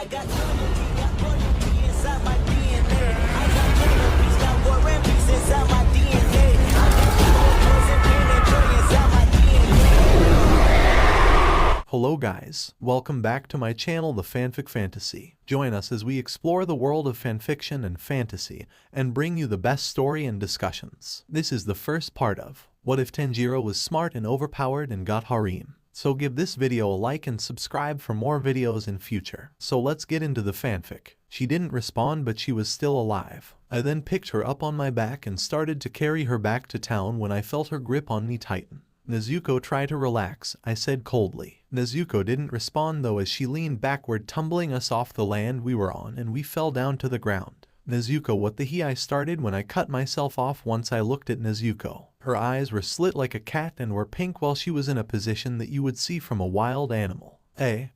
I got loyalty, got royalty inside my DNA. I got cannabis, got war and peace inside my DNA. I got poison, pain, and joy inside my DNA. Hello guys, welcome back to my channel The Fanfic Fantasy. Join us as we explore the world of fanfiction and fantasy and bring you the best story and discussions. This is the first part of What If Tanjiro Was Smart and Overpowered and Got Harem? So give this video a like and subscribe for more videos in future. So let's get into the fanfic. She didn't respond, but she was still alive. I then picked her up on my back and started to carry her back to town when I felt her grip on me tighten. Nezuko, try to relax, I said coldly. Nezuko didn't respond though, as she leaned backward, tumbling us off the land we were on, and we fell down to the ground. Nezuko, what the he? I started when I cut myself off. Once I looked at Nezuko. Her eyes were slit like a cat and were pink, while she was in a position that you would see from a wild animal.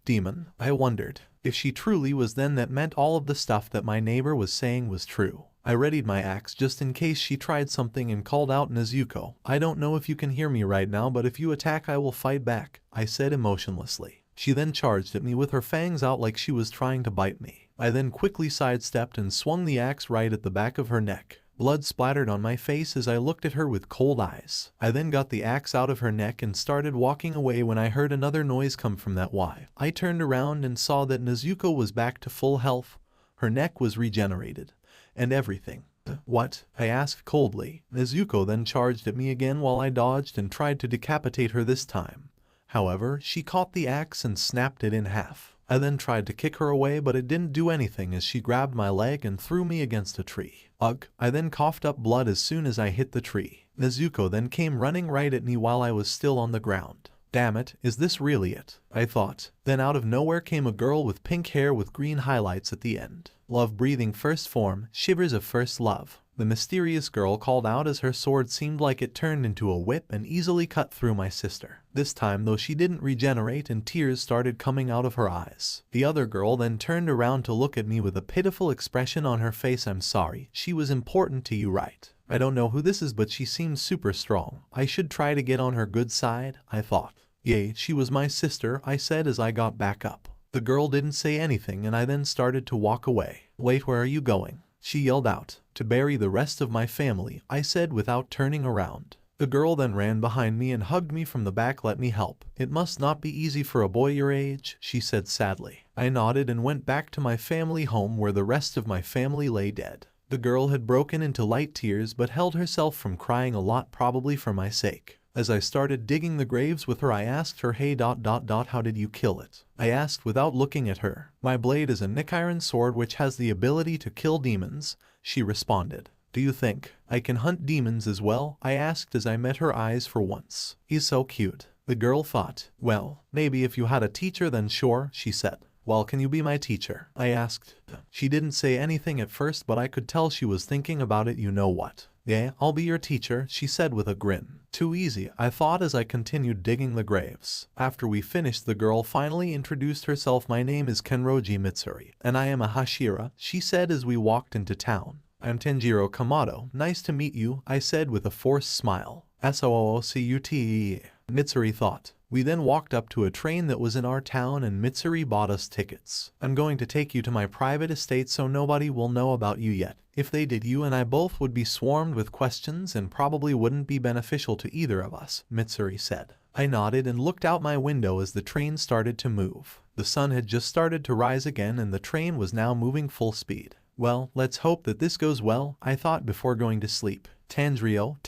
Demon? I wondered. If she truly was, then that meant all of the stuff that my neighbor was saying was true. I readied my axe just in case she tried something and called out, Nezuko, I don't know if you can hear me right now, but if you attack I will fight back, I said emotionlessly. She then charged at me with her fangs out like she was trying to bite me. I then quickly sidestepped and swung the axe right at the back of her neck. Blood splattered on my face as I looked at her with cold eyes. I then got the axe out of her neck and started walking away when I heard another noise come from that way. I turned around and saw that Nezuko was back to full health. Her neck was regenerated. And everything. What? I asked coldly. Nezuko then charged at me again while I dodged and tried to decapitate her this time. However, she caught the axe and snapped it in half. I then tried to kick her away, but it didn't do anything as she grabbed my leg and threw me against a tree. Ugh! I then coughed up blood as soon as I hit the tree. Nezuko then came running right at me while I was still on the ground. Damn it, is this really it? I thought. Then out of nowhere came a girl with pink hair with green highlights at the end. Love breathing first form, shivers of first love. The mysterious girl called out as her sword seemed like it turned into a whip and easily cut through my sister. This time though she didn't regenerate and tears started coming out of her eyes. The other girl then turned around to look at me with a pitiful expression on her face. I'm sorry, she was important to you, right? I don't know who this is, but she seems super strong. I should try to get on her good side, I thought. Yay, she was my sister, I said as I got back up. The girl didn't say anything and I then started to walk away. Wait, where are you going? She yelled out. To bury the rest of my family, I said without turning around. The girl then ran behind me and hugged me from the back. Let me help. It must not be easy for a boy your age, she said sadly. I nodded and went back to my family home where the rest of my family lay dead. The girl had broken into light tears but held herself from crying a lot, probably for my sake. As I started digging the graves with her, I asked her, hey ... how did you kill it? I asked without looking at her. My blade is a Nichiren sword which has the ability to kill demons, she responded. Do you think I can hunt demons as well? I asked as I met her eyes for once. He's so cute. The girl thought. Well, maybe if you had a teacher then sure, she said. Well, can you be my teacher? I asked. She didn't say anything at first, but I could tell she was thinking about it. You know what? Yeah, I'll be your teacher, she said with a grin. Too easy, I thought as I continued digging the graves. After we finished, the girl finally introduced herself. My name is Kanroji Mitsuri, and I am a Hashira, she said as we walked into town. I'm Tanjiro Kamado. Nice to meet you, I said with a forced smile. Soocute, Mitsuri thought. We then walked up to a train that was in our town and Mitsuri bought us tickets. I'm going to take you to my private estate so nobody will know about you yet. If they did, you and I both would be swarmed with questions and probably wouldn't be beneficial to either of us, Mitsuri said. I nodded and looked out my window as the train started to move. The sun had just started to rise again and the train was now moving full speed. Well, let's hope that this goes well, I thought before going to sleep. Tanjiro,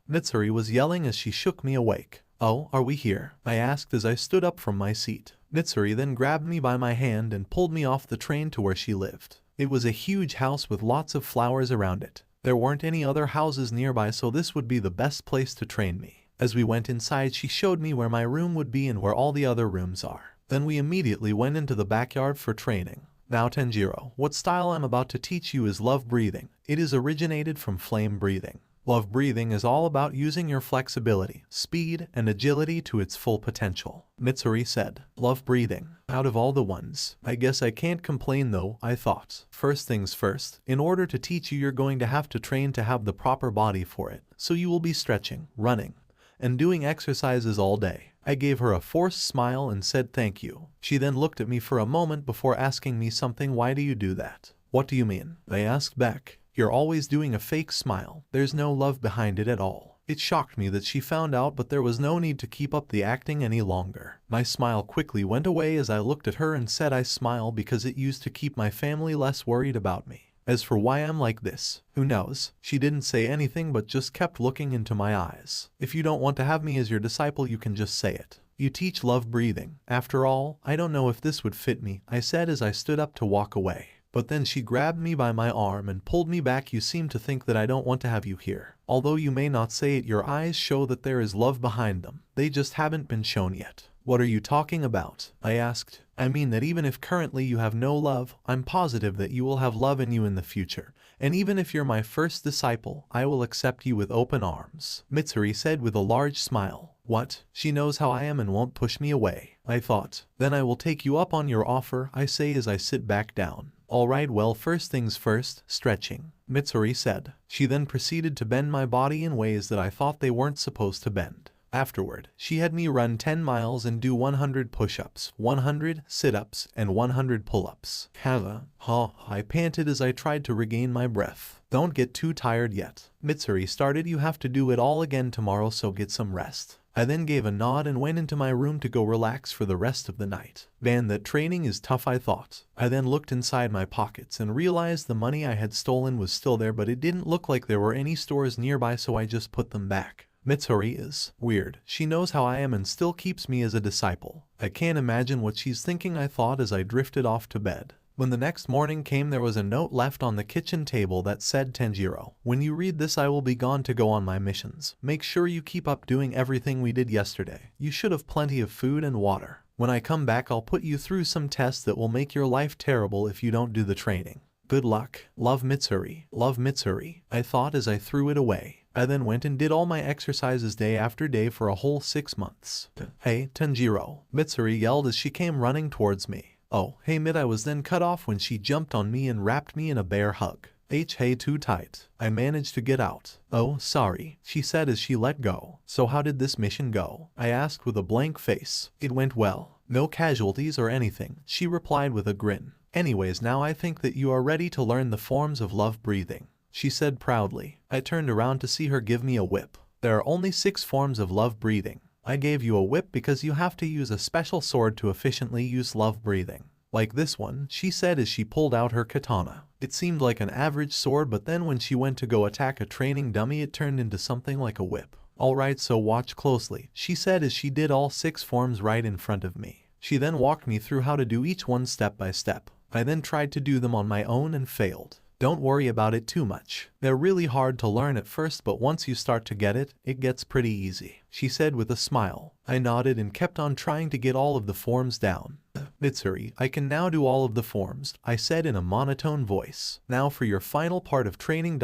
Mitsuri was yelling as she shook me awake. Oh, are we here? I asked as I stood up from my seat. Mitsuri then grabbed me by my hand and pulled me off the train to where she lived. It was a huge house with lots of flowers around it. There weren't any other houses nearby, so this would be the best place to train me. As we went inside, she showed me where my room would be and where all the other rooms are. Then we immediately went into the backyard for training. Now Tanjiro, what style I'm about to teach you is love breathing. It is originated from flame breathing. Love breathing is all about using your flexibility, speed, and agility to its full potential, Mitsuri said. Love breathing. Out of all the ones, I guess I can't complain though, I thought. First things first, in order to teach you, you're going to have to train to have the proper body for it. So you will be stretching, running, and doing exercises all day. I gave her a forced smile and said thank you. She then looked at me for a moment before asking me something. Why do you do that? What do you mean? I asked back. You're always doing a fake smile. There's no love behind it at all. It shocked me that she found out, but there was no need to keep up the acting any longer. My smile quickly went away as I looked at her and said I smile because it used to keep my family less worried about me. As for why I'm like this, who knows? She didn't say anything but just kept looking into my eyes. If you don't want to have me as your disciple, you can just say it. You teach love breathing. After all, I don't know if this would fit me, I said as I stood up to walk away. But then she grabbed me by my arm and pulled me back. You seem to think that I don't want to have you here. Although you may not say it, your eyes show that there is love behind them. They just haven't been shown yet. What are you talking about? I asked. I mean that even if currently you have no love, I'm positive that you will have love in you in the future. And even if you're my first disciple, I will accept you with open arms. Mitsuri said with a large smile. What? She knows how I am and won't push me away, I thought. Then I will take you up on your offer, I say as I sit back down. Alright, well, first things first, stretching, Mitsuri said. She then proceeded to bend my body in ways that I thought they weren't supposed to bend. Afterward, she had me run 10 miles and do 100 push-ups, 100 sit-ups, and 100 pull-ups. I panted as I tried to regain my breath. Don't get too tired yet. Mitsuri started. You have to do it all again tomorrow, so get some rest. I then gave a nod and went into my room to go relax for the rest of the night. Man, that training is tough, I thought. I then looked inside my pockets and realized the money I had stolen was still there, but it didn't look like there were any stores nearby, so I just put them back. Mitsuri is weird. She knows how I am and still keeps me as a disciple. I can't imagine what she's thinking, I thought as I drifted off to bed. When the next morning came, there was a note left on the kitchen table that said, Tanjiro, when you read this, I will be gone to go on my missions. Make sure you keep up doing everything we did yesterday. You should have plenty of food and water. When I come back, I'll put you through some tests that will make your life terrible if you don't do the training. Good luck. Love, Mitsuri. Love, Mitsuri, I thought as I threw it away. I then went and did all my exercises day after day for a whole 6 months. Hey, Tanjiro, Mitsuri yelled as she came running towards me. Oh, hey Mit, I was then cut off when she jumped on me and wrapped me in a bear hug. Hey, too tight. I managed to get out. Oh, sorry, she said as she let go. So how did this mission go? I asked with a blank face. It went well. No casualties or anything, she replied with a grin. Anyways, now I think that you are ready to learn the forms of love breathing, she said proudly. I turned around to see her give me a whip. There are only 6 forms of love breathing. I gave you a whip because you have to use a special sword to efficiently use love breathing. Like this one, she said as she pulled out her katana. It seemed like an average sword, but then when she went to go attack a training dummy, it turned into something like a whip. Alright, so watch closely, she said as she did all 6 forms right in front of me. She then walked me through how to do each one step by step. I then tried to do them on my own and failed. Don't worry about it too much. They're really hard to learn at first, but once you start to get it, it gets pretty easy, she said with a smile. I nodded and kept on trying to get all of the forms down. Mitsuri, I can now do all of the forms, I said in a monotone voice. Now for your final part of training ...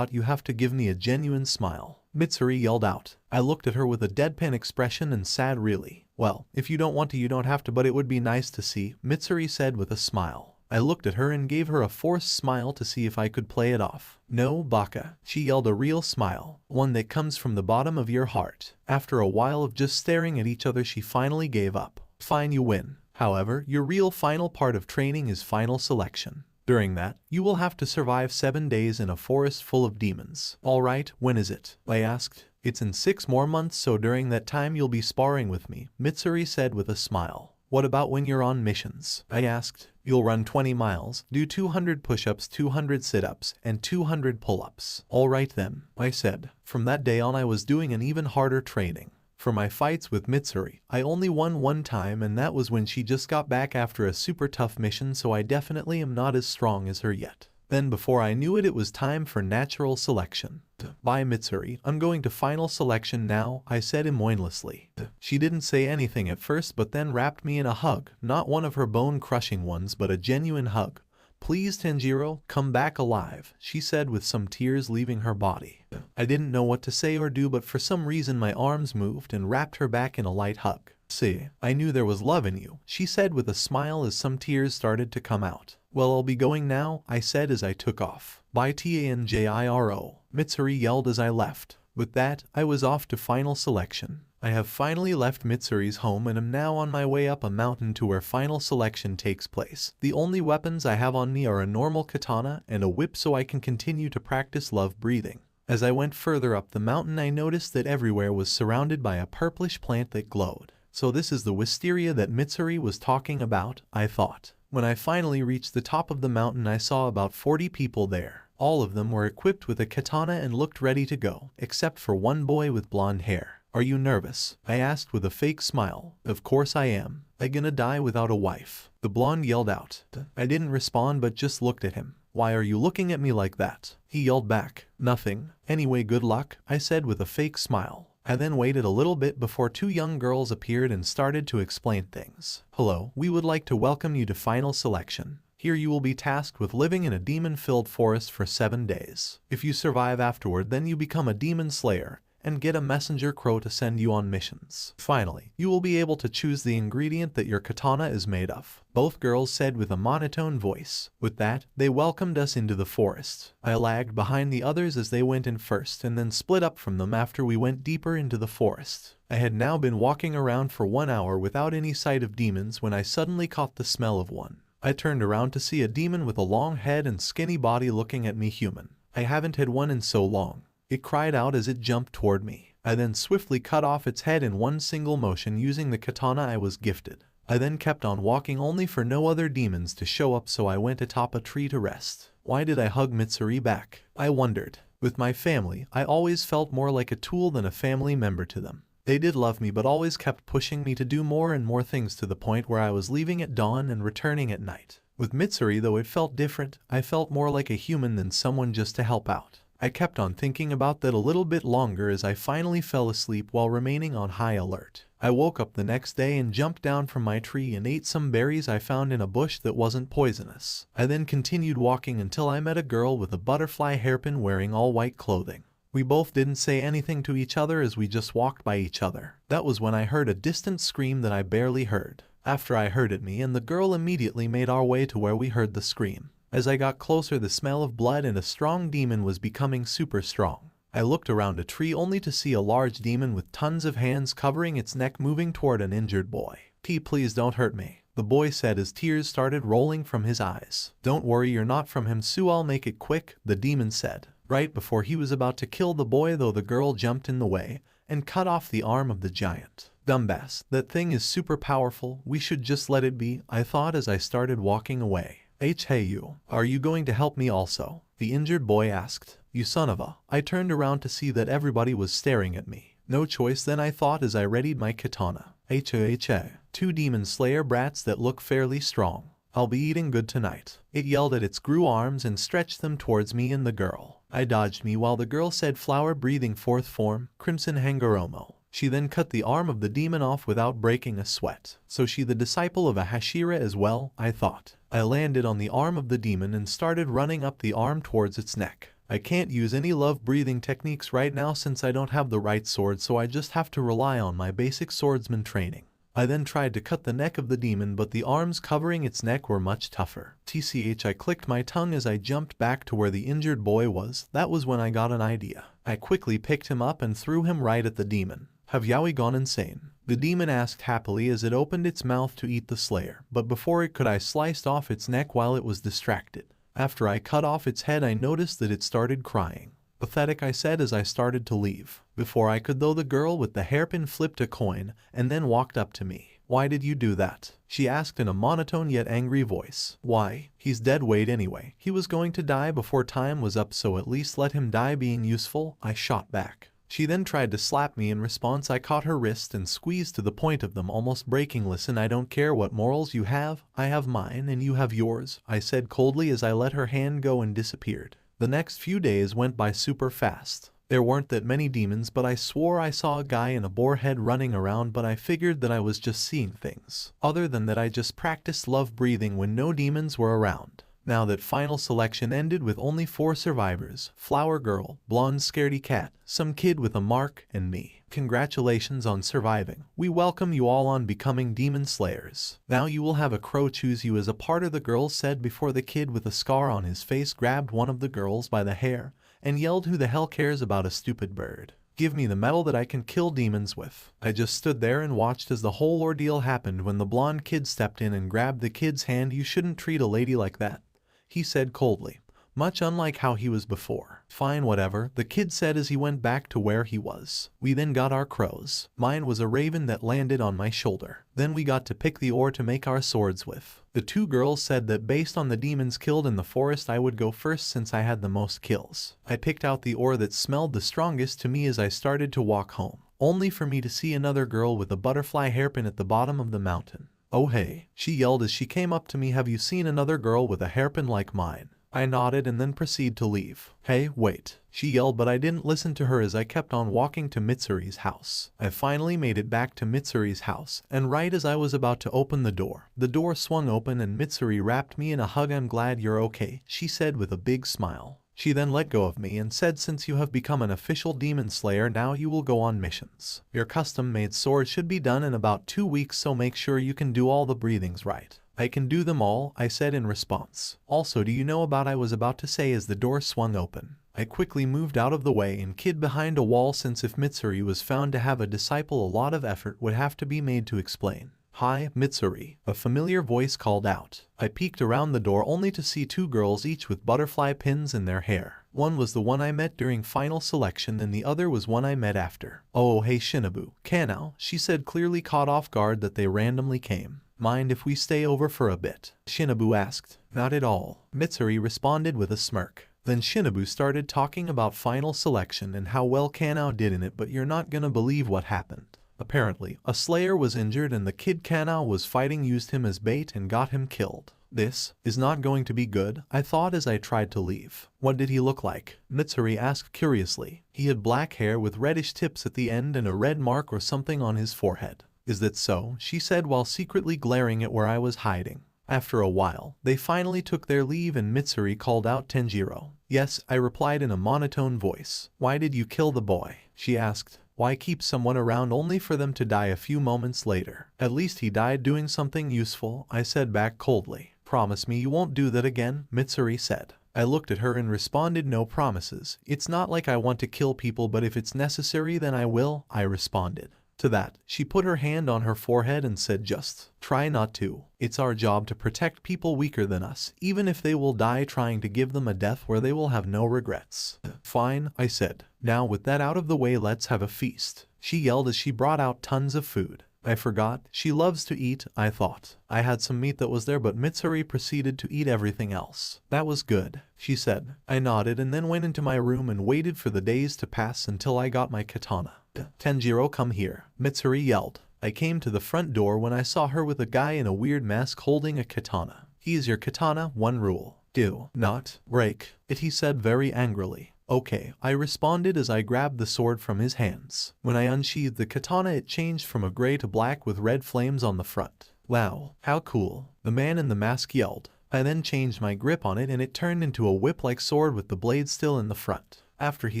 you have to give me a genuine smile, Mitsuri yelled out. I looked at her with a deadpan expression and said, really? Well, if you don't want to, you don't have to, but it would be nice to see, Mitsuri said with a smile. I looked at her and gave her a forced smile to see if I could play it off. No, Baka, she yelled, a real smile, one that comes from the bottom of your heart. After a while of just staring at each other, she finally gave up. Fine, you win. However, your real final part of training is final selection. During that, you will have to survive 7 days in a forest full of demons. Alright, when is it? I asked. It's in 6 more months, so during that time you'll be sparring with me, Mitsuri said with a smile. What about when you're on missions? I asked. You'll run 20 miles, do 200 push-ups, 200 sit-ups, and 200 pull-ups. Alright then, I said. From that day on, I was doing an even harder training. For my fights with Mitsuri, I only won 1 time, and that was when she just got back after a super tough mission, so I definitely am not as strong as her yet. Then before I knew it, it was time for natural selection. Bye Mitsuri, I'm going to final selection now, I said emotionlessly. She didn't say anything at first, but then wrapped me in a hug, not one of her bone-crushing ones, but a genuine hug. Please Tanjiro, come back alive, she said with some tears leaving her body. I didn't know what to say or do, but for some reason my arms moved and wrapped her back in a light hug. See, I knew there was love in you, she said with a smile as some tears started to come out. Well, I'll be going now, I said as I took off. Bye Tanjiro, Mitsuri yelled as I left. With that, I was off to final selection. I have finally left Mitsuri's home and am now on my way up a mountain to where final selection takes place. The only weapons I have on me are a normal katana and a whip so I can continue to practice love breathing. As I went further up the mountain, I noticed that everywhere was surrounded by a purplish plant that glowed. So this is the wisteria that Mitsuri was talking about, I thought. When I finally reached the top of the mountain, I saw about 40 people there. All of them were equipped with a katana and looked ready to go, except for one boy with blonde hair. "Are you nervous?" I asked with a fake smile. "Of course I am. I'm gonna die without a wife," the blonde yelled out. I didn't respond but just looked at him. "Why are you looking at me like that?" He yelled back. "Nothing. Anyway, good luck," I said with a fake smile. I then waited a little bit before two young girls appeared and started to explain things. "Hello, we would like to welcome you to final selection. Here you will be tasked with living in a demon-filled forest for 7 days. If you survive afterward, then you become a demon slayer and get a messenger crow to send you on missions. Finally, you will be able to choose the ingredient that your katana is made of," both girls said with a monotone voice. With that, they welcomed us into the forest. I lagged behind the others as they went in first and then split up from them after we went deeper into the forest. I had now been walking around for 1 hour without any sight of demons when I suddenly caught the smell of one. I turned around to see a demon with a long head and skinny body looking at me human. I haven't had one in so long. It cried out as it jumped toward me. I then swiftly cut off its head in one single motion using the katana I was gifted. I then kept on walking only for no other demons to show up, so I went atop a tree to rest. Why did I hug Mitsuri back? I wondered. With my family, I always felt more like a tool than a family member to them. They did love me but always kept pushing me to do more and more things to the point where I was leaving at dawn and returning at night. With Mitsuri, though, it felt different. I felt more like a human than someone just to help out. I kept on thinking about that a little bit longer as I finally fell asleep while remaining on high alert. I woke up the next day and jumped down from my tree and ate some berries I found in a bush that wasn't poisonous. I then continued walking until I met a girl with a butterfly hairpin wearing all white clothing. We both didn't say anything to each other as we just walked by each other. That was when I heard a distant scream that I barely heard. After I heard it, me and the girl immediately made our way to where we heard the scream. As I got closer, the smell of blood and a strong demon was becoming super strong. I looked around a tree only to see a large demon with tons of hands covering its neck moving toward an injured boy. Please don't hurt me," the boy said as tears started rolling from his eyes. "Don't worry, you're not from him, so I'll make it quick," the demon said. Right before he was about to kill the boy, though, the girl jumped in the way and cut off the arm of the giant. "Dumbass, that thing is super powerful. We should just let it be," I thought as I started walking away. Hey you, are you going to help me also?" the injured boy asked. "You son of a..." I turned around to see that everybody was staring at me. No choice then, I thought as I readied my katana. Two demon slayer brats that look fairly strong. I'll be eating good tonight." It yelled at its grew arms and stretched them towards me and the girl. I dodged me while the girl said flower breathing fourth form, Crimson Hangaromo. She then cut the arm of the demon off without breaking a sweat. So she the disciple of a Hashira as well, I thought. I landed on the arm of the demon and started running up the arm towards its neck. I can't use any love breathing techniques right now since I don't have the right sword, so I just have to rely on my basic swordsman training. I then tried to cut the neck of the demon, but the arms covering its neck were much tougher. I clicked my tongue as I jumped back to where the injured boy was. That was when I got an idea. I quickly picked him up and threw him right at the demon. "Have Yaoi gone insane?" the demon asked happily as it opened its mouth to eat the slayer, but before it could, I sliced off its neck while it was distracted. After I cut off its head, I noticed that it started crying. "Pathetic," I said as I started to leave. Before I could, though, the girl with the hairpin flipped a coin and then walked up to me. "Why did you do that?" she asked in a monotone yet angry voice. "Why? He's dead weight anyway. He was going to die before time was up, so at least let him die being useful," I shot back. She then tried to slap me. In response, I caught her wrist and squeezed to the point of them almost breaking. "Listen, I don't care what morals you have. I have mine and you have yours," I said coldly as I let her hand go and disappeared. The next few days went by super fast. There weren't that many demons, but I swore I saw a guy in a boar head running around, but I figured that I was just seeing things. Other than that, I just practiced love breathing when no demons were around. Now that final selection ended with only 4 survivors: Flower Girl, Blonde Scaredy Cat, some kid with a mark, and me. Congratulations on surviving. We welcome you all on becoming demon slayers. Now you will have a crow choose you as a partner, the girl said before the kid with a scar on his face grabbed one of the girls by the hair and yelled, "Who the hell cares about a stupid bird? Give me the metal that I can kill demons with. I just stood there and watched as the whole ordeal happened when the blonde kid stepped in and grabbed the kid's hand. You shouldn't treat a lady like that, he said coldly, much unlike how he was before. Fine, whatever, the kid said as he went back to where he was. We then got our crows. Mine was a raven that landed on my shoulder. Then we got to pick the ore to make our swords with. The two girls said that based on the demons killed in the forest I would go first since I had the most kills. I picked out the ore that smelled the strongest to me as I started to walk home, only for me to see another girl with a butterfly hairpin at the bottom of the mountain. Oh hey, she yelled as she came up to me. Have you seen another girl with a hairpin like mine? I nodded and then proceeded to leave. Hey, wait, she yelled, but I didn't listen to her as I kept on walking to Mitsuri's house. I finally made it back to Mitsuri's house, and right as I was about to open the door swung open and Mitsuri wrapped me in a hug. I'm glad you're okay, she said with a big smile. She then let go of me and said, since you have become an official demon slayer, now you will go on missions. Your custom-made sword should be done in about 2 weeks, so make sure you can do all the breathings right. I can do them all, I said in response. Also, do you know about I was about to say as the door swung open. I quickly moved out of the way and hid behind a wall, since if Mitsuri was found to have a disciple, a lot of effort would have to be made to explain. Hi, Mitsuri, a familiar voice called out. I peeked around the door only to see two girls, each with butterfly pins in their hair. One was the one I met during final selection and the other was one I met after. Oh hey Shinobu, Kanao, she said, clearly caught off guard that they randomly came. Mind if we stay over for a bit? Shinobu asked. Not at all, Mitsuri responded with a smirk. Then Shinobu started talking about final selection and how well Kanao did in it, but you're not gonna believe what happened. Apparently, a slayer was injured and the kid Kanao was fighting used him as bait and got him killed. This is not going to be good, I thought as I tried to leave. What did he look like? Mitsuri asked curiously. He had black hair with reddish tips at the end and a red mark or something on his forehead. Is that so? She said while secretly glaring at where I was hiding. After a while, they finally took their leave and Mitsuri called out Tanjiro. Yes, I replied in a monotone voice. Why did you kill the boy? She asked. Why keep someone around only for them to die a few moments later? At least he died doing something useful, I said back coldly. Promise me you won't do that again, Mitsuri said. I looked at her and responded, no promises. It's not like I want to kill people, but if it's necessary then I will, I responded. To that, she put her hand on her forehead and said, just try not to. It's our job to protect people weaker than us, even if they will die trying to give them a death where they will have no regrets. Fine, I said. Now with that out of the way, let's have a feast. She yelled as she brought out tons of food. I forgot, she loves to eat, I thought. I had some meat that was there, but Mitsuri proceeded to eat everything else. That was good, she said. I nodded and then went into my room and waited for the days to pass until I got my katana. Tanjiro, come here, Mitsuri yelled. I came to the front door when I saw her with a guy in a weird mask holding a katana. He's your katana, one rule. Do not break it, he said very angrily. Okay, I responded as I grabbed the sword from his hands. When I unsheathed the katana, it changed from a gray to black with red flames on the front. Wow, how cool, the man in the mask yelled. I then changed my grip on it and it turned into a whip-like sword with the blade still in the front. After he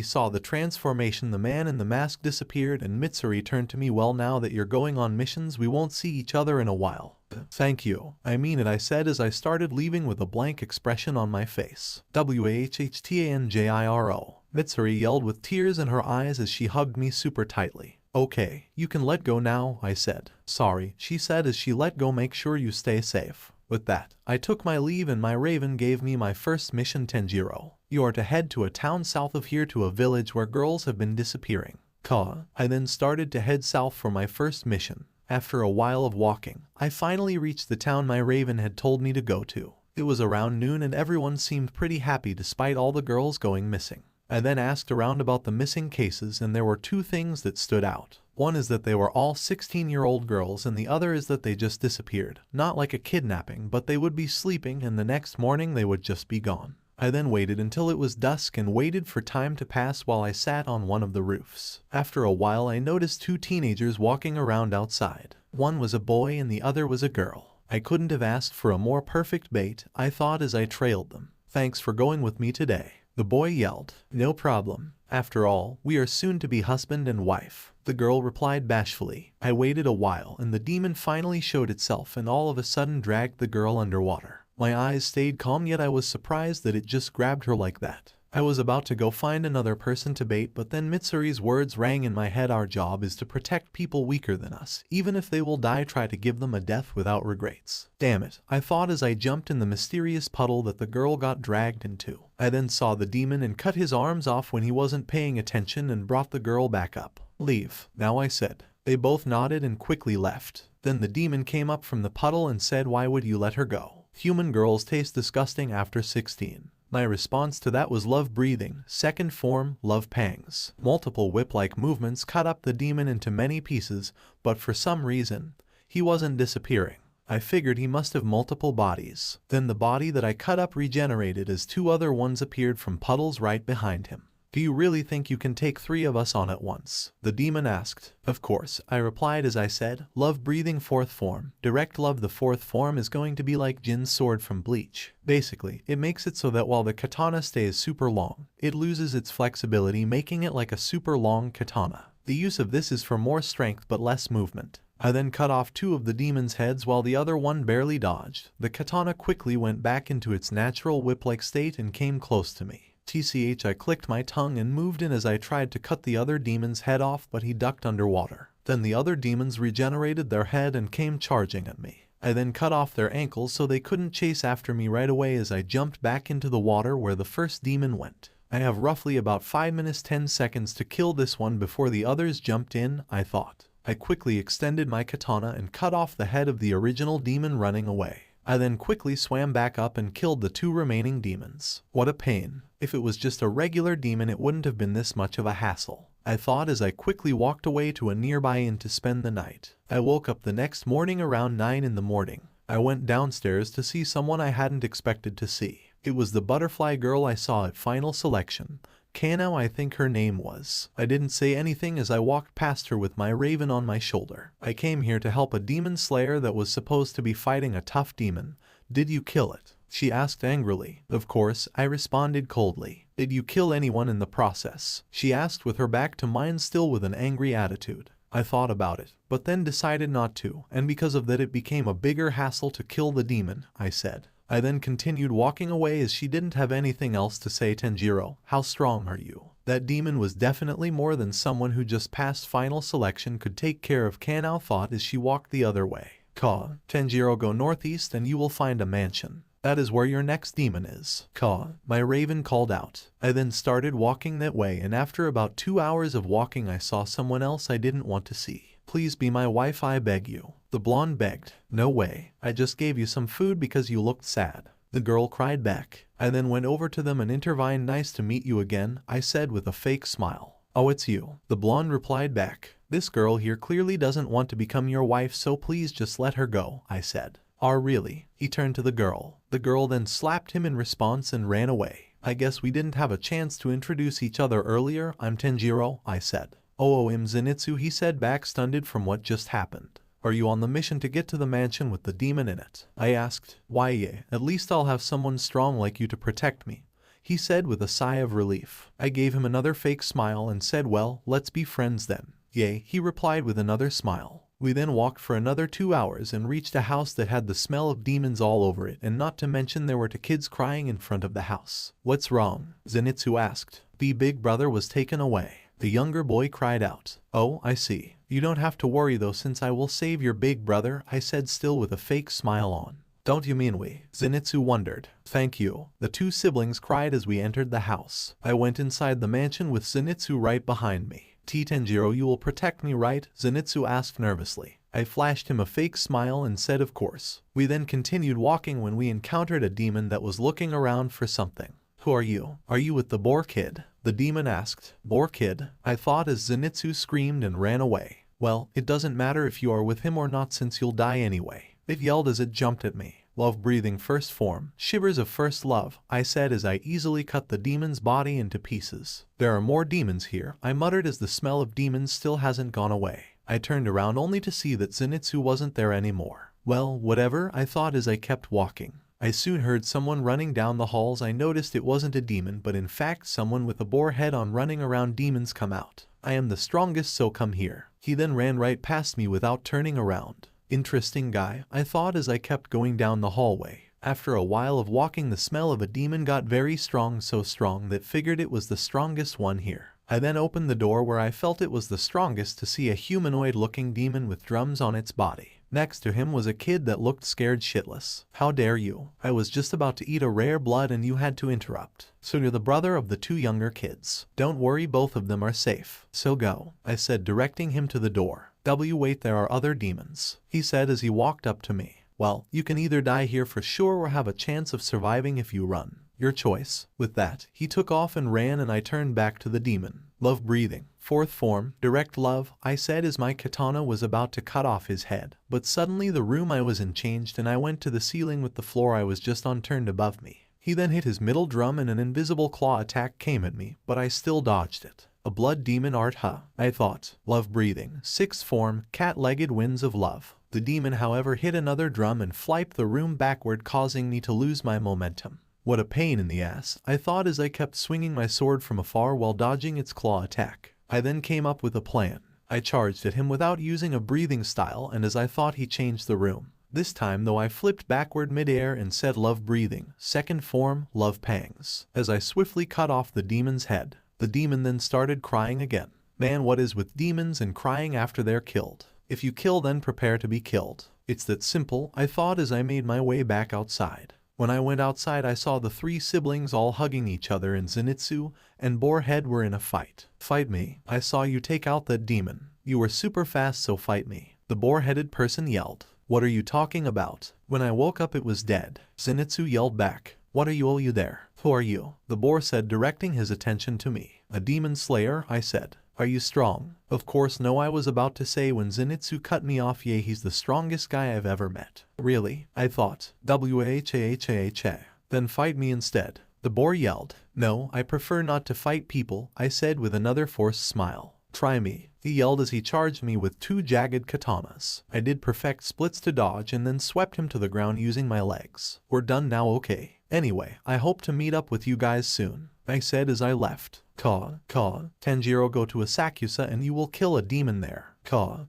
saw the transformation, the man in the mask disappeared and Mitsuri turned to me. Well, now that you're going on missions, we won't see each other in a while. Thank you. I mean it, I said as I started leaving with a blank expression on my face. WHHTANJIRO. Mitsuri yelled with tears in her eyes as she hugged me super tightly. Okay, you can let go now, I said. Sorry, she said as she let go. Make sure you stay safe. With that, I took my leave and my raven gave me my first mission. Tanjiro, you are to head to a town south of here to a village where girls have been disappearing. I then started to head south for my first mission. After a while of walking, I finally reached the town my raven had told me to go to. It was around noon and everyone seemed pretty happy despite all the girls going missing. I then asked around about the missing cases and there were two things that stood out. One is that they were all 16-year-old girls and the other is that they just disappeared. Not like a kidnapping, but they would be sleeping and the next morning they would just be gone. I then waited until it was dusk and waited for time to pass while I sat on one of the roofs. After a while I noticed two teenagers walking around outside. One was a boy and the other was a girl. I couldn't have asked for a more perfect bait, I thought as I trailed them. Thanks for going with me today, the boy yelled. No problem. After all, we are soon to be husband and wife, the girl replied bashfully. I waited a while and the demon finally showed itself and all of a sudden dragged the girl underwater. My eyes stayed calm, yet I was surprised that it just grabbed her like that. I was about to go find another person to bait, but then Mitsuri's words rang in my head. Our job is to protect people weaker than us. Even if they will die, try to give them a death without regrets. Damn it, I thought as I jumped in the mysterious puddle that the girl got dragged into. I then saw the demon and cut his arms off when he wasn't paying attention and brought the girl back up. Leave, now, I said. They both nodded and quickly left. Then the demon came up from the puddle and said, why would you let her go? Human girls taste disgusting after 16. My response to that was love breathing, second form, love pangs. Multiple whip-like movements cut up the demon into many pieces, but for some reason, he wasn't disappearing. I figured he must have multiple bodies. Then the body that I cut up regenerated as two other ones appeared from puddles right behind him. Do you really think you can take 3 of us on at once? The demon asked. Of course, I replied as I said, love breathing fourth form. Direct love. The fourth form is going to be like Jin's sword from Bleach. Basically, it makes it so that while the katana stays super long, it loses its flexibility, making it like a super long katana. The use of this is for more strength but less movement. I then cut off 2 of the demon's heads while the other one barely dodged. The katana quickly went back into its natural whip-like state and came close to me. TCH, I clicked my tongue and moved in as I tried to cut the other demon's head off, but he ducked underwater. Then the other demons regenerated their head and came charging at me. I then cut off their ankles so they couldn't chase after me right away as I jumped back into the water where the first demon went. I have roughly about 5 minutes 10 seconds to kill this one before the others jumped in, I thought. I quickly extended my katana and cut off the head of the original demon running away. I then quickly swam back up and killed the 2 remaining demons. What a pain. If it was just a regular demon, it wouldn't have been this much of a hassle, I thought as I quickly walked away to a nearby inn to spend the night. I woke up the next morning around 9 in the morning. I went downstairs to see someone I hadn't expected to see. It was the butterfly girl I saw at final selection. Kanao, I think her name was. I didn't say anything as I walked past her with my raven on my shoulder. I came here to help a demon slayer that was supposed to be fighting a tough demon. Did you kill it? She asked angrily. Of course, I responded coldly. Did you kill anyone in the process? She asked with her back to mine, still with an angry attitude. I thought about it, but then decided not to, and because of that it became a bigger hassle to kill the demon, I said. I then continued walking away as she didn't have anything else to say. Tanjiro, how strong are you? That demon was definitely more than someone who just passed final selection could take care of, Kanao thought as she walked the other way. Ka, Tanjiro, go northeast and you will find a mansion. That is where your next demon is. Ka, my raven called out. I then started walking that way, and after about 2 hours of walking I saw someone else I didn't want to see. Please be my wife, I beg you. The blonde begged. No way. I just gave you some food because you looked sad. The girl cried back. I then went over to them and intervened. Nice to meet you again, I said with a fake smile. Oh, it's you. The blonde replied back. This girl here clearly doesn't want to become your wife, so please just let her go, I said. Ah, really? He turned to the girl. The girl then slapped him in response and ran away. I guess we didn't have a chance to introduce each other earlier. I'm Tanjiro, I said. Oh, I'm Zenitsu, he said back, stunned from what just happened. Are you on the mission to get to the mansion with the demon in it? I asked. Why, yeah, at least I'll have someone strong like you to protect me, he said with a sigh of relief. I gave him another fake smile and said, well, let's be friends then. Yay, he replied with another smile. We then walked for another 2 hours and reached a house that had the smell of demons all over it, and not to mention there were 2 kids crying in front of the house. What's wrong? Zenitsu asked. The big brother was taken away. The younger boy cried out. Oh, I see. You don't have to worry though, since I will save your big brother, I said, still with a fake smile on. Don't you mean we? Zenitsu wondered. Thank you. The 2 siblings cried as we entered the house. I went inside the mansion with Zenitsu right behind me. Tanjiro, you will protect me, right? Zenitsu asked nervously. I flashed him a fake smile and said of course. We then continued walking when we encountered a demon that was looking around for something. Who are you? Are you with the boar kid? The demon asked. Boar kid? I thought as Zenitsu screamed and ran away. Well, it doesn't matter if you are with him or not, since you'll die anyway. It yelled as it jumped at me. Love breathing first form. Shivers of first love, I said as I easily cut the demon's body into pieces. There are more demons here, I muttered as the smell of demons still hasn't gone away. I turned around only to see that Zenitsu wasn't there anymore. Well, whatever, I thought as I kept walking. I soon heard someone running down the halls. I noticed it wasn't a demon, but in fact someone with a boar head on running around. Demons come out. I am the strongest, so come here. He then ran right past me without turning around. Interesting guy, I thought as I kept going down the hallway. After a while of walking, the smell of a demon got very strong, so strong that figured it was the strongest one here. I then opened the door where I felt it was the strongest to see a humanoid-looking demon with drums on its body. Next to him was a kid that looked scared shitless. "How dare you? I was just about to eat a rare blood and you had to interrupt." "So you're the brother of the two younger kids. Don't worry, both of them are safe. So go," I said, directing him to the door. Wait, there are other demons," he said as he walked up to me. "Well, you can either die here for sure or have a chance of surviving if you run. Your choice." With that, he took off and ran, and I turned back to the demon. "Love breathing. Fourth form, direct love," I said as my katana was about to cut off his head. But suddenly the room I was in changed and I went to the ceiling with the floor I was just on turned above me. He then hit his middle drum and an invisible claw attack came at me, but I still dodged it. A blood demon art, huh? I thought. Love breathing. Sixth form, cat-legged winds of love. The demon, however, hit another drum and flipped the room backward, causing me to lose my momentum. What a pain in the ass, I thought as I kept swinging my sword from afar while dodging its claw attack. I then came up with a plan. I charged at him without using a breathing style, and as I thought, he changed the room. This time though, I flipped backward midair and said love breathing, second form, love pangs, as I swiftly cut off the demon's head. The demon then started crying again. Man, what is with demons and crying after they're killed? If you kill, then prepare to be killed. It's that simple, I thought as I made my way back outside. When I went outside, I saw the three siblings all hugging each other, and Zenitsu and Boarhead were in a fight. "Fight me. I saw you take out that demon. You were super fast, so fight me," the boar-headed person yelled. "What are you talking about? When I woke up it was dead." Zenitsu yelled back. "What are you there? Who are you?" the boar said, directing his attention to me. "A demon slayer," I said. "Are you strong?" Of course no, I was about to say when Zenitsu cut me off. "Yeah, he's the strongest guy I've ever met." "Really?" I thought. "Whahahaha. Then fight me instead," the boar yelled. "No, I prefer not to fight people," I said with another forced smile. "Try me," he yelled as he charged me with two jagged katanas. I did perfect splits to dodge and then swept him to the ground using my legs. "We're done now, okay? Anyway, I hope to meet up with you guys soon," I said as I left. Tanjiro, go to Asakusa and you will kill a demon there.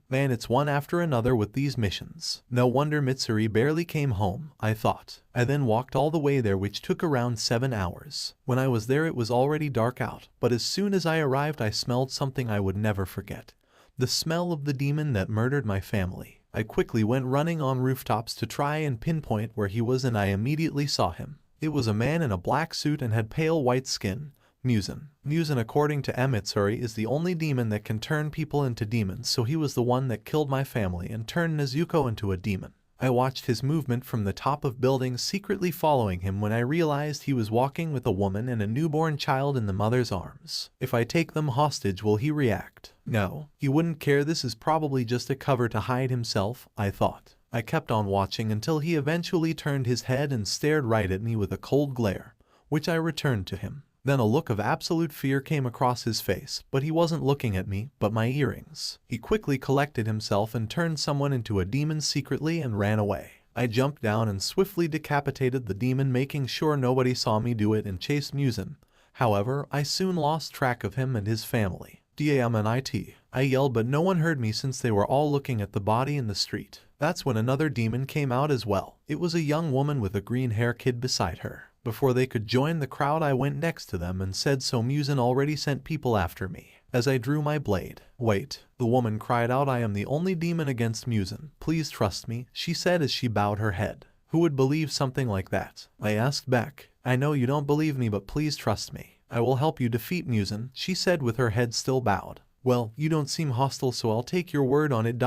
Man, it's one after another with these missions. No wonder Mitsuri barely came home, I thought. I then walked all the way there, which took around 7 hours. When I was there it was already dark out, but as soon as I arrived I smelled something I would never forget. The smell of the demon that murdered my family. I quickly went running on rooftops to try and pinpoint where he was, and I immediately saw him. It was a man in a black suit and had pale white skin. Muzan. Muzan, according to Mitsuri, is the only demon that can turn people into demons, so he was the one that killed my family and turned Nezuko into a demon. I watched his movement from the top of buildings, secretly following him, when I realized he was walking with a woman and a newborn child in the mother's arms. If I take them hostage, will he react? No, he wouldn't care. This is probably just a cover to hide himself, I thought. I kept on watching until he eventually turned his head and stared right at me with a cold glare, which I returned to him. Then a look of absolute fear came across his face, but he wasn't looking at me, but my earrings. He quickly collected himself and turned someone into a demon secretly and ran away. I jumped down and swiftly decapitated the demon, making sure nobody saw me do it, and chased Muzan. However, I soon lost track of him and his family. "Damn, I yelled, but no one heard me since they were all looking at the body in the street. That's when another demon came out as well. It was a young woman with a green hair kid beside her. Before they could join the crowd, I went next to them and said, "So Muzan already sent people after me." As I drew my blade. "Wait," the woman cried out, "I am the only demon against Muzan. Please trust me," she said as she bowed her head. "Who would believe something like that?" I asked back. "I know you don't believe me, but please trust me. I will help you defeat Muzan," she said with her head still bowed. "Well, you don't seem hostile, so I'll take your word on it.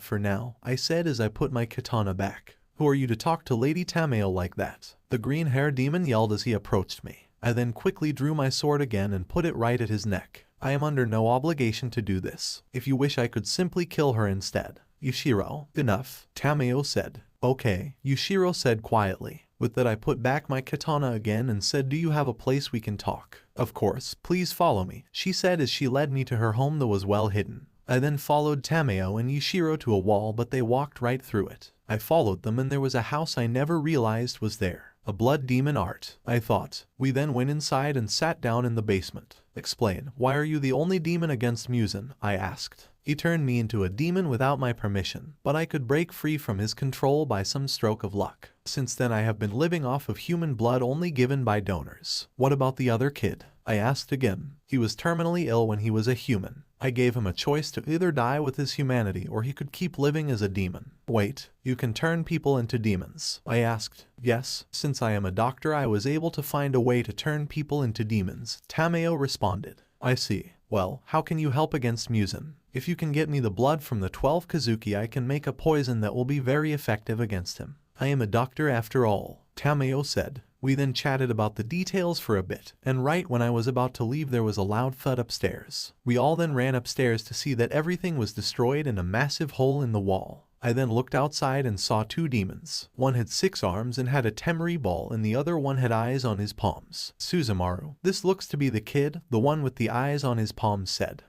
For now," I said as I put my katana back. "Who are you to talk to Lady Tameo like that?" the green-haired demon yelled as he approached me. I then quickly drew my sword again and put it right at his neck. "I am under no obligation to do this. If you wish, I could simply kill her instead." "Yushiro, enough," Tameo said. "Okay," Yushiro said quietly. With that I put back my katana again and said, "Do you have a place we can talk?" "Of course, please follow me," she said as she led me to her home that was well hidden. I then followed Tameo and Yushiro to a wall, but they walked right through it. I followed them and there was a house I never realized was there. A blood demon art, I thought. We then went inside and sat down in the basement. "Explain, why are you the only demon against Muzan?" I asked. He turned me into a demon without my permission, but I could break free from his control by some stroke of luck. Since then I have been living off of human blood only given by donors. What about the other kid? I asked again. He was terminally ill when he was a human. I gave him a choice to either die with his humanity or he could keep living as a demon. Wait, you can turn people into demons? I asked. Yes, since I am a doctor I was able to find a way to turn people into demons, Tameo responded. I see. Well, how can you help against Muzan? If you can get me the blood from the 12 Kazuki I can make a poison that will be very effective against him. I am a doctor after all, Tameo said. We then chatted about the details for a bit, and right when I was about to leave there was a loud thud upstairs. We all then ran upstairs to see that everything was destroyed and a massive hole in the wall. I then looked outside and saw 2 demons. One had 6 arms and had a temeri ball and the other one had eyes on his palms. Suzumaru, this looks to be the kid, the one with the eyes on his palms said.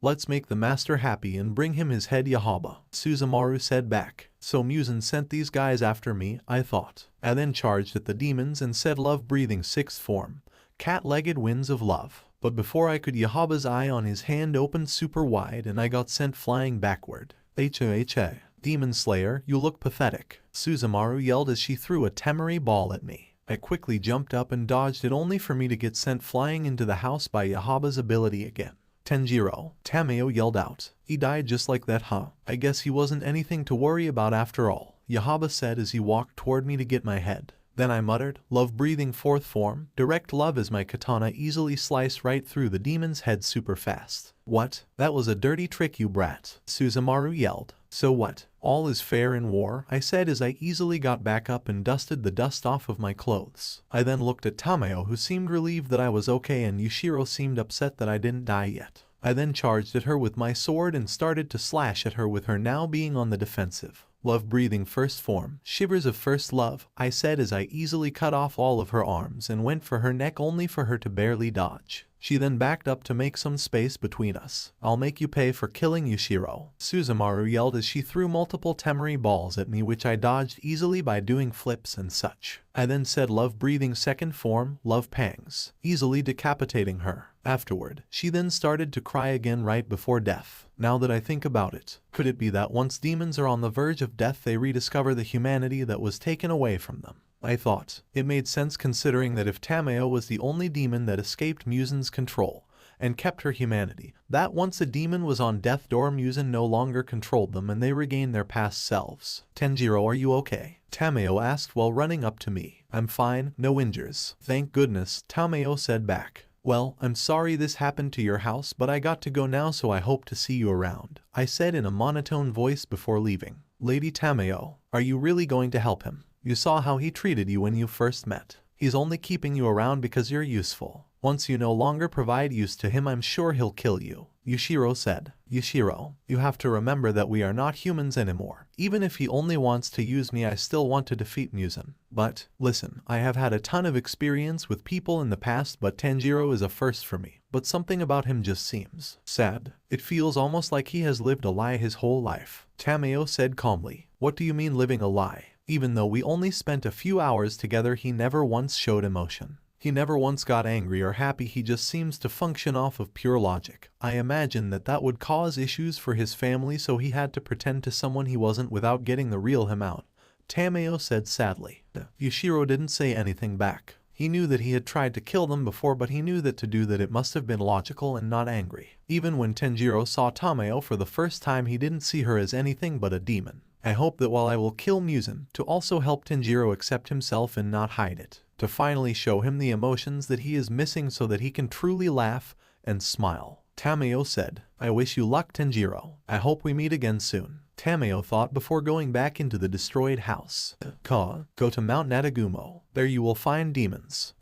Let's make the master happy and bring him his head Yahaba. Suzumaru said back. So Muzan sent these guys after me, I thought. I then charged at the demons and said love-breathing 6th form. Cat-legged winds of love. But before I could Yahaba's eye on his hand opened super wide and I got sent flying backward. H-A-H-A. Demon Slayer, you look pathetic. Suzumaru yelled as she threw a temeri ball at me. I quickly jumped up and dodged it only for me to get sent flying into the house by Yahaba's ability again. Tanjiro, Tameo yelled out. He died just like that, huh? I guess he wasn't anything to worry about after all, Yahaba said as he walked toward me to get my head. Then I muttered, love-breathing 4th form, direct love as my katana easily sliced right through the demon's head super fast. What? That was a dirty trick, you brat, Suzumaru yelled. So what? All is fair in war, I said as I easily got back up and dusted the dust off of my clothes. I then looked at Tameo who seemed relieved that I was okay and Yushiro seemed upset that I didn't die yet. I then charged at her with my sword and started to slash at her with her now being on the defensive. Love-breathing 1st form, shivers of first love, I said as I easily cut off all of her arms and went for her neck only for her to barely dodge. She then backed up to make some space between us. I'll make you pay for killing Yushiro, Suzumaru yelled as she threw multiple temeri balls at me which I dodged easily by doing flips and such. I then said love-breathing 2nd form, love pangs, easily decapitating her. Afterward, she then started to cry again right before death. Now that I think about it, could it be that once demons are on the verge of death they rediscover the humanity that was taken away from them? I thought. It made sense considering that if Tameo was the only demon that escaped Muzan's control and kept her humanity, that once a demon was on death door Muzan no longer controlled them and they regained their past selves. Tanjiro, are you okay? Tameo asked while running up to me. I'm fine, no injuries. Thank goodness, Tameo said back. Well, I'm sorry this happened to your house, but I got to go now so I hope to see you around, I said in a monotone voice before leaving. Lady Tameo, are you really going to help him? You saw how he treated you when you first met. He's only keeping you around because you're useful. Once you no longer provide use to him I'm sure he'll kill you, Yushiro said. Yushiro, you have to remember that we are not humans anymore. Even if he only wants to use me I still want to defeat Muzan. But, listen, I have had a ton of experience with people in the past but Tanjiro is a first for me. But something about him just seems sad. It feels almost like he has lived a lie his whole life. Tameo said calmly. What do you mean living a lie? Even though we only spent a few hours together he never once showed emotion. He never once got angry or happy, he just seems to function off of pure logic. I imagine that would cause issues for his family so he had to pretend to someone he wasn't without getting the real him out, Tameo said sadly. Yushiro didn't say anything back. He knew that he had tried to kill them before but he knew that to do that it must have been logical and not angry. Even when Tanjiro saw Tameo for the first time he didn't see her as anything but a demon. I hope that while I will kill Muzan, to also help Tanjiro accept himself and not hide it. To finally show him the emotions that he is missing so that he can truly laugh and smile. Tameo said, I wish you luck Tanjiro. I hope we meet again soon. Tameo thought before going back into the destroyed house. Go to Mount Natagumo. There you will find demons.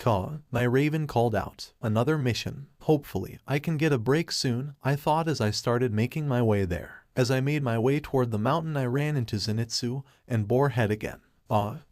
My raven called out. Another mission. Hopefully, I can get a break soon, I thought as I started making my way there. As I made my way toward the mountain I ran into Zenitsu and bore head again.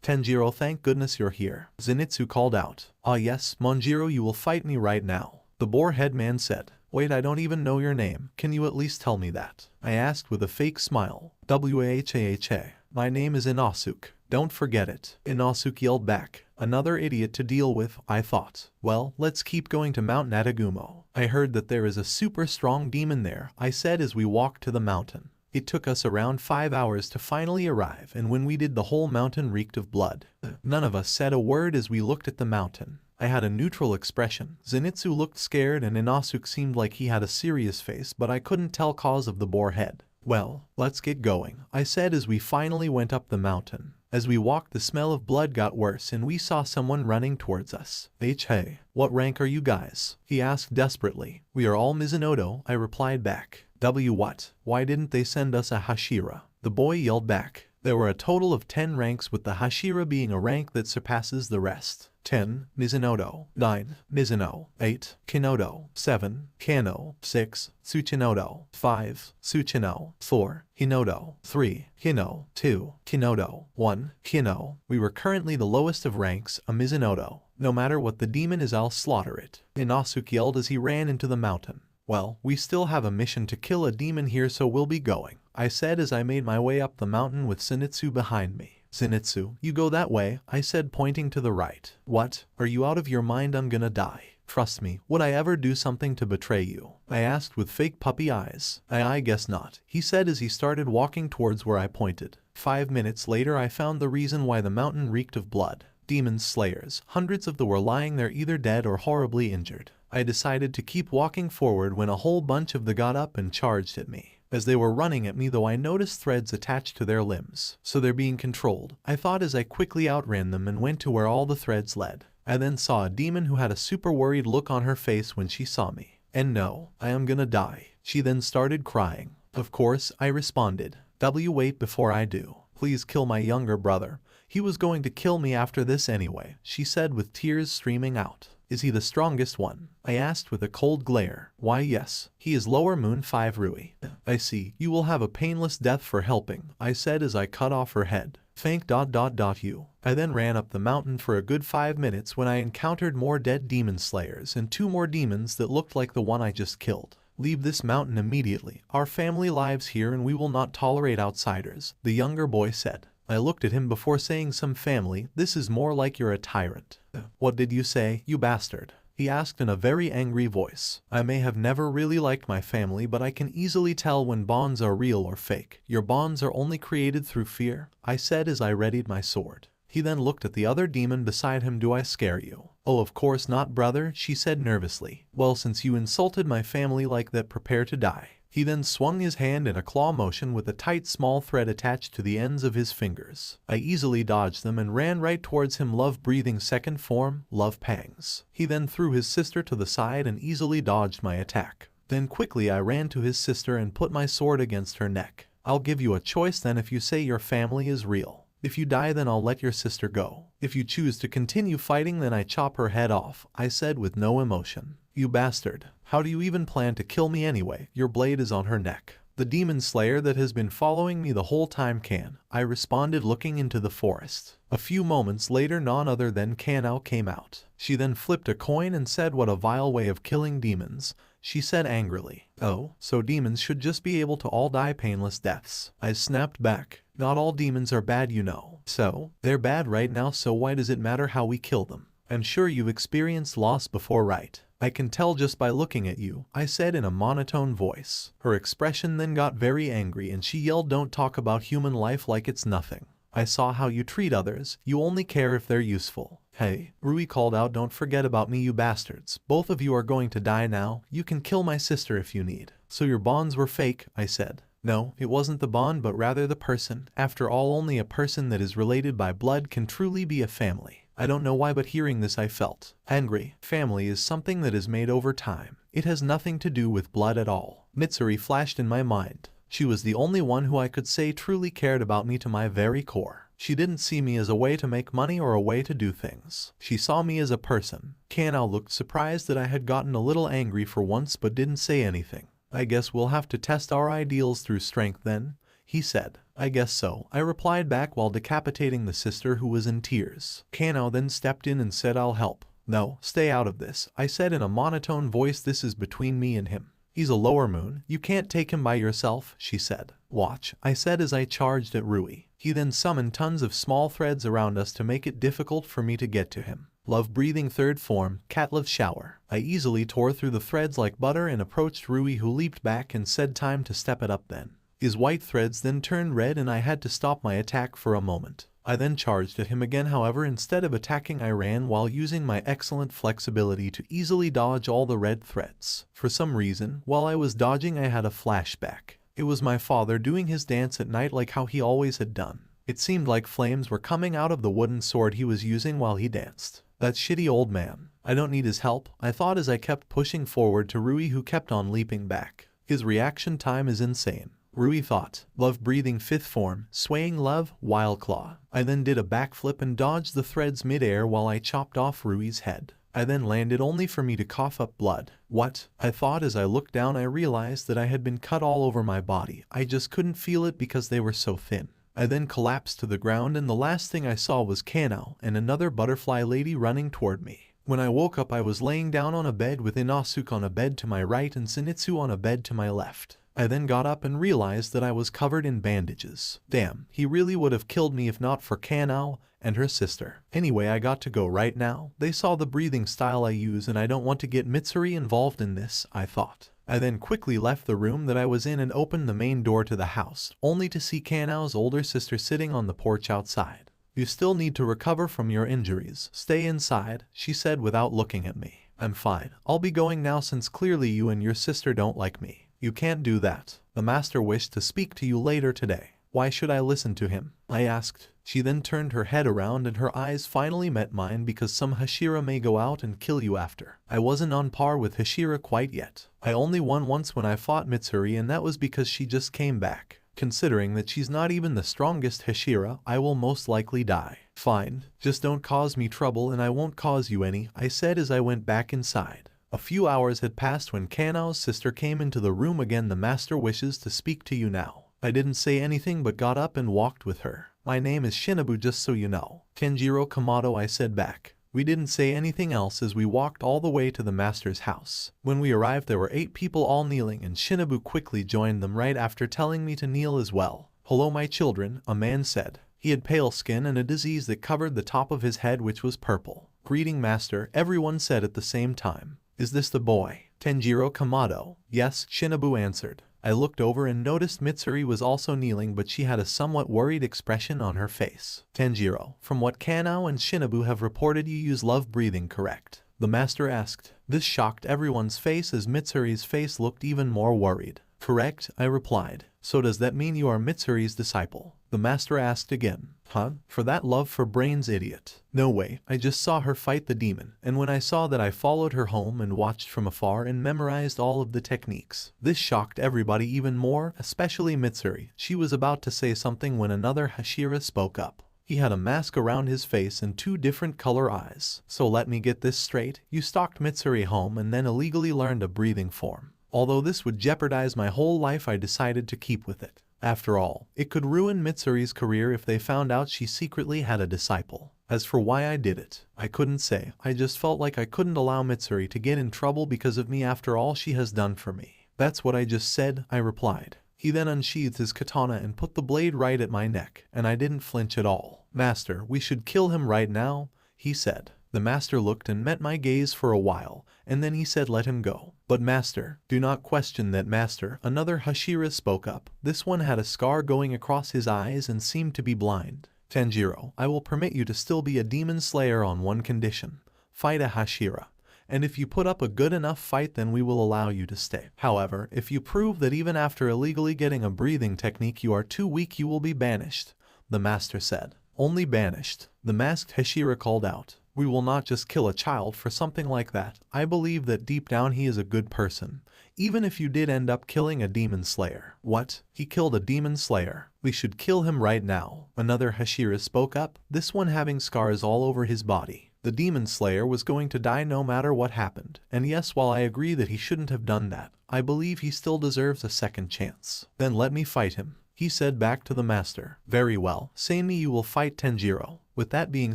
Tanjiro, thank goodness you're here. Zenitsu called out. Yes, Monjiro, you will fight me right now. The boar-head man said. Wait, I don't even know your name. Can you at least tell me that? I asked with a fake smile. Whaha. My name is Inosuke. Don't forget it. Inosuke yelled back. Another idiot to deal with, I thought. Well, let's keep going to Mount Natagumo. I heard that there is a super strong demon there, I said as we walked to the mountain. It took us around 5 hours to finally arrive, and when we did, the whole mountain reeked of blood. None of us said a word as we looked at the mountain. I had a neutral expression. Zenitsu looked scared and Inosuke seemed like he had a serious face, but I couldn't tell cause of the boar head. Well, let's get going, I said as we finally went up the mountain. As we walked, the smell of blood got worse and we saw someone running towards us. Hey, what rank are you guys? He asked desperately. We are all Mizunoto, I replied back. What? Why didn't they send us a Hashira? The boy yelled back. There were a total of 10 ranks, with the Hashira being a rank that surpasses the rest. 10. Mizunoto. 9. Mizuno. 8. Kinoto. 7. Kano. 6. Tsuchinoto. 5. Tsuchino. 4. Hinoto. 3. Hino. 2. Kinoto. 1. Kino. We were currently the lowest of ranks, a Mizunoto. No matter what the demon is, I'll slaughter it. Inosuke yelled as he ran into the mountain. Well, we still have a mission to kill a demon here, so we'll be going, I said as I made my way up the mountain with Zenitsu behind me. Zenitsu, you go that way, I said, pointing to the right. What? Are you out of your mind? I'm gonna die. Trust me, would I ever do something to betray you? I asked with fake puppy eyes. I guess not, he said as he started walking towards where I pointed. 5 minutes later I found the reason why the mountain reeked of blood. Demon slayers, hundreds of them, were lying there either dead or horribly injured. I decided to keep walking forward when a whole bunch of them got up and charged at me. As they were running at me, though, I noticed threads attached to their limbs, so they're being controlled, I thought as I quickly outran them and went to where all the threads led. I then saw a demon who had a super worried look on her face when she saw me. And no, I am gonna die. She then started crying. Of course, I responded. Wait, before I do, please kill my younger brother. He was going to kill me after this anyway, she said with tears streaming out. Is he the strongest one? I asked with a cold glare. Why, yes. He is lower moon 5 Rui. I see. You will have a painless death for helping, I said as I cut off her head. Thank you. I then ran up the mountain for a good 5 minutes when I encountered more dead demon slayers and 2 more demons that looked like the one I just killed. Leave this mountain immediately. Our family lives here and we will not tolerate outsiders, the younger boy said. I looked at him before saying, some family, this is more like you're a tyrant. What did you say, you bastard? He asked in a very angry voice. I may have never really liked my family, but I can easily tell when bonds are real or fake. Your bonds are only created through fear, I said as I readied my sword. He then looked at the other demon beside him. Do I scare you? Oh, of course not, brother, she said nervously. Well, since you insulted my family like that, prepare to die. He then swung his hand in a claw motion with a tight small thread attached to the ends of his fingers. I easily dodged them and ran right towards him. Love breathing second form, love pangs. He then threw his sister to the side and easily dodged my attack. Then quickly I ran to his sister and put my sword against her neck. I'll give you a choice then. If you say your family is real. If you die, then I'll let your sister go. If you choose to continue fighting, then I chop her head off, I said with no emotion. You bastard. How do you even plan to kill me anyway? Your blade is on her neck. The demon slayer that has been following me the whole time can, I responded, looking into the forest. A few moments later, none other than Kanao came out. She then flipped a coin and said, what a vile way of killing demons, she said angrily. Oh, so demons should just be able to all die painless deaths. I snapped back. Not all demons are bad, you know. So, they're bad right now, so why does it matter how we kill them? I'm sure you've experienced loss before, right? I can tell just by looking at you, I said in a monotone voice. Her expression then got very angry and she yelled, don't talk about human life like it's nothing. I saw how you treat others, you only care if they're useful. Hey, Rui called out, don't forget about me, you bastards. Both of you are going to die now. You can kill my sister if you need. So your bonds were fake, I said. No, it wasn't the bond, but rather the person. After all, only a person that is related by blood can truly be a family. I don't know why, but hearing this I felt angry. Family is something that is made over time. It has nothing to do with blood at all. Mitsuri flashed in my mind. She was the only one who I could say truly cared about me to my very core. She didn't see me as a way to make money or a way to do things. She saw me as a person. Kanao looked surprised that I had gotten a little angry for once but didn't say anything. I guess we'll have to test our ideals through strength then, he said. I guess so, I replied back while decapitating the sister who was in tears. Kanao then stepped in and said, I'll help. No, stay out of this, I said in a monotone voice. This is between me and him. He's a lower moon. You can't take him by yourself, she said. Watch, I said as I charged at Rui. He then summoned tons of small threads around us to make it difficult for me to get to him. Love breathing third form, cat love shower. I easily tore through the threads like butter and approached Rui, who leaped back and said time to step it up then. His white threads then turned red and I had to stop my attack for a moment. I then charged at him again, however instead of attacking I ran while using my excellent flexibility to easily dodge all the red threads. For some reason, while I was dodging I had a flashback. It was my father doing his dance at night like how he always had done. It seemed like flames were coming out of the wooden sword he was using while he danced. That shitty old man. I don't need his help, I thought as I kept pushing forward to Rui, who kept on leaping back. His reaction time is insane. Rui thought. Love breathing fifth form, swaying love, wild claw. I then did a backflip and dodged the threads mid-air while I chopped off Rui's head. I then landed only for me to cough up blood. What? I thought as I looked down I realized that I had been cut all over my body. I just couldn't feel it because they were so thin. I then collapsed to the ground and the last thing I saw was Kanao and another butterfly lady running toward me. When I woke up I was laying down on a bed with Inosuke on a bed to my right and Zenitsu on a bed to my left. I then got up and realized that I was covered in bandages. Damn, he really would have killed me if not for Kanao and her sister. Anyway, I got to go right now. They saw the breathing style I use and I don't want to get Mitsuri involved in this, I thought. I then quickly left the room that I was in and opened the main door to the house, only to see Kanao's older sister sitting on the porch outside. You still need to recover from your injuries. Stay inside, she said without looking at me. I'm fine. I'll be going now since clearly you and your sister don't like me. You can't do that. The master wished to speak to you later today. Why should I listen to him? I asked. She then turned her head around and her eyes finally met mine because some Hashira may go out and kill you after. I wasn't on par with Hashira quite yet. I only won once when I fought Mitsuri and that was because she just came back. Considering that she's not even the strongest Hashira, I will most likely die. Fine, just don't cause me trouble and I won't cause you any, I said as I went back inside. A few hours had passed when Kanao's sister came into the room again. The master wishes to speak to you now. I didn't say anything but got up and walked with her. My name is Shinobu, just so you know. Tanjiro Kamado, I said back. We didn't say anything else as we walked all the way to the master's house. When we arrived there were 8 people all kneeling and Shinobu quickly joined them right after telling me to kneel as well. Hello my children, a man said. He had pale skin and a disease that covered the top of his head which was purple. Greeting master, everyone said at the same time. Is this the boy? Tanjiro Kamado. Yes, Shinobu answered. I looked over and noticed Mitsuri was also kneeling, but she had a somewhat worried expression on her face. Tanjiro, from what Kanao and Shinobu have reported you use love breathing, correct? The master asked. This shocked everyone's face as Mitsuri's face looked even more worried. Correct, I replied. So does that mean you are Mitsuri's disciple? The master asked again. Huh? For that love for brains, idiot. No way, I just saw her fight the demon, and when I saw that I followed her home and watched from afar and memorized all of the techniques. This shocked everybody even more, especially Mitsuri. She was about to say something when another Hashira spoke up. He had a mask around his face and 2 different color eyes. So let me get this straight, you stalked Mitsuri home and then illegally learned a breathing form. Although this would jeopardize my whole life, I decided to keep with it. After all, it could ruin Mitsuri's career if they found out she secretly had a disciple. As for why I did it, I couldn't say. I just felt like I couldn't allow Mitsuri to get in trouble because of me after all she has done for me. That's what I just said, I replied. He then unsheathed his katana and put the blade right at my neck, and I didn't flinch at all. Master, we should kill him right now, he said. The master looked and met my gaze for a while, and then he said let him go. But master, do not question that master, another Hashira spoke up. This one had a scar going across his eyes and seemed to be blind. Tanjiro, I will permit you to still be a demon slayer on one condition. Fight a Hashira. And if you put up a good enough fight then we will allow you to stay. However, if you prove that even after illegally getting a breathing technique you are too weak you will be banished, the master said. Only banished, the masked Hashira called out. We will not just kill a child for something like that. I believe that deep down he is a good person. Even if you did end up killing a demon slayer. What? He killed a demon slayer. We should kill him right now. Another Hashira spoke up, this one having scars all over his body. The demon slayer was going to die no matter what happened. And yes, while I agree that he shouldn't have done that, I believe he still deserves a second chance. Then let me fight him. He said back to the master. Very well, Seimi, you will fight Tanjiro. With that being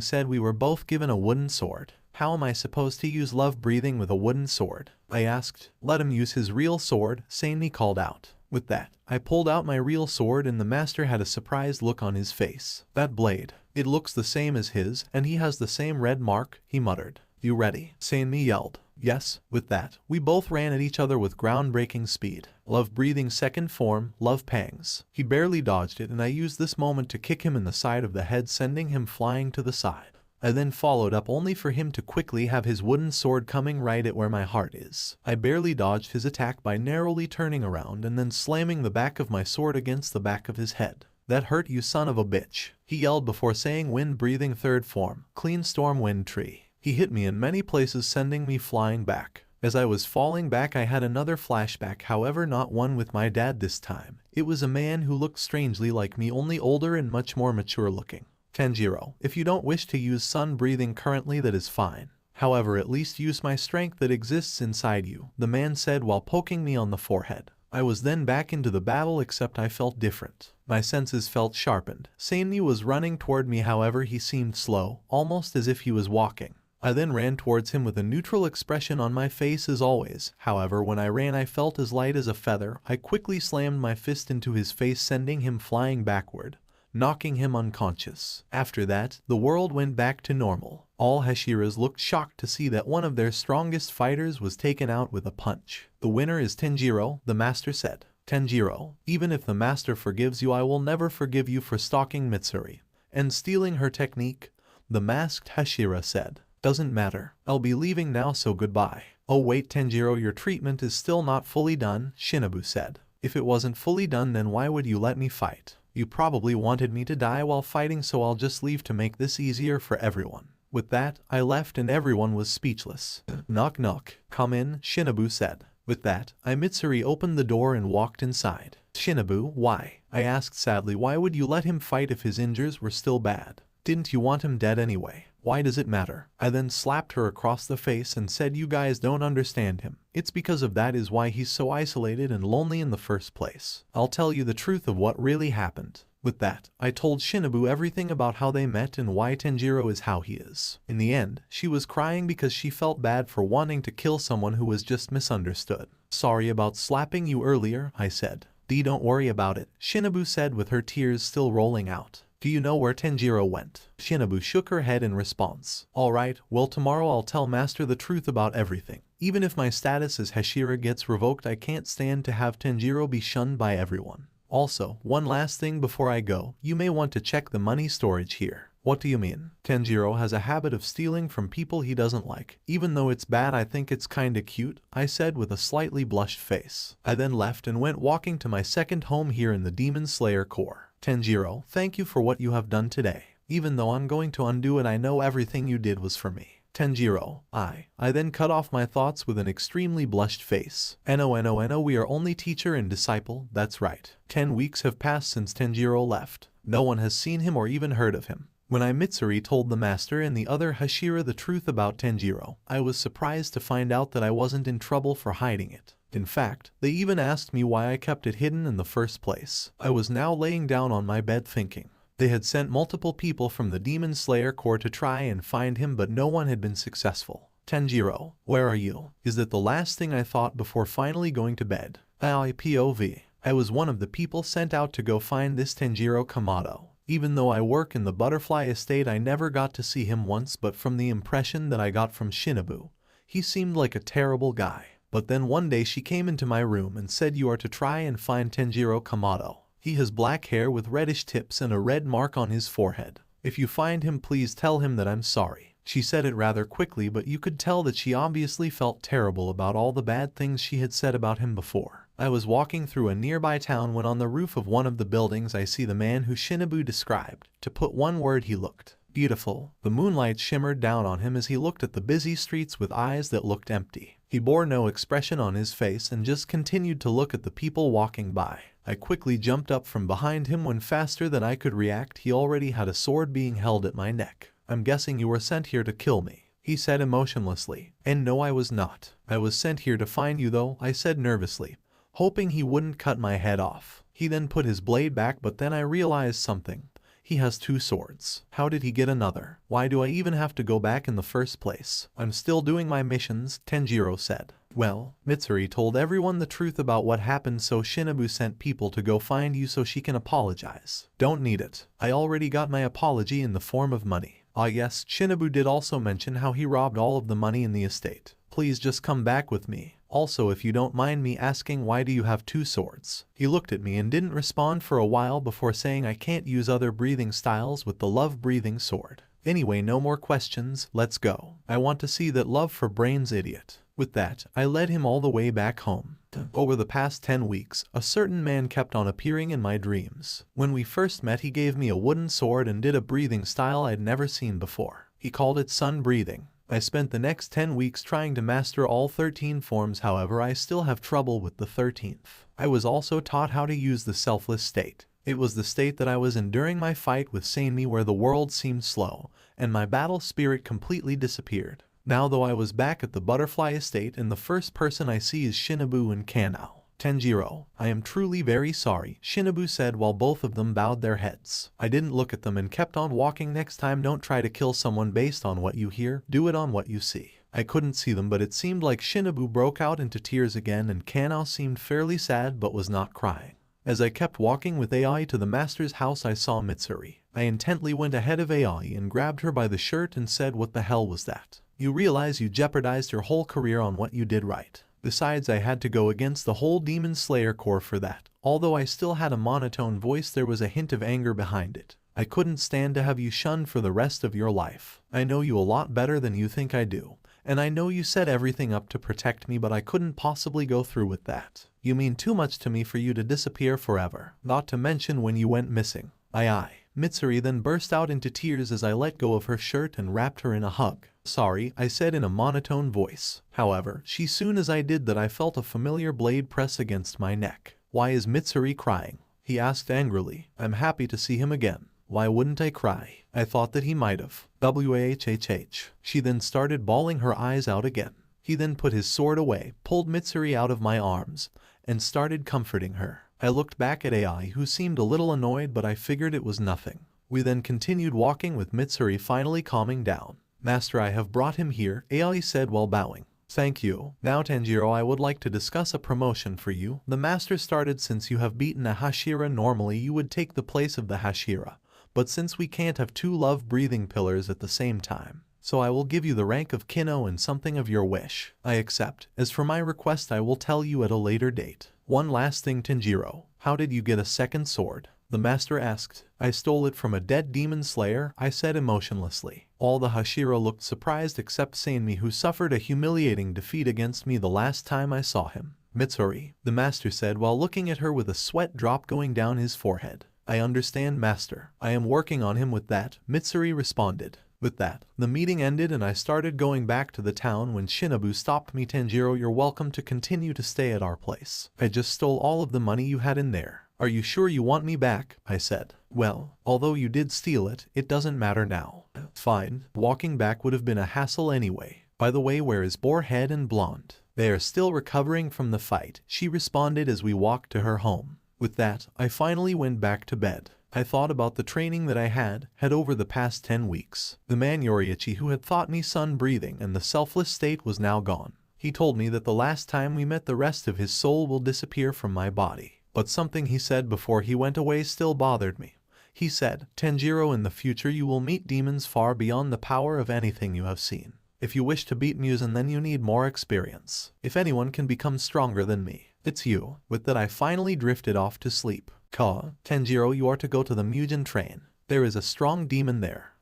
said, we were both given a wooden sword. How am I supposed to use love breathing with a wooden sword? I asked. Let him use his real sword, Seimi called out. With that, I pulled out my real sword and the master had a surprised look on his face. That blade, it looks the same as his, and he has the same red mark, he muttered. You ready? Enmu yelled. Yes. With that, we both ran at each other with groundbreaking speed. Love breathing second form, love pangs. He barely dodged it and I used this moment to kick him in the side of the head, sending him flying to the side. I then followed up only for him to quickly have his wooden sword coming right at where my heart is. I barely dodged his attack by narrowly turning around and then slamming the back of my sword against the back of his head. That hurt, you son of a bitch, he yelled before saying wind breathing third form, clean storm wind tree. He hit me in many places, sending me flying back. As I was falling back, I had another flashback, however not one with my dad this time. It was a man who looked strangely like me, only older and much more mature looking. Tanjiro, if you don't wish to use sun breathing currently, that is fine. However, at least use my strength that exists inside you, the man said while poking me on the forehead. I was then back into the battle, except I felt different. My senses felt sharpened. Enmu was running toward me, however he seemed slow, almost as if he was walking. I then ran towards him with a neutral expression on my face as always. However, when I ran I felt as light as a feather. I quickly slammed my fist into his face, sending him flying backward, knocking him unconscious. After that, the world went back to normal. All Hashiras looked shocked to see that one of their strongest fighters was taken out with a punch. The winner is Tanjiro, the master said. Tanjiro, even if the master forgives you, I will never forgive you for stalking Mitsuri and stealing her technique, the masked Hashira said. Doesn't matter. I'll be leaving now, so goodbye. Oh wait Tanjiro, your treatment is still not fully done, Shinobu said. If it wasn't fully done, then why would you let me fight? You probably wanted me to die while fighting, so I'll just leave to make this easier for everyone. With that, I left and everyone was speechless. Knock knock. Come in, Shinobu said. With that, Mitsuri opened the door and walked inside. Shinobu, why? I asked sadly. Why would you let him fight if his injuries were still bad? Didn't you want him dead anyway? Why does it matter? I then slapped her across the face and said, you guys don't understand him. It's because of that is why he's so isolated and lonely in the first place. I'll tell you the truth of what really happened. With that, I told Shinobu everything about how they met and why Tanjiro is how he is. In the end, she was crying because she felt bad for wanting to kill someone who was just misunderstood. Sorry about slapping you earlier, I said. Don't worry about it, Shinobu said with her tears still rolling out. Do you know where Tanjiro went? Shinobu shook her head in response. Alright, well tomorrow I'll tell Master the truth about everything. Even if my status as Hashira gets revoked, I can't stand to have Tanjiro be shunned by everyone. Also, one last thing before I go, you may want to check the money storage here. What do you mean? Tanjiro has a habit of stealing from people he doesn't like. Even though it's bad, I think it's kinda cute, I said with a slightly blushed face. I then left and went walking to my second home here in the Demon Slayer Corps. Tanjiro, thank you for what you have done today. Even though I'm going to undo it, I know everything you did was for me. Tanjiro, I then cut off my thoughts with an extremely blushed face. No, we are only teacher and disciple, that's right. 10 weeks have passed since Tanjiro left. No one has seen him or even heard of him. When Mitsuri told the master and the other Hashira the truth about Tanjiro, I was surprised to find out that I wasn't in trouble for hiding it. In fact, they even asked me why I kept it hidden in the first place. I was now laying down on my bed thinking. They had sent multiple people from the Demon Slayer Corps to try and find him, but no one had been successful. Tanjiro, where are you? Is that the last thing I thought before finally going to bed. POV. I was one of the people sent out to go find this Tanjiro Kamado. Even though I work in the Butterfly Estate, I never got to see him once, but from the impression that I got from Shinobu, he seemed like a terrible guy. But then one day she came into my room and said, you are to try and find Tanjiro Kamado. He has black hair with reddish tips and a red mark on his forehead. If you find him, please tell him that I'm sorry. She said it rather quickly, but you could tell that she obviously felt terrible about all the bad things she had said about him before. I was walking through a nearby town when on the roof of one of the buildings I see the man who Shinobu described. To put one word, he looked beautiful. The moonlight shimmered down on him as he looked at the busy streets with eyes that looked empty. He bore no expression on his face and just continued to look at the people walking by. I quickly jumped up from behind him when faster than I could react, he already had a sword being held at my neck. I'm guessing you were sent here to kill me, he said emotionlessly. And no, I was not. I was sent here to find you though, I said nervously, hoping he wouldn't cut my head off. He then put his blade back, but then I realized something. He has 2 swords. How did he get another? Why do I even have to go back in the first place? I'm still doing my missions, Tanjiro said. Well, Mitsuri told everyone the truth about what happened, so Shinobu sent people to go find you so she can apologize. Don't need it. I already got my apology in the form of money. Ah yes, Shinobu did also mention how he robbed all of the money in the estate. Please just come back with me. Also, if you don't mind me asking, why do you have 2 swords? He looked at me and didn't respond for a while before saying I can't use other breathing styles with the love breathing sword. Anyway, no more questions, let's go. I want to see that love for brains, idiot. With that, I led him all the way back home. Over the past 10 weeks, a certain man kept on appearing in my dreams. When we first met, he gave me a wooden sword and did a breathing style I'd never seen before. He called it sun breathing. I spent the next 10 weeks trying to master all 13 forms, however I still have trouble with the 13th. I was also taught how to use the selfless state. It was the state that I was in during my fight with Enmu, where the world seemed slow, and my battle spirit completely disappeared. Now though I was back at the butterfly estate, and the first person I see is Shinobu and Kanao. Tanjiro, I am truly very sorry, Shinobu said while both of them bowed their heads. I didn't look at them and kept on walking. Next time don't try to kill someone based on what you hear, do it on what you see. I couldn't see them, but it seemed like Shinobu broke out into tears again, and Kanao seemed fairly sad but was not crying. As I kept walking with Ai to the master's house, I saw Mitsuri. I intently went ahead of Ai and grabbed her by the shirt and said, what the hell was that? You realize you jeopardized your whole career on what you did, right? Besides, I had to go against the whole Demon Slayer Corps for that. Although I still had a monotone voice, there was a hint of anger behind it. I couldn't stand to have you shunned for the rest of your life. I know you a lot better than you think I do. And I know you set everything up to protect me, but I couldn't possibly go through with that. You mean too much to me for you to disappear forever. Not to mention when you went missing. Aye. Mitsuri then burst out into tears as I let go of her shirt and wrapped her in a hug. Sorry, I said in a monotone voice. However, soon as I did that, I felt a familiar blade press against my neck. Why is Mitsuri crying? He asked angrily. I'm happy to see him again. Why wouldn't I cry? I thought that he might have. Whhh. She then started bawling her eyes out again. He then put his sword away, pulled Mitsuri out of my arms, and started comforting her. I looked back at Ai, who seemed a little annoyed, but I figured it was nothing. We then continued walking with Mitsuri finally calming down. Master, I have brought him here, Ai said while bowing. Thank you. Now Tanjiro, I would like to discuss a promotion for you. The master started, since you have beaten a Hashira, normally you would take the place of the Hashira. But since we can't have 2 love-breathing pillars at the same time, so I will give you the rank of Kino and something of your wish. I accept. As for my request, I will tell you at a later date. One last thing, Tanjiro. How did you get a second sword? The master asked. I stole it from a dead demon slayer, I said emotionlessly. All the Hashira looked surprised except Enmu, who suffered a humiliating defeat against me the last time I saw him. Mitsuri, the master said while looking at her with a sweat drop going down his forehead. I understand, master. I am working on him with that, Mitsuri responded. With that, the meeting ended and I started going back to the town when Shinobu stopped me. Tanjiro, you're welcome to continue to stay at our place. I just stole all of the money you had in there. Are you sure you want me back? I said. Well, although you did steal it, it doesn't matter now. Fine. Walking back would have been a hassle anyway. By the way, where is Boarhead and Blonde? They are still recovering from the fight, she responded as we walked to her home. With that, I finally went back to bed. I thought about the training that I had over the past 10 weeks. The man Yoriichi who had taught me sun breathing and the selfless state was now gone. He told me that the last time we met, the rest of his soul will disappear from my body. But something he said before he went away still bothered me. He said, Tanjiro, in the future you will meet demons far beyond the power of anything you have seen. If you wish to beat Muzan, then you need more experience. If anyone can become stronger than me, it's you. With that, I finally drifted off to sleep. Tanjiro, you are to go to the Mugen train. There is a strong demon there.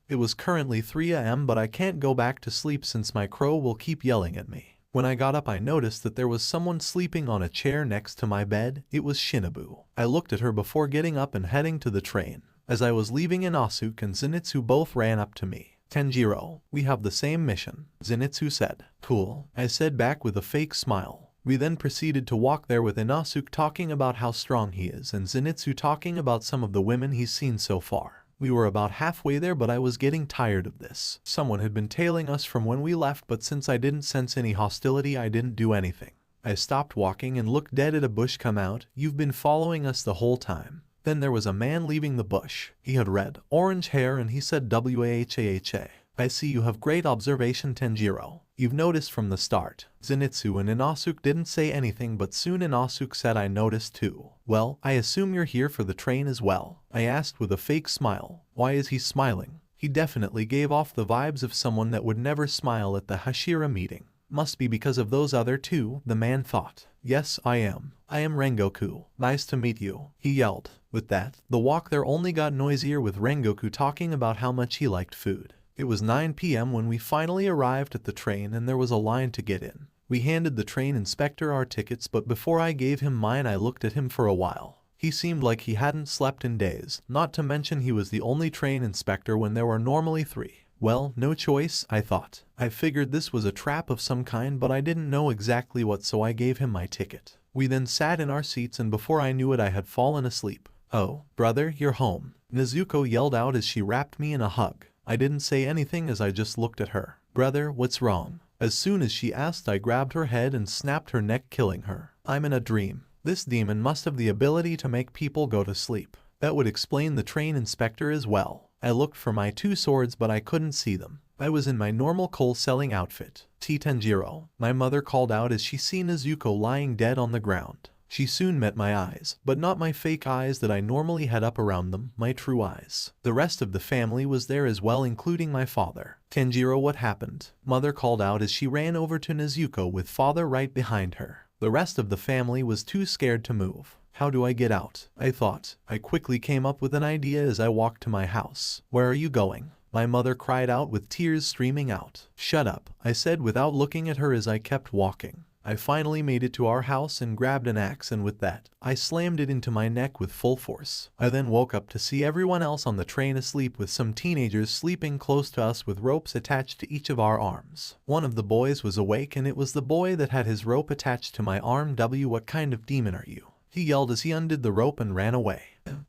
It was currently 3 AM, but I can't go back to sleep since my crow will keep yelling at me. When I got up, I noticed that there was someone sleeping on a chair next to my bed. It was Shinobu. I looked at her before getting up and heading to the train. As I was leaving, Inosuke and Zenitsu both ran up to me. Tanjiro, we have the same mission, Zenitsu said. Cool, I said back with a fake smile. We then proceeded to walk there with Inosuke talking about how strong he is and Zenitsu talking about some of the women he's seen so far. We were about halfway there, but I was getting tired of this. Someone had been tailing us from when we left, but since I didn't sense any hostility, I didn't do anything. I stopped walking and looked dead at a bush. Come out, you've been following us the whole time. Then there was a man leaving the bush. He had red, orange hair and he said, Whaha. I see you have great observation, Tanjiro. You've noticed from the start. Zenitsu and Inosuke didn't say anything, but soon Inosuke said, I noticed too. Well, I assume you're here for the train as well, I asked with a fake smile. Why is he smiling? He definitely gave off the vibes of someone that would never smile at the Hashira meeting. Must be because of those other two, the man thought. Yes, I am. I am Rengoku. Nice to meet you, he yelled. With that, the walk there only got noisier with Rengoku talking about how much he liked food. It was 9 p.m. when we finally arrived at the train and there was a line to get in. We handed the train inspector our tickets, but before I gave him mine I looked at him for a while. He seemed like he hadn't slept in days, not to mention he was the only train inspector when there were normally 3. Well, no choice, I thought. I figured this was a trap of some kind, but I didn't know exactly what, so I gave him my ticket. We then sat in our seats and before I knew it I had fallen asleep. Oh, brother, you're home, Nezuko yelled out as she wrapped me in a hug. I didn't say anything as I just looked at her. Brother, what's wrong? As soon as she asked, I grabbed her head and snapped her neck, killing her. I'm in a dream. This demon must have the ability to make people go to sleep. That would explain the train inspector as well. I looked for my 2 swords but I couldn't see them. I was in my normal coal-selling outfit. Tanjiro, my mother called out as she seen Nezuko lying dead on the ground. She soon met my eyes, but not my fake eyes that I normally had up around them, my true eyes. The rest of the family was there as well, including my father. Tanjiro, what happened? Mother called out as she ran over to Nezuko with father right behind her. The rest of the family was too scared to move. How do I get out? I thought. I quickly came up with an idea as I walked to my house. Where are you going? My mother cried out with tears streaming out. Shut up, I said without looking at her as I kept walking. I finally made it to our house and grabbed an axe, and with that, I slammed it into my neck with full force. I then woke up to see everyone else on the train asleep, with some teenagers sleeping close to us with ropes attached to each of our arms. One of the boys was awake and it was the boy that had his rope attached to my arm. What kind of demon are you? He yelled as he undid the rope and ran away.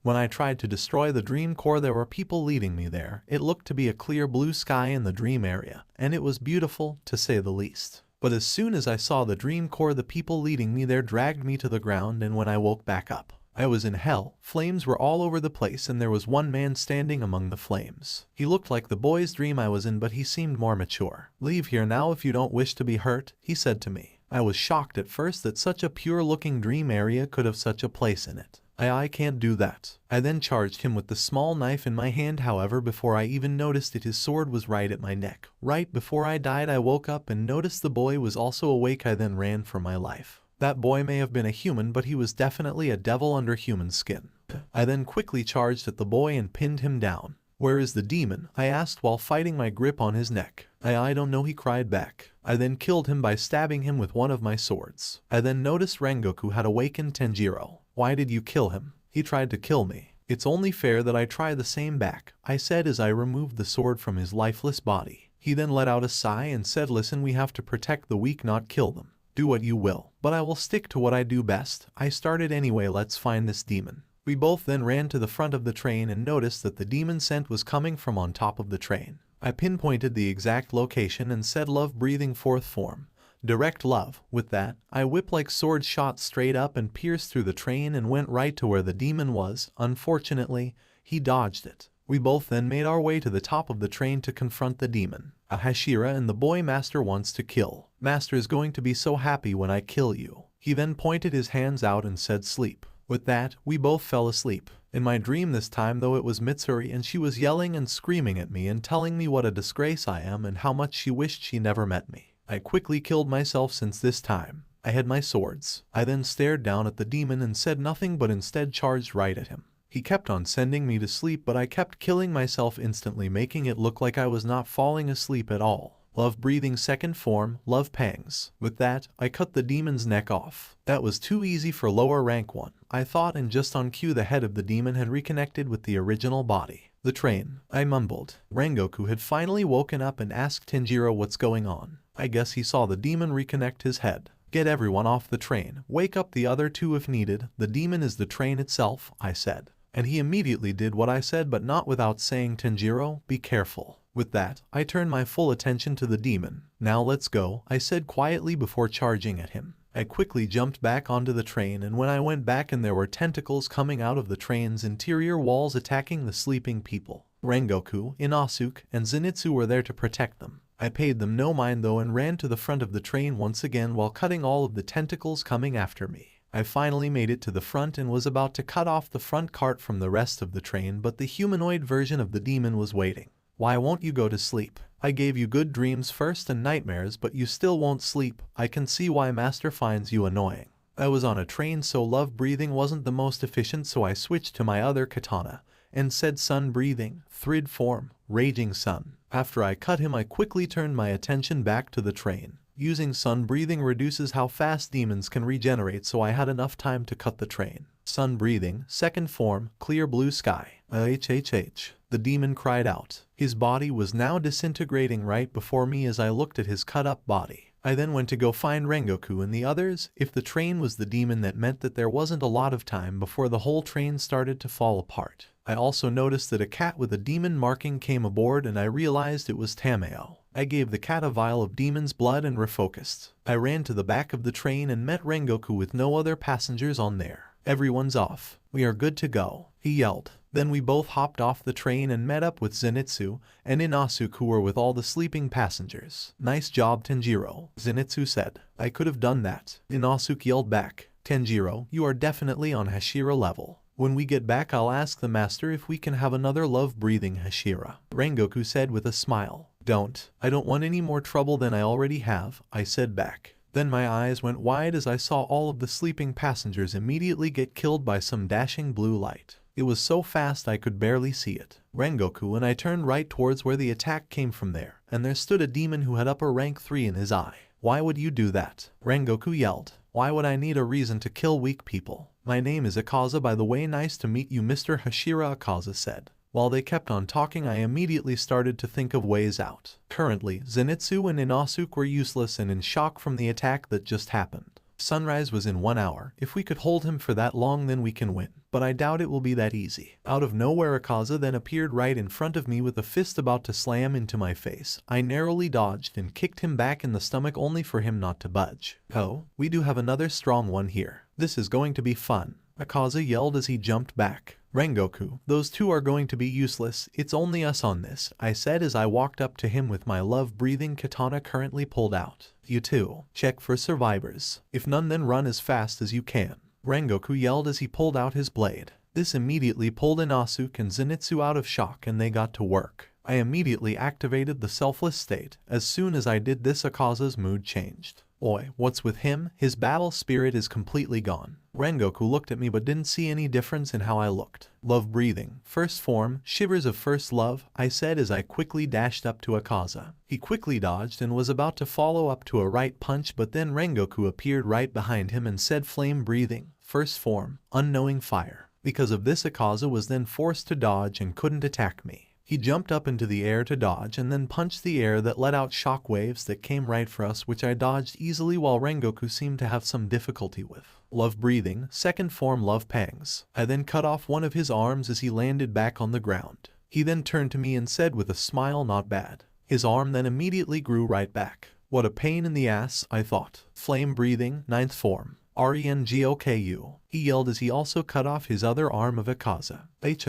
When I tried to destroy the dream core, there were people leading me there. It looked to be a clear blue sky in the dream area, and it was beautiful, to say the least. But as soon as I saw the dream core, the people leading me there dragged me to the ground, and when I woke back up, I was in hell. Flames were all over the place and there was one man standing among the flames. He looked like the boy's dream I was in, but he seemed more mature. Leave here now if you don't wish to be hurt, he said to me. I was shocked at first that such a pure-looking dream area could have such a place in it. I can't do that. I then charged him with the small knife in my hand. However, before I even noticed it, his sword was right at my neck. Right before I died, I woke up and noticed the boy was also awake. I then ran for my life. That boy may have been a human, but he was definitely a devil under human skin. I then quickly charged at the boy and pinned him down. Where is the demon? I asked while fighting my grip on his neck. I don't know, he cried back. I then killed him by stabbing him with one of my swords. I then noticed Rengoku had awakened Tanjiro. Why did you kill him? He tried to kill me. It's only fair that I try the same back, I said as I removed the sword from his lifeless body. He then let out a sigh and said, listen, we have to protect the weak, not kill them. Do what you will, but I will stick to what I do best. I started anyway, let's find this demon. We both then ran to the front of the train and noticed that the demon scent was coming from on top of the train. I pinpointed the exact location and said, love, breathing fourth form. Direct love. With that, I whip-like sword shot straight up and pierced through the train and went right to where the demon was. Unfortunately, he dodged it. We both then made our way to the top of the train to confront the demon. A Hashira and the boy Master wants to kill. Master is going to be so happy when I kill you. He then pointed his hands out and said sleep. With that, we both fell asleep. In my dream this time though, it was Mitsuri, and she was yelling and screaming at me and telling me what a disgrace I am and how much she wished she never met me. I quickly killed myself since this time I had my swords. I then stared down at the demon and said nothing, but instead charged right at him. He kept on sending me to sleep, but I kept killing myself instantly, making it look like I was not falling asleep at all. Love, breathing second form, love pangs. With that, I cut the demon's neck off. That was too easy for lower rank one, I thought, and just on cue the head of the demon had reconnected with the original body. The train, I mumbled. Rengoku had finally woken up and asked Tanjiro what's going on. I guess he saw the demon reconnect his head. Get everyone off the train. Wake up the other two if needed. The demon is the train itself, I said. And he immediately did what I said, but not without saying, Tanjiro, be careful. With that, I turned my full attention to the demon. Now let's go, I said quietly before charging at him. I quickly jumped back onto the train, and when I went back and there were tentacles coming out of the train's interior walls attacking the sleeping people. Rengoku, Inosuke, and Zenitsu were there to protect them. I paid them no mind though and ran to the front of the train once again while cutting all of the tentacles coming after me. I finally made it to the front and was about to cut off the front cart from the rest of the train, but the humanoid version of the demon was waiting. Why won't you go to sleep? I gave you good dreams first and nightmares, but you still won't sleep. I can see why Master finds you annoying. I was on a train, so love breathing wasn't the most efficient, so I switched to my other katana and said sun breathing, thrid form, raging sun. After I cut him, I quickly turned my attention back to the train. Using sun breathing reduces how fast demons can regenerate, so I had enough time to cut the train. Sun breathing, second form, clear blue sky. HHH. The demon cried out. His body was now disintegrating right before me as I looked at his cut-up body. I then went to go find Rengoku and the others. If the train was the demon, that meant that there wasn't a lot of time before the whole train started to fall apart. I also noticed that a cat with a demon marking came aboard, and I realized it was Tameo. I gave the cat a vial of demon's blood and refocused. I ran to the back of the train and met Rengoku with no other passengers on there. Everyone's off. We are good to go, he yelled. Then we both hopped off the train and met up with Zenitsu and Inosuke, who were with all the sleeping passengers. Nice job, Tanjiro, Zenitsu said. I could have done that. Inosuke yelled back. Tanjiro, you are definitely on Hashira level. When we get back, I'll ask the master if we can have another love-breathing Hashira, Rengoku said with a smile. I don't want any more trouble than I already have, I said back. Then my eyes went wide as I saw all of the sleeping passengers immediately get killed by some dashing blue light. It was so fast I could barely see it. Rengoku and I turned right towards where the attack came from there, and there stood a demon who had upper rank 3 in his eye. Why would you do that? Rengoku yelled. Why would I need a reason to kill weak people? My name is Akaza, by the way. Nice to meet you, Mr. Hashira, Akaza said. While they kept on talking, I immediately started to think of ways out. Currently, Zenitsu and Inosuke were useless and in shock from the attack that just happened. Sunrise was in 1 hour. If we could hold him for that long, then we can win. But I doubt it will be that easy. Out of nowhere, Akaza then appeared right in front of me with a fist about to slam into my face. I narrowly dodged and kicked him back in the stomach, only for him not to budge. Oh, we do have another strong one here. This is going to be fun, Akaza yelled as he jumped back. Rengoku, those two are going to be useless. It's only us on this, I said as I walked up to him with my love-breathing katana currently pulled out. You two, check for survivors. If none, then run as fast as you can, Rengoku yelled as he pulled out his blade. This immediately pulled Inosuke and Zenitsu out of shock, and they got to work. I immediately activated the selfless state. As soon as I did this, Akaza's mood changed. Oi, what's with him? His battle spirit is completely gone. Rengoku looked at me but didn't see any difference in how I looked. Love breathing, first form, shivers of first love, I said as I quickly dashed up to Akaza. He quickly dodged and was about to follow up to a right punch, but then Rengoku appeared right behind him and said flame breathing, first form, unknowing fire. Because of this, Akaza was then forced to dodge and couldn't attack me. He jumped up into the air to dodge and then punched the air that let out shock waves that came right for us, which I dodged easily while Rengoku seemed to have some difficulty with. Love breathing, second form love pangs. I then cut off one of his arms as he landed back on the ground. He then turned to me and said with a smile, not bad. His arm then immediately grew right back. What a pain in the ass, I thought. Flame breathing, ninth form. Rengoku, he yelled as he also cut off his other arm of Akaza. H.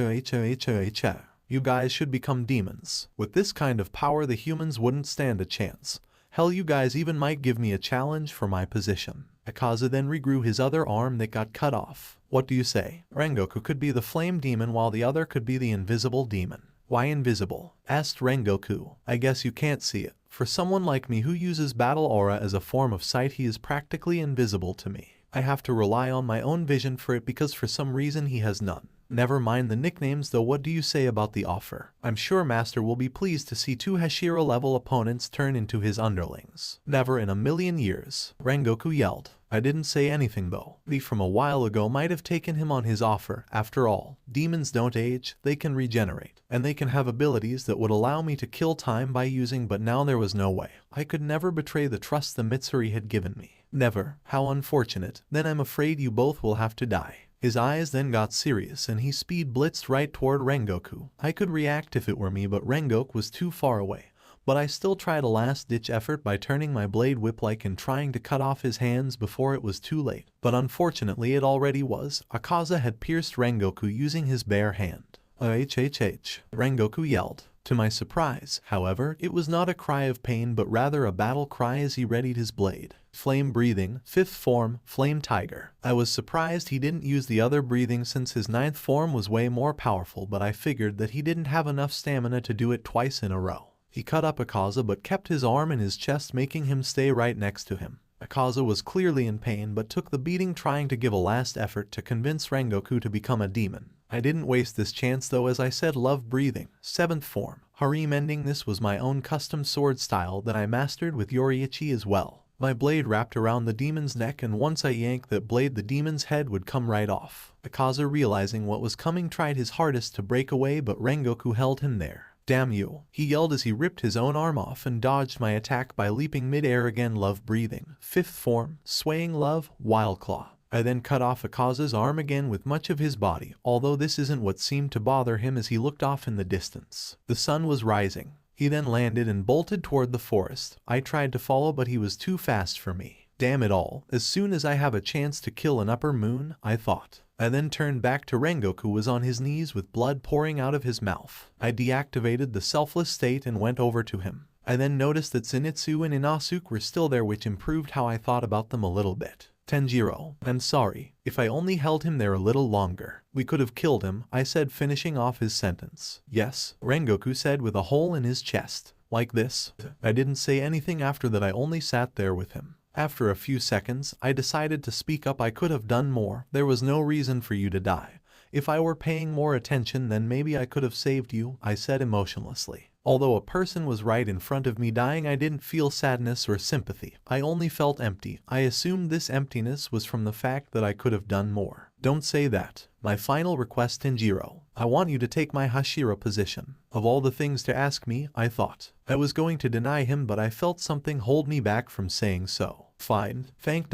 You guys should become demons. With this kind of power, the humans wouldn't stand a chance. Hell, you guys even might give me a challenge for my position. Akaza then regrew his other arm that got cut off. What do you say? Rengoku could be the flame demon while the other could be the invisible demon. Why invisible? Asked Rengoku. I guess you can't see it. For someone like me who uses battle aura as a form of sight, he is practically invisible to me. I have to rely on my own vision for it because for some reason he has none. Never mind the nicknames though, what do you say about the offer? I'm sure Master will be pleased to see 2 Hashira level opponents turn into his underlings. Never in a million years, Rengoku yelled. I didn't say anything though. We from a while ago might have taken him on his offer. After all, demons don't age, they can regenerate, and they can have abilities that would allow me to kill time by using, but now there was no way. I could never betray the trust the Mitsuri had given me. Never. How unfortunate. Then I'm afraid you both will have to die. His eyes then got serious and he speed blitzed right toward Rengoku. I could react if it were me, but Rengoku was too far away. But I still tried a last-ditch effort by turning my blade whip-like and trying to cut off his hands before it was too late. But unfortunately it already was. Akaza had pierced Rengoku using his bare hand. Rengoku yelled. To my surprise, however, it was not a cry of pain but rather a battle cry as he readied his blade. Flame breathing, 5th form, Flame Tiger. I was surprised he didn't use the other breathing since his 9th form was way more powerful, but I figured that he didn't have enough stamina to do it twice in a row. He cut up Akaza but kept his arm in his chest, making him stay right next to him. Akaza was clearly in pain but took the beating, trying to give a last effort to convince Rengoku to become a demon. I didn't waste this chance though, as I said love breathing, 7th form, Harem ending. This was my own custom sword style that I mastered with Yoriichi as well. My blade wrapped around the demon's neck, and once I yanked that blade the demon's head would come right off. Akaza, realizing what was coming, tried his hardest to break away but Rengoku held him there. Damn you, he yelled as he ripped his own arm off and dodged my attack by leaping mid-air again. Love breathing, 5th form, Swaying Love, Wild Claw. I then cut off Akaza's arm again with much of his body, although this isn't what seemed to bother him as he looked off in the distance. The sun was rising. He then landed and bolted toward the forest. I tried to follow but he was too fast for me. Damn it all, as soon as I have a chance to kill an upper moon, I thought. I then turned back to Rengoku, who was on his knees with blood pouring out of his mouth. I deactivated the selfless state and went over to him. I then noticed that Zenitsu and Inosuke were still there, which improved how I thought about them a little bit. Tanjiro, I'm sorry. If I only held him there a little longer, we could have killed him, I said, finishing off his sentence. Yes, Rengoku said with a hole in his chest. Like this? I didn't say anything after that. I only sat there with him. After a few seconds, I decided to speak up. I could have done more. There was no reason for you to die. If I were paying more attention, then maybe I could have saved you, I said emotionlessly. Although a person was right in front of me dying, I didn't feel sadness or sympathy. I only felt empty. I assumed this emptiness was from the fact that I could have done more. Don't say that. My final request, Tanjiro. I want you to take my Hashira position. Of all the things to ask me, I thought. I was going to deny him, but I felt something hold me back from saying so. Fine, thank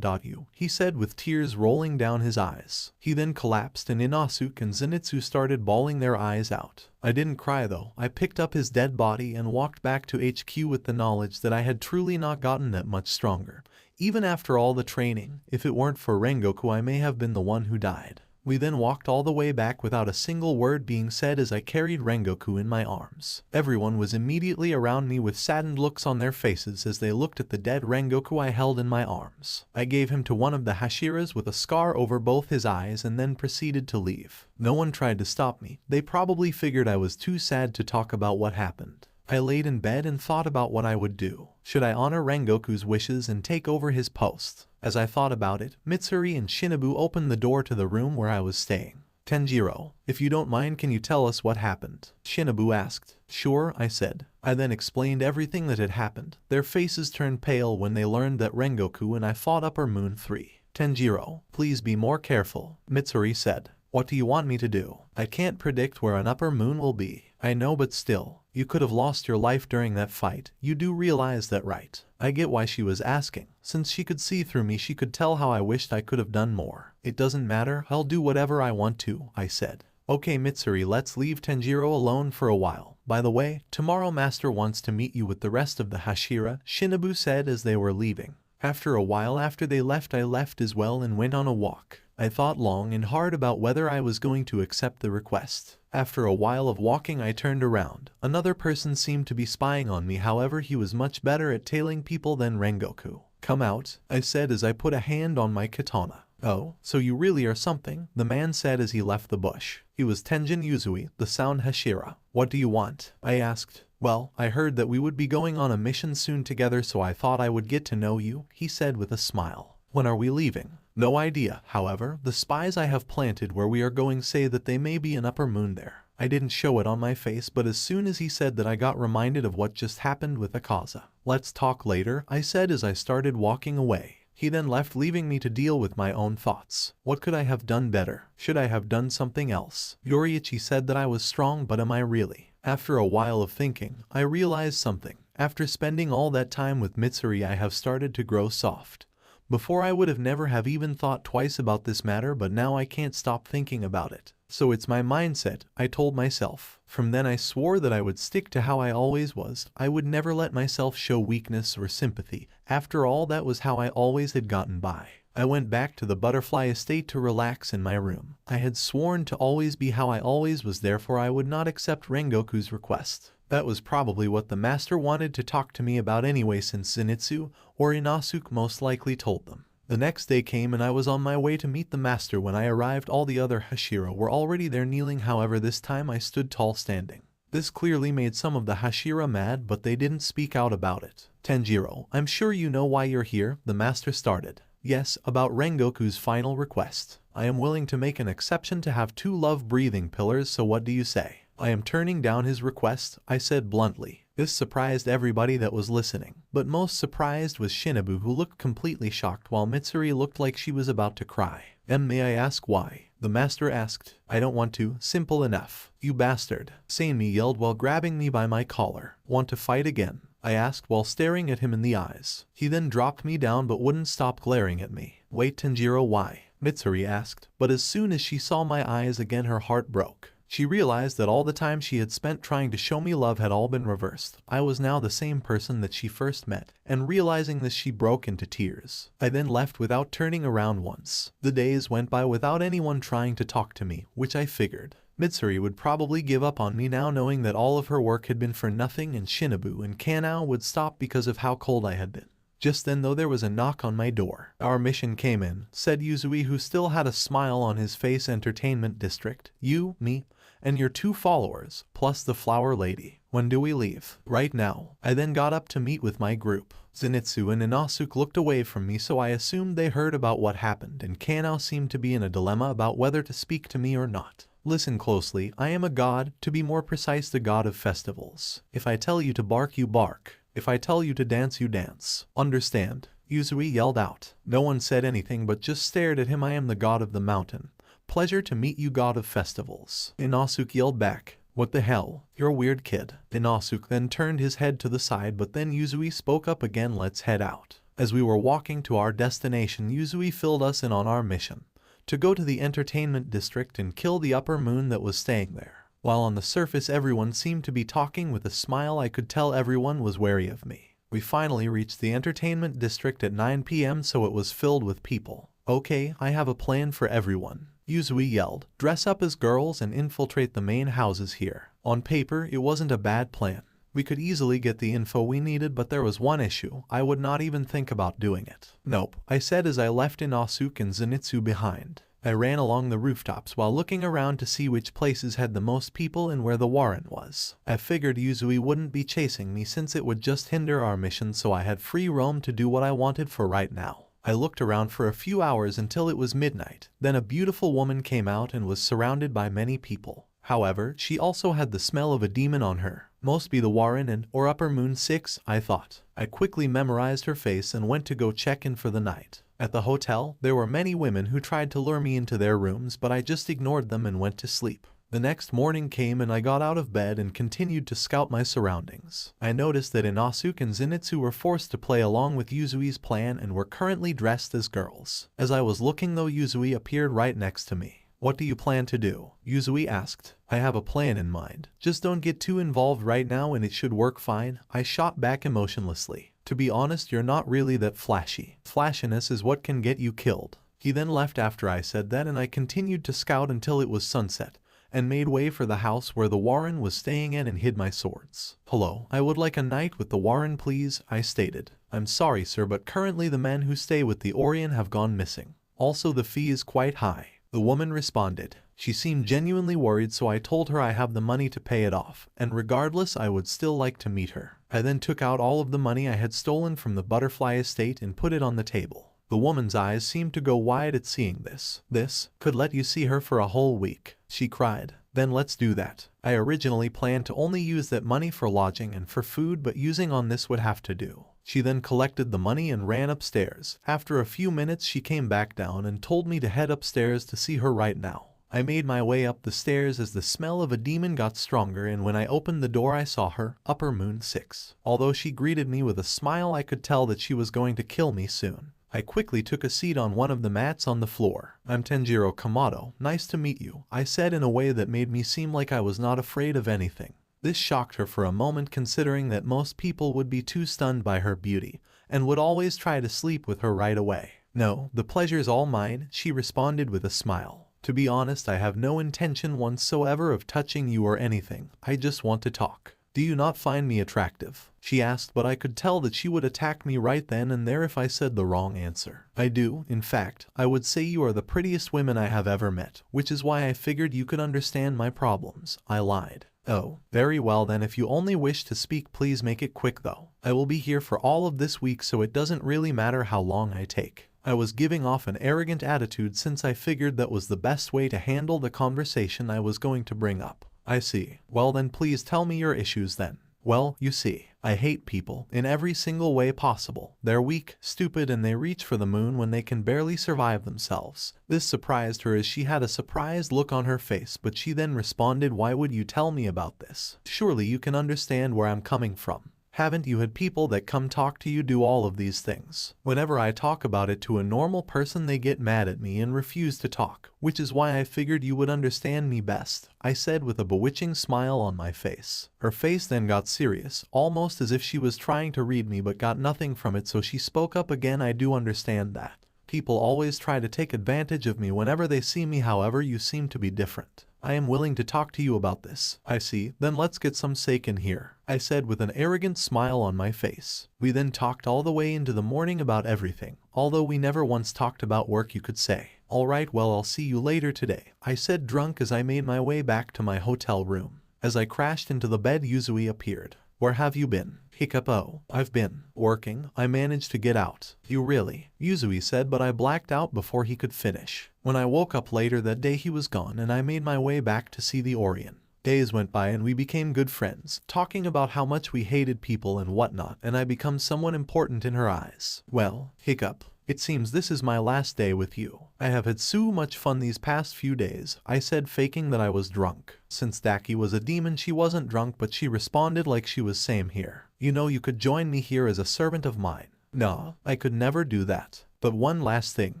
you, he said with tears rolling down his eyes. He then collapsed and Inosuke and Zenitsu started bawling their eyes out. I didn't cry though. I picked up his dead body and walked back to HQ with the knowledge that I had truly not gotten that much stronger. Even after all the training, if it weren't for Rengoku, I may have been the one who died. We then walked all the way back without a single word being said as I carried Rengoku in my arms. Everyone was immediately around me with saddened looks on their faces as they looked at the dead Rengoku I held in my arms. I gave him to one of the Hashiras with a scar over both his eyes and then proceeded to leave. No one tried to stop me. They probably figured I was too sad to talk about what happened. I laid in bed and thought about what I would do. Should I honor Rengoku's wishes and take over his post? As I thought about it, Mitsuri and Shinobu opened the door to the room where I was staying. Tanjiro, if you don't mind, can you tell us what happened? Shinobu asked. Sure, I said. I then explained everything that had happened. Their faces turned pale when they learned that Rengoku and I fought Upper Moon 3. Tanjiro, please be more careful, Mitsuri said. What do you want me to do? I can't predict where an upper moon will be. I know, but still, you could have lost your life during that fight. You do realize that, right? I get why she was asking. Since she could see through me, she could tell how I wished I could have done more. It doesn't matter, I'll do whatever I want to, I said. Okay Mitsuri, let's leave Tanjiro alone for a while. By the way, tomorrow Master wants to meet you with the rest of the Hashira, Shinobu said as they were leaving. After a while after they left, I left as well and went on a walk. I thought long and hard about whether I was going to accept the request. After a while of walking, I turned around. Another person seemed to be spying on me, however he was much better at tailing people than Rengoku. Come out, I said as I put a hand on my katana. Oh, so you really are something, the man said as he left the bush. He was Tenjin Uzui, the Sound Hashira. What do you want? I asked. Well, I heard that we would be going on a mission soon together, so I thought I would get to know you, he said with a smile. When are we leaving? No idea, however, the spies I have planted where we are going say that they may be an upper moon there. I didn't show it on my face, but as soon as he said that I got reminded of what just happened with Akaza. Let's talk later, I said as I started walking away. He then left, leaving me to deal with my own thoughts. What could I have done better? Should I have done something else? Yoriichi said that I was strong, but am I really? After a while of thinking, I realized something. After spending all that time with Mitsuri, I have started to grow soft. Before I would have never have even thought twice about this matter, but now I can't stop thinking about it. So it's my mindset, I told myself. From then I swore that I would stick to how I always was. I would never let myself show weakness or sympathy. After all, that was how I always had gotten by. I went back to the butterfly estate to relax in my room. I had sworn to always be how I always was, therefore I would not accept Rengoku's request. That was probably what the master wanted to talk to me about anyway, since Zenitsu or Inosuke most likely told them. The next day came and I was on my way to meet the master. When I arrived, all the other Hashira were already there kneeling. However, this time I stood tall standing. This clearly made some of the Hashira mad, but they didn't speak out about it. Tanjiro, I'm sure you know why you're here, the master started. Yes, about Rengoku's final request. I am willing to make an exception to have 2 love-breathing pillars, so what do you say? I am turning down his request, I said bluntly. This surprised everybody that was listening, but most surprised was Shinobu, who looked completely shocked while Mitsuri looked like she was about to cry. May I ask why? The master asked. I don't want to, simple enough. You bastard, Sanmi yelled while grabbing me by my collar. Want to fight again? I asked while staring at him in the eyes. He then dropped me down but wouldn't stop glaring at me. Wait, Tanjiro, why? Mitsuri asked, but as soon as she saw my eyes again her heart broke. She realized that all the time she had spent trying to show me love had all been reversed. I was now the same person that she first met, and realizing this she broke into tears. I then left without turning around once. The days went by without anyone trying to talk to me, which I figured Mitsuri would probably give up on me now, knowing that all of her work had been for nothing, and Shinobu and Kanao would stop because of how cold I had been. Just then though, there was a knock on my door. Our mission came in, said Yuzui, who still had a smile on his face. Entertainment district. You, me, and your 2 followers, plus the flower lady. When do we leave? Right now. I then got up to meet with my group. Zenitsu and Inosuke looked away from me, so I assumed they heard about what happened, and Kanao seemed to be in a dilemma about whether to speak to me or not. Listen closely, I am a god, to be more precise the god of festivals. If I tell you to bark, you bark. If I tell you to dance, you dance. Understand? Yuzui yelled out. No one said anything but just stared at him. I am the god of the mountain. Pleasure to meet you, god of festivals. Inosuke yelled back. What the hell? You're a weird kid. Inosuke then turned his head to the side, but then Yuzui spoke up again. Let's head out. As we were walking to our destination, Yuzui filled us in on our mission. To go to the entertainment district and kill the upper moon that was staying there. While on the surface everyone seemed to be talking with a smile, I could tell everyone was wary of me. We finally reached the entertainment district at 9 p.m. so it was filled with people. Okay, I have a plan for everyone. Yuzui yelled. Dress up as girls and infiltrate the main houses here. On paper, it wasn't a bad plan. We could easily get the info we needed, but there was one issue. I would not even think about doing it. Nope, I said as I left Inosuke and Zenitsu behind. I ran along the rooftops while looking around to see which places had the most people and where the warren was. I figured Yuzui wouldn't be chasing me since it would just hinder our mission, so I had free roam to do what I wanted for right now. I looked around for a few hours until it was midnight. Then a beautiful woman came out and was surrounded by many people. However, she also had the smell of a demon on her. Must be the warren or upper moon 6, I thought. I quickly memorized her face and went to go check in for the night. At the hotel, there were many women who tried to lure me into their rooms, but I just ignored them and went to sleep. The next morning came and I got out of bed and continued to scout my surroundings. I noticed that Inosuke and Zenitsu were forced to play along with Yuzui's plan and were currently dressed as girls. As I was looking though, Yuzui appeared right next to me. What do you plan to do? Yuzui asked. I have a plan in mind. Just don't get too involved right now and it should work fine. I shot back emotionlessly. To be honest, you're not really that flashy. Flashiness is what can get you killed. He then left after I said that, and I continued to scout until it was sunset, and made way for the house where the warren was staying in and hid my swords. Hello, I would like a night with the warren please, I stated. I'm sorry sir, but currently the men who stay with the Orient have gone missing. Also the fee is quite high. The woman responded. She seemed genuinely worried, so I told her I have the money to pay it off, and regardless I would still like to meet her. I then took out all of the money I had stolen from the butterfly estate and put it on the table. The woman's eyes seemed to go wide at seeing this. This could let you see her for a whole week, she cried. Then let's do that. I originally planned to only use that money for lodging and for food, but using on this would have to do. She then collected the money and ran upstairs. After a few minutes she came back down and told me to head upstairs to see her right now. I made my way up the stairs as the smell of a demon got stronger, and when I opened the door I saw her, Upper Moon 6. Although she greeted me with a smile, I could tell that she was going to kill me soon. I quickly took a seat on one of the mats on the floor. I'm Tanjiro Kamado, nice to meet you, I said in a way that made me seem like I was not afraid of anything. This shocked her for a moment, considering that most people would be too stunned by her beauty, and would always try to sleep with her right away. No, the pleasure's all mine, she responded with a smile. To be honest, I have no intention whatsoever of touching you or anything. I just want to talk. Do you not find me attractive? She asked, but I could tell that she would attack me right then and there if I said the wrong answer. I do. In fact, I would say you are the prettiest woman I have ever met, which is why I figured you could understand my problems. I lied. Oh, very well then, if you only wish to speak, please make it quick though. I will be here for all of this week, so it doesn't really matter how long I take. I was giving off an arrogant attitude since I figured that was the best way to handle the conversation I was going to bring up. I see. Well then, please tell me your issues then. Well, you see, I hate people in every single way possible. They're weak, stupid, and they reach for the moon when they can barely survive themselves. This surprised her as she had a surprised look on her face, but she then responded, why would you tell me about this? Surely you can understand where I'm coming from. Haven't you had people that come talk to you do all of these things? Whenever I talk about it to a normal person, they get mad at me and refuse to talk, which is why I figured you would understand me best, I said with a bewitching smile on my face. Her face then got serious, almost as if she was trying to read me but got nothing from it, so she spoke up again. I do understand that. People always try to take advantage of me whenever they see me, however you seem to be different. I am willing to talk to you about this. I see, then let's get some sake in here, I said with an arrogant smile on my face. We then talked all the way into the morning about everything, although we never once talked about work, you could say. Alright, well, I'll see you later today, I said, drunk, as I made my way back to my hotel room. As I crashed into the bed, Yuzui appeared. Where have you been? Hiccup. Oh, I've been working. I managed to get out. You really? Yuzui said, but I blacked out before he could finish. When I woke up later that day, he was gone, and I made my way back to see the Orion. Days went by and we became good friends, talking about how much we hated people and whatnot, and I become someone important in her eyes. Well, hiccup. It seems this is my last day with you. I have had so much fun these past few days, I said, faking that I was drunk. Since Daki was a demon, she wasn't drunk, but she responded like she was same here. You know, you could join me here as a servant of mine. No, I could never do that. But one last thing.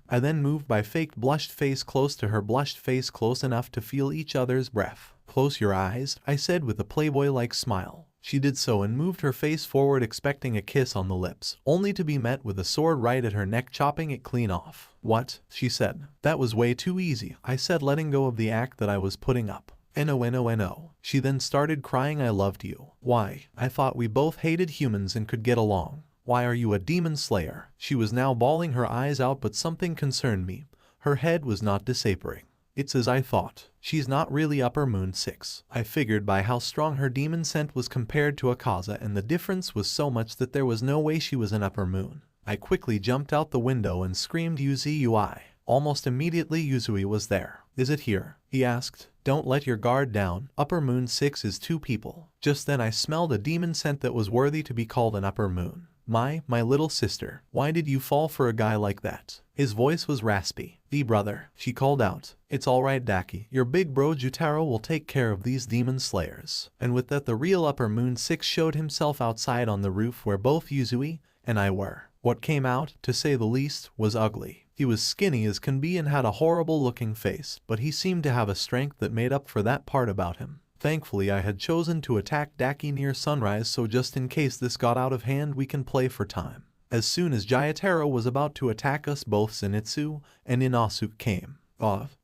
I then moved my faked blushed face close to her blushed face, close enough to feel each other's breath. Close your eyes, I said with a playboy-like smile. She did so and moved her face forward, expecting a kiss on the lips, only to be met with a sword right at her neck, chopping it clean off. What? She said. That was way too easy, I said, letting go of the act that I was putting up. No. She then started crying. I loved you. Why? I thought we both hated humans and could get along. Why are you a demon slayer? She was now bawling her eyes out, but something concerned me. Her head was not disappearing. It's as I thought. She's not really Upper Moon 6. I figured by how strong her demon scent was compared to Akaza, and the difference was so much that there was no way she was an Upper Moon. I quickly jumped out the window and screamed Yuzui. Almost immediately Yuzui was there. Is it here? He asked. Don't let your guard down. Upper Moon 6 is 2 people. Just then I smelled a demon scent that was worthy to be called an Upper Moon. My little sister, why did you fall for a guy like that? His voice was raspy. The brother, she called out. It's alright, Daki. Your big bro Jutaro will take care of these demon slayers. And with that, the real Upper Moon 6 showed himself outside on the roof where both Yuzui and I were. What came out, to say the least, was ugly. He was skinny as can be and had a horrible looking face, but he seemed to have a strength that made up for that part about him. Thankfully, I had chosen to attack Daki near sunrise, so just in case this got out of hand, we can play for time. As soon as Jayataro was about to attack us, both Zenitsu and Inosuke came.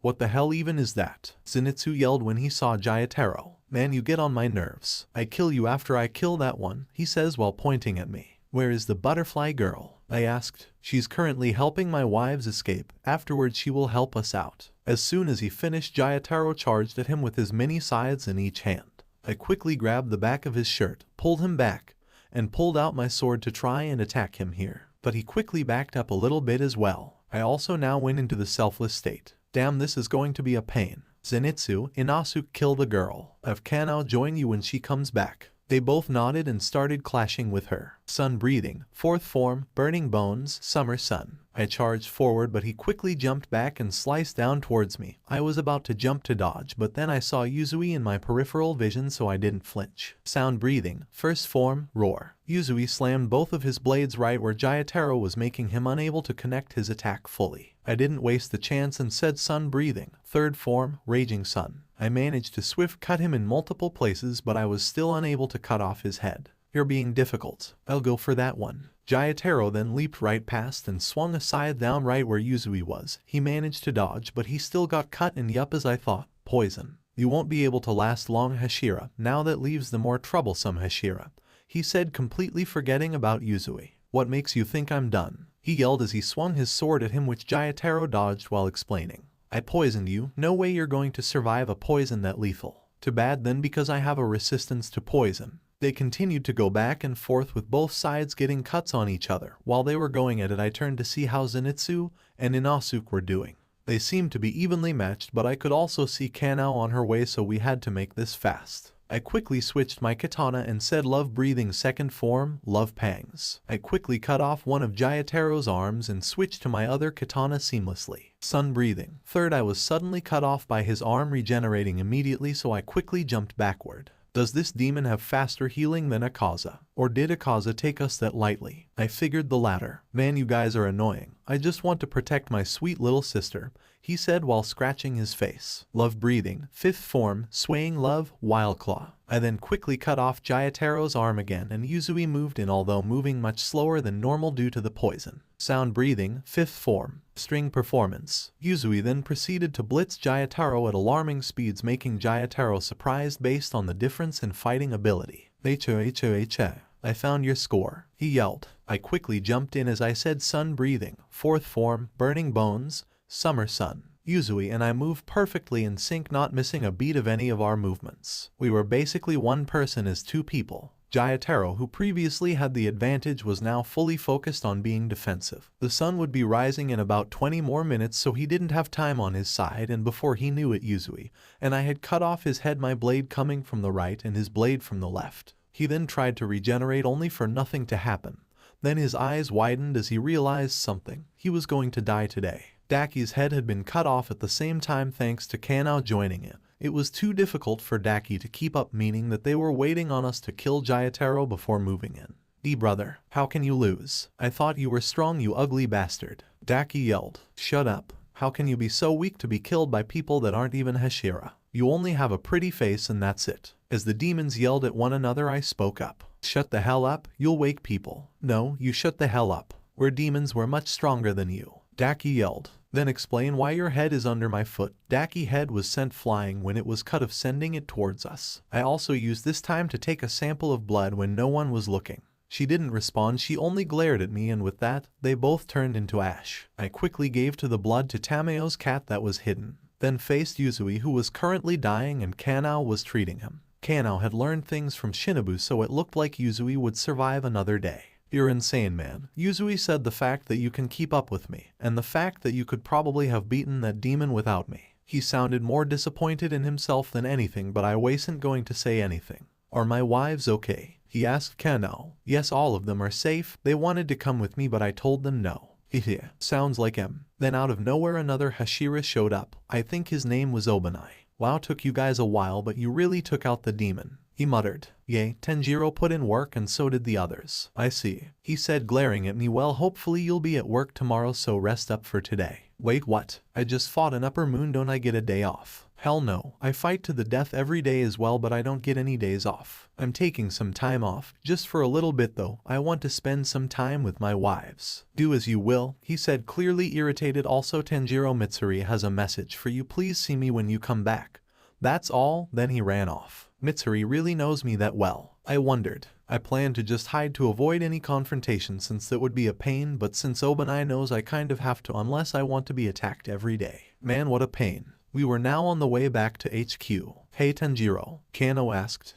What the hell even is that? Zenitsu yelled when he saw Jayataro. Man, you get on my nerves. I kill you after I kill that one, he says while pointing at me. Where is the butterfly girl? I asked. She's currently helping my wives escape. Afterwards she will help us out. As soon as he finished, Jayataro charged at him with his many scythes in each hand. I quickly grabbed the back of his shirt, pulled him back, and pulled out my sword to try and attack him here. But he quickly backed up a little bit as well. I also now went into the selfless state. Damn, this is going to be a pain. Zenitsu, Inosuke, kill the girl. I can now join you when she comes back. They both nodded and started clashing with her. Sun breathing, 4th form, burning bones, summer sun. I charged forward, but he quickly jumped back and sliced down towards me. I was about to jump to dodge, but then I saw Yuzui in my peripheral vision, so I didn't flinch. Sound breathing, 1st form, roar. Yuzui slammed both of his blades right where Jayataro was, making him unable to connect his attack fully. I didn't waste the chance and said sun breathing, 3rd form, raging sun. I managed to swift cut him in multiple places, but I was still unable to cut off his head. You're being difficult. I'll go for that one. Jayataro then leaped right past and swung a scythe down right where Yuzui was. He managed to dodge, but he still got cut, and yup, as I thought, poison. You won't be able to last long, Hashira. Now that leaves the more troublesome Hashira, he said, completely forgetting about Yuzui. What makes you think I'm done? He yelled as he swung his sword at him, which Jayataro dodged while explaining. I poisoned you. No way you're going to survive a poison that lethal. Too bad then, because I have a resistance to poison. They continued to go back and forth with both sides getting cuts on each other. While they were going at it, I turned to see how Zenitsu and Inosuke were doing. They seemed to be evenly matched, but I could also see Kanao on her way, so we had to make this fast. I quickly switched my katana and said, love breathing second form, love pangs. I quickly cut off one of Jayataro's arms and switched to my other katana seamlessly. Sun breathing third. I was suddenly cut off by his arm regenerating immediately, so I quickly jumped backward. Does this demon have faster healing than Akaza? Or did Akaza take us that lightly? I figured the latter. Man, you guys are annoying. I just want to protect my sweet little sister, he said while scratching his face. Love breathing fifth form, swaying love, wild claw. I then quickly cut off Jayataro's arm again, and Yuzui moved in, although moving much slower than normal due to the poison. Sound breathing fifth form, string performance. Yuzui then proceeded to blitz Jayataro at alarming speeds, making Jayataro surprised based on the difference in fighting ability. I found your score, he yelled. I quickly jumped in as I said, sun breathing fourth form, burning bones, summer sun. Yuzui and I moved perfectly in sync, not missing a beat of any of our movements. We were basically one person as two people. Jayataro, who previously had the advantage, was now fully focused on being defensive. The sun would be rising in about 20 more minutes, so he didn't have time on his side, and before he knew it, Yuzui and I had cut off his head, my blade coming from the right and his blade from the left. He then tried to regenerate, only for nothing to happen. Then his eyes widened as he realized something. He was going to die today. Daki's head had been cut off at the same time thanks to Kanao joining in. It was too difficult for Daki to keep up, meaning that they were waiting on us to kill Jayataro before moving in. Brother, how can you lose? I thought you were strong, you ugly bastard. Daki yelled. Shut up. How can you be so weak to be killed by people that aren't even Hashira? You only have a pretty face and that's it. As the demons yelled at one another, I spoke up. Shut the hell up, you'll wake people. No, you shut the hell up. We're demons, we're much stronger than you. Daki yelled. Then explain why your head is under my foot. Daki's head was sent flying when it was cut off, sending it towards us. I also used this time to take a sample of blood when no one was looking. She didn't respond, she only glared at me, and with that, they both turned into ash. I quickly gave to the blood to Tamayo's cat that was hidden. Then faced Yuzui, who was currently dying, and Kanao was treating him. Kanao had learned things from Shinobu, so it looked like Yuzui would survive another day. You're insane, man. Yuzui said the fact that you can keep up with me, and the fact that you could probably have beaten that demon without me. He sounded more disappointed in himself than anything, but I wasn't going to say anything. Are my wives okay? He asked Kanao. Yes, all of them are safe. They wanted to come with me, but I told them no. Hehe, sounds like him. Then out of nowhere another Hashira showed up. I think his name was Obanai. Wow, took you guys a while, but you really took out the demon. He muttered. Yay, Tanjiro put in work and so did the others. I see. He said, glaring at me. Well, hopefully you'll be at work tomorrow, so rest up for today. Wait, what? I just fought an upper moon, don't I get a day off? Hell no. I fight to the death every day as well, but I don't get any days off. I'm taking some time off, just for a little bit though. I want to spend some time with my wives. Do as you will, he said, clearly irritated. Also, Tanjiro, Mitsuri has a message for you. Please see me when you come back. That's all. Then he ran off. Mitsuri really knows me that well. I wondered. I planned to just hide to avoid any confrontation since that would be a pain, but since Obanai knows, I kind of have to unless I want to be attacked every day. Man, what a pain. We were now on the way back to HQ. Hey Tanjiro, Kanao asked.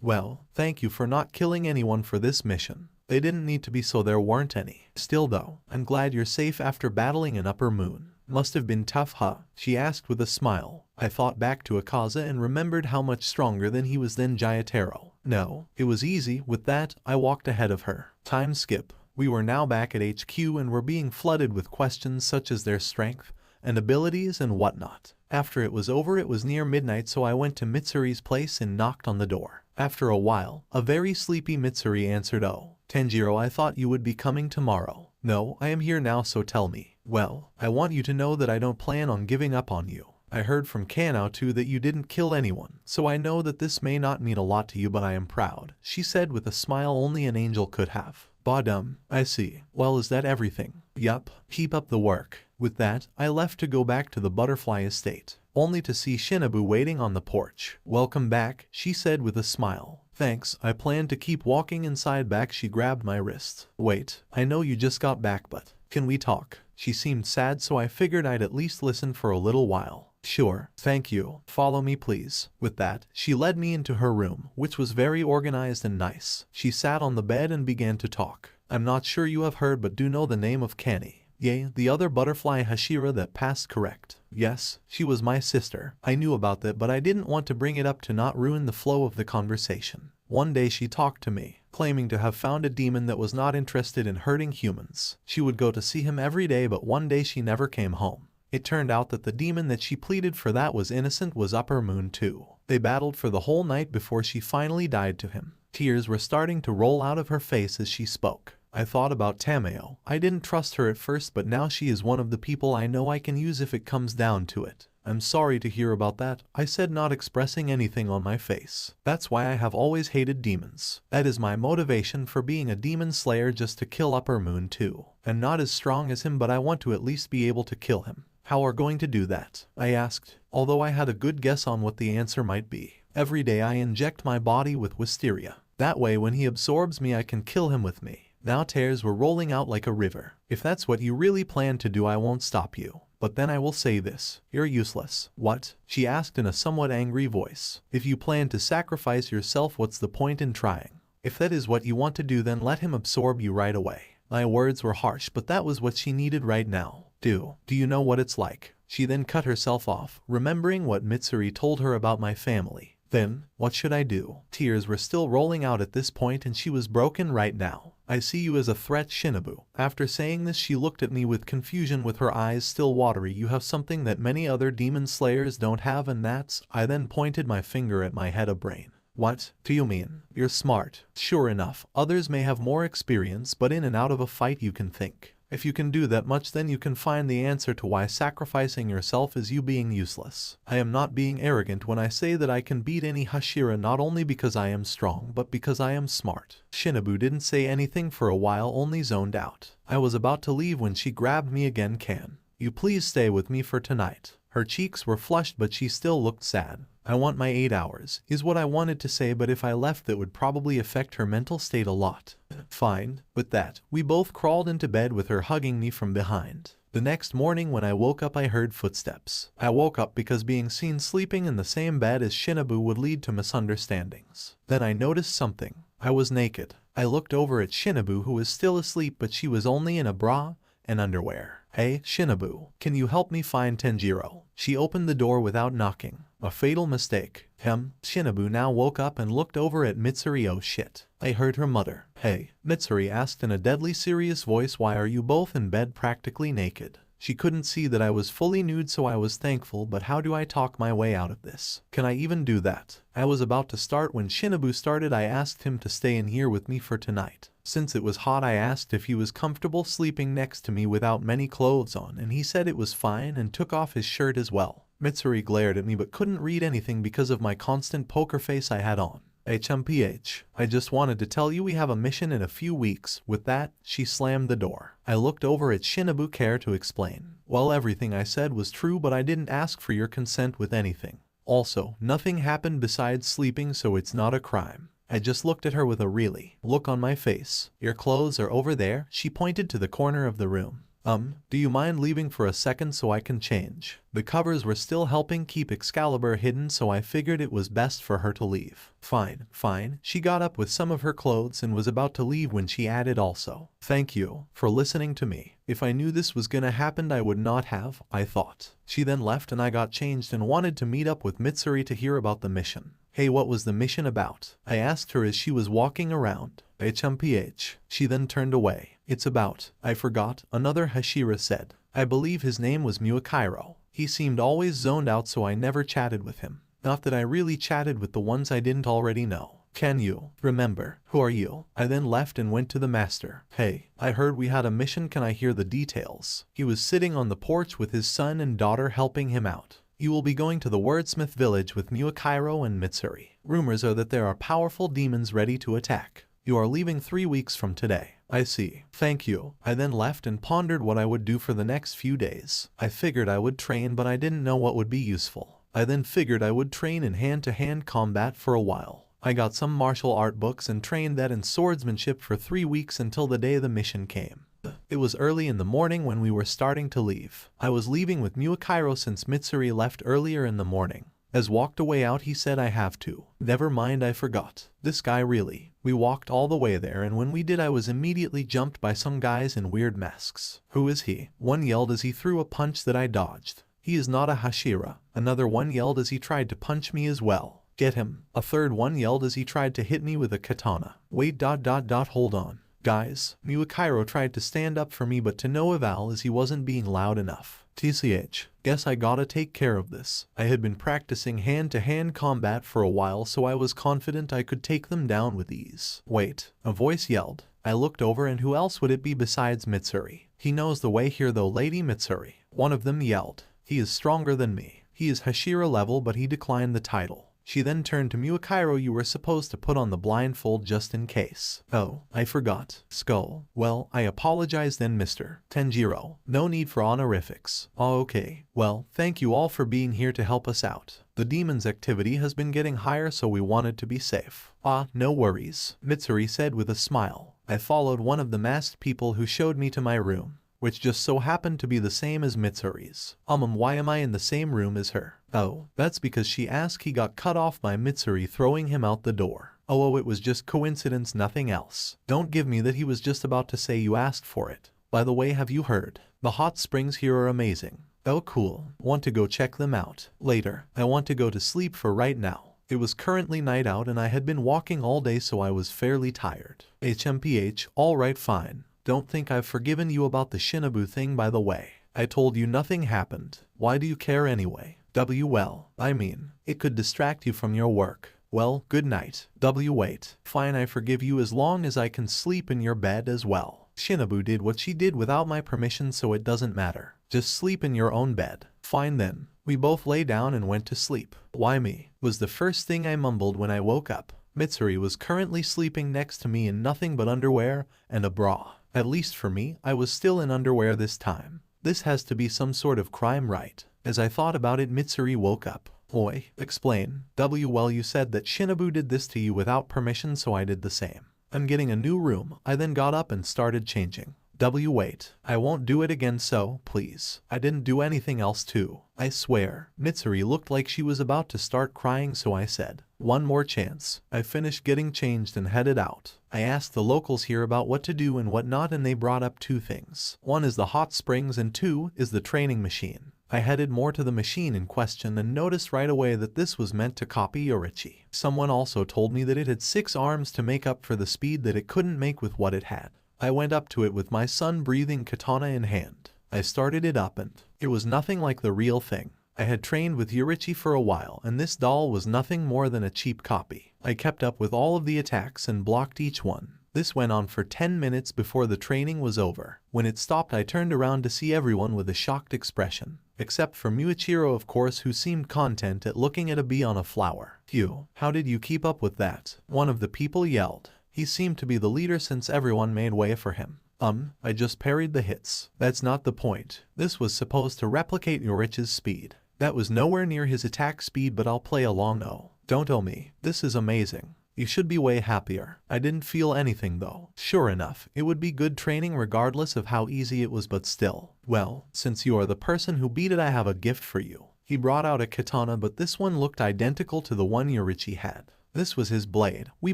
Well, thank you for not killing anyone for this mission. They didn't need to be, so there weren't any. Still though, I'm glad you're safe after battling an upper moon. Must have been tough, huh? She asked with a smile. I thought back to Akaza and remembered how much stronger than he was than Jayataro. No, it was easy. With that, I walked ahead of her. Time skip. We were now back at HQ and were being flooded with questions such as their strength and abilities and whatnot. After it was over, it was near midnight, so I went to Mitsuri's place and knocked on the door. After a while, a very sleepy Mitsuri answered. Oh, Tanjiro, I thought you would be coming tomorrow. No, I am here now, so tell me. Well, I want you to know that I don't plan on giving up on you. I heard from Kanao too that you didn't kill anyone, so I know that this may not mean a lot to you, but I am proud, she said with a smile only an angel could have. Badum, I see. Well, is that everything? Yup, keep up the work. With that, I left to go back to the butterfly estate, only to see Shinobu waiting on the porch. Welcome back, she said with a smile. Thanks, I plan to keep walking inside back. She grabbed my wrist. Wait, I know you just got back, but can we talk? She seemed sad, so I figured I'd at least listen for a little while. Sure, thank you. Follow me please. With that, she led me into her room, which was very organized and nice. She sat on the bed and began to talk. I'm not sure you have heard, but do know the name of Kani? Yea, the other butterfly Hashira that passed, correct? Yes, she was my sister. I knew about that, but I didn't want to bring it up to not ruin the flow of the conversation. One day she talked to me, claiming to have found a demon that was not interested in hurting humans. She would go to see him every day, but one day she never came home. It turned out that the demon that she pleaded for that was innocent was Upper Moon too. They battled for the whole night before she finally died to him. Tears were starting to roll out of her face as she spoke. I thought about Tameo. I didn't trust her at first, but now she is one of the people I know I can use if it comes down to it. I'm sorry to hear about that, I said, not expressing anything on my face. That's why I have always hated demons. That is my motivation for being a demon slayer, just to kill Upper Moon too. I'm not as strong as him, but I want to at least be able to kill him. How are going to do that? I asked, although I had a good guess on what the answer might be. Every day I inject my body with wisteria. That way when he absorbs me I can kill him with me. Now tears were rolling out like a river. If that's what you really plan to do, I won't stop you. But then I will say this, you're useless. What? She asked in a somewhat angry voice. If you plan to sacrifice yourself, what's the point in trying? If that is what you want to do, then let him absorb you right away. My words were harsh, but that was what she needed right now. Do you know what it's like? She then cut herself off, remembering what Mitsuri told her about my family. Then, what should I do? Tears were still rolling out at this point, and she was broken right now. I see you as a threat, Shinobu. After saying this, she looked at me with confusion, with her eyes still watery. You have something that many other demon slayers don't have, and that's... I then pointed my finger at my head of brain. What do you mean? You're smart. Sure enough, others may have more experience, but in and out of a fight you can think. If you can do that much, then you can find the answer to why sacrificing yourself is you being useless. I am not being arrogant when I say that I can beat any Hashira, not only because I am strong, but because I am smart. Shinobu didn't say anything for a while, only zoned out. I was about to leave when she grabbed me again. Can you please stay with me for tonight? Her cheeks were flushed, but she still looked sad. I want my 8 hours, is what I wanted to say, but if I left that would probably affect her mental state a lot. Fine. With that, we both crawled into bed with her hugging me from behind. The next morning when I woke up, I heard footsteps. I woke up because being seen sleeping in the same bed as Shinobu would lead to misunderstandings. Then I noticed something. I was naked. I looked over at Shinobu, who was still asleep, but she was only in a bra and underwear. Hey, Shinobu, can you help me find Tanjiro? She opened the door without knocking. A fatal mistake. Shinobu now woke up and looked over at Mitsuri. Oh shit. I heard her mutter. Hey, Mitsuri asked in a deadly serious voice, why are you both in bed practically naked? She couldn't see that I was fully nude, so I was thankful, but how do I talk my way out of this? Can I even do that? I was about to start when Shinobu started. I asked him to stay in here with me for tonight. Since it was hot, I asked if he was comfortable sleeping next to me without many clothes on, and he said it was fine and took off his shirt as well. Mitsuri glared at me but couldn't read anything because of my constant poker face I had on. HMPH, I just wanted to tell you we have a mission in a few weeks. With that, she slammed the door. I looked over at Shinobu. Care to explain? Well, everything I said was true, but I didn't ask for your consent with anything. Also, nothing happened besides sleeping, so it's not a crime. I just looked at her with a really look on my face. Your clothes are over there. She pointed to the corner of the room. Do you mind leaving for a second so I can change? The covers were still helping keep Excalibur hidden, so I figured it was best for her to leave. Fine. She got up with some of her clothes and was about to leave when she added also, thank you for listening to me. If I knew this was gonna happen, I would not have, I thought. She then left and I got changed and wanted to meet up with Mitsuri to hear about the mission. Hey, what was the mission about? I asked her as she was walking around. HMPH. She then turned away. It's about, I forgot, another Hashira said. I believe his name was Muakairo. He seemed always zoned out, so I never chatted with him. Not that I really chatted with the ones I didn't already know. Can you remember? Who are you? I then left and went to the master. Hey, I heard we had a mission. Can I hear the details? He was sitting on the porch with his son and daughter helping him out. You will be going to the Wordsmith village with Muakairo and Mitsuri. Rumors are that there are powerful demons ready to attack. You are leaving 3 weeks from today. I see. Thank you. I then left and pondered what I would do for the next few days. I figured I would train, but I didn't know what would be useful. I then figured I would train in hand-to-hand combat for a while. I got some martial art books and trained that in swordsmanship for 3 weeks until the day the mission came. It was early in the morning when we were starting to leave. I was leaving with Muakairo since Mitsuri left earlier in the morning. As walked away out, he said, I have to. Never mind, I forgot. This guy really. We walked all the way there, and when we did I was immediately jumped by some guys in weird masks. Who is he? One yelled as he threw a punch that I dodged. He is not a Hashira. Another one yelled as he tried to punch me as well. Get him. A third one yelled as he tried to hit me with a katana. Wait, hold on. Guys, Muakairo tried to stand up for me but to no avail as he wasn't being loud enough. TCH, guess I gotta take care of this. I had been practicing hand-to-hand combat for a while, so I was confident I could take them down with ease. Wait, a voice yelled. I looked over, and who else would it be besides Mitsuri? He knows the way here though, Lady Mitsuri. One of them yelled. He is stronger than me. He is Hashira level, but he declined the title. She then turned to Muakairo. You were supposed to put on the blindfold just in case. Oh, I forgot. Skull. Well, I apologize then, Mr. Tanjiro. No need for honorifics. Oh, okay. Well, thank you all for being here to help us out. The demon's activity has been getting higher, so we wanted to be safe. Ah, no worries, Mitsuri said with a smile. I followed one of the masked people who showed me to my room, which just so happened to be the same as Mitsuri's. Why am I in the same room as her? Oh, that's because she asked. He got cut off by Mitsuri throwing him out the door. Oh, it was just coincidence, nothing else. Don't give me that. He was just about to say you asked for it. By the way, have you heard? The hot springs here are amazing. Oh, cool. Want to go check them out later. I want to go to sleep for right now. It was currently night out and I had been walking all day, so I was fairly tired. HMPH, alright, fine. Don't think I've forgiven you about the Shinobu thing, by the way. I told you nothing happened. Why do you care anyway? Well, I mean, it could distract you from your work. Well, good night. Wait. Fine, I forgive you as long as I can sleep in your bed as well. Shinobu did what she did without my permission, so it doesn't matter. Just sleep in your own bed. Fine then. We both lay down and went to sleep. Why me? Was the first thing I mumbled when I woke up. Mitsuri was currently sleeping next to me in nothing but underwear and a bra. At least for me, I was still in underwear this time. This has to be some sort of crime, right? As I thought about it, Mitsuri woke up. Oi, explain. Well, you said that Shinobu did this to you without permission, so I did the same. I'm getting a new room. I then got up and started changing. Wait. I won't do it again, so, please. I didn't do anything else too. I swear. Mitsuri looked like she was about to start crying, so I said, one more chance. I finished getting changed and headed out. I asked the locals here about what to do and what not, and they brought up 2 things. 1 is the hot springs and 2 is the training machine. I headed more to the machine in question and noticed right away that this was meant to copy Yorichi. Someone also told me that it had 6 arms to make up for the speed that it couldn't make with what it had. I went up to it with my sun-breathing katana in hand. I started it up and it was nothing like the real thing. I had trained with Yorichi for a while, and this doll was nothing more than a cheap copy. I kept up with all of the attacks and blocked each one. This went on for 10 minutes before the training was over. When it stopped, I turned around to see everyone with a shocked expression. Except for Muichiro, of course, who seemed content at looking at a bee on a flower. Phew, how did you keep up with that? One of the people yelled. He seemed to be the leader since everyone made way for him. I just parried the hits. That's not the point. This was supposed to replicate Yorichi's speed. That was nowhere near his attack speed, but I'll play along. No, don't owe me. This is amazing. You should be way happier. I didn't feel anything though. Sure enough, it would be good training regardless of how easy it was, but still. Well, since you are the person who beat it, I have a gift for you. He brought out a katana, but this one looked identical to the one Yorichi had. This was his blade. We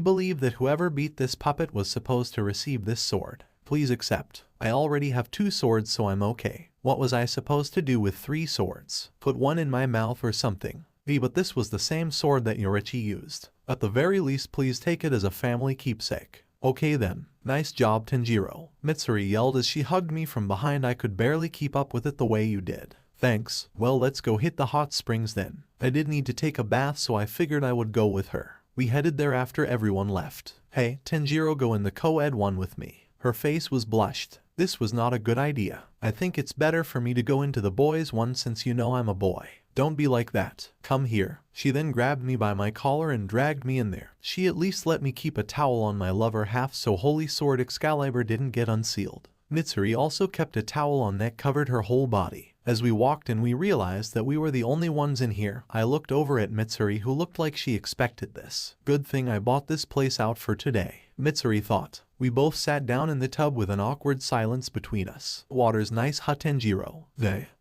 believe that whoever beat this puppet was supposed to receive this sword. Please accept. I already have 2 swords, so I'm okay. What was I supposed to do with 3 swords? Put one in my mouth or something? But this was the same sword that Yorichi used. At the very least, please take it as a family keepsake. Okay then. Nice job, Tanjiro. Mitsuri yelled as she hugged me from behind. I could barely keep up with it the way you did. Thanks. Well, let's go hit the hot springs then. I did need to take a bath, so I figured I would go with her. We headed there after everyone left. Hey, Tanjiro, go in the co-ed one with me. Her face was blushed. This was not a good idea. I think it's better for me to go into the boys' one since you know I'm a boy. Don't be like that. Come here. She then grabbed me by my collar and dragged me in there. She at least let me keep a towel on my lower half so Holy Sword Excalibur didn't get unsealed. Mitsuri also kept a towel on that covered her whole body. As we walked in, we realized that we were the only ones in here. I looked over at Mitsuri, who looked like she expected this. Good thing I bought this place out for today, Mitsuri thought. We both sat down in the tub with an awkward silence between us. Water's nice, huh, Tanjiro?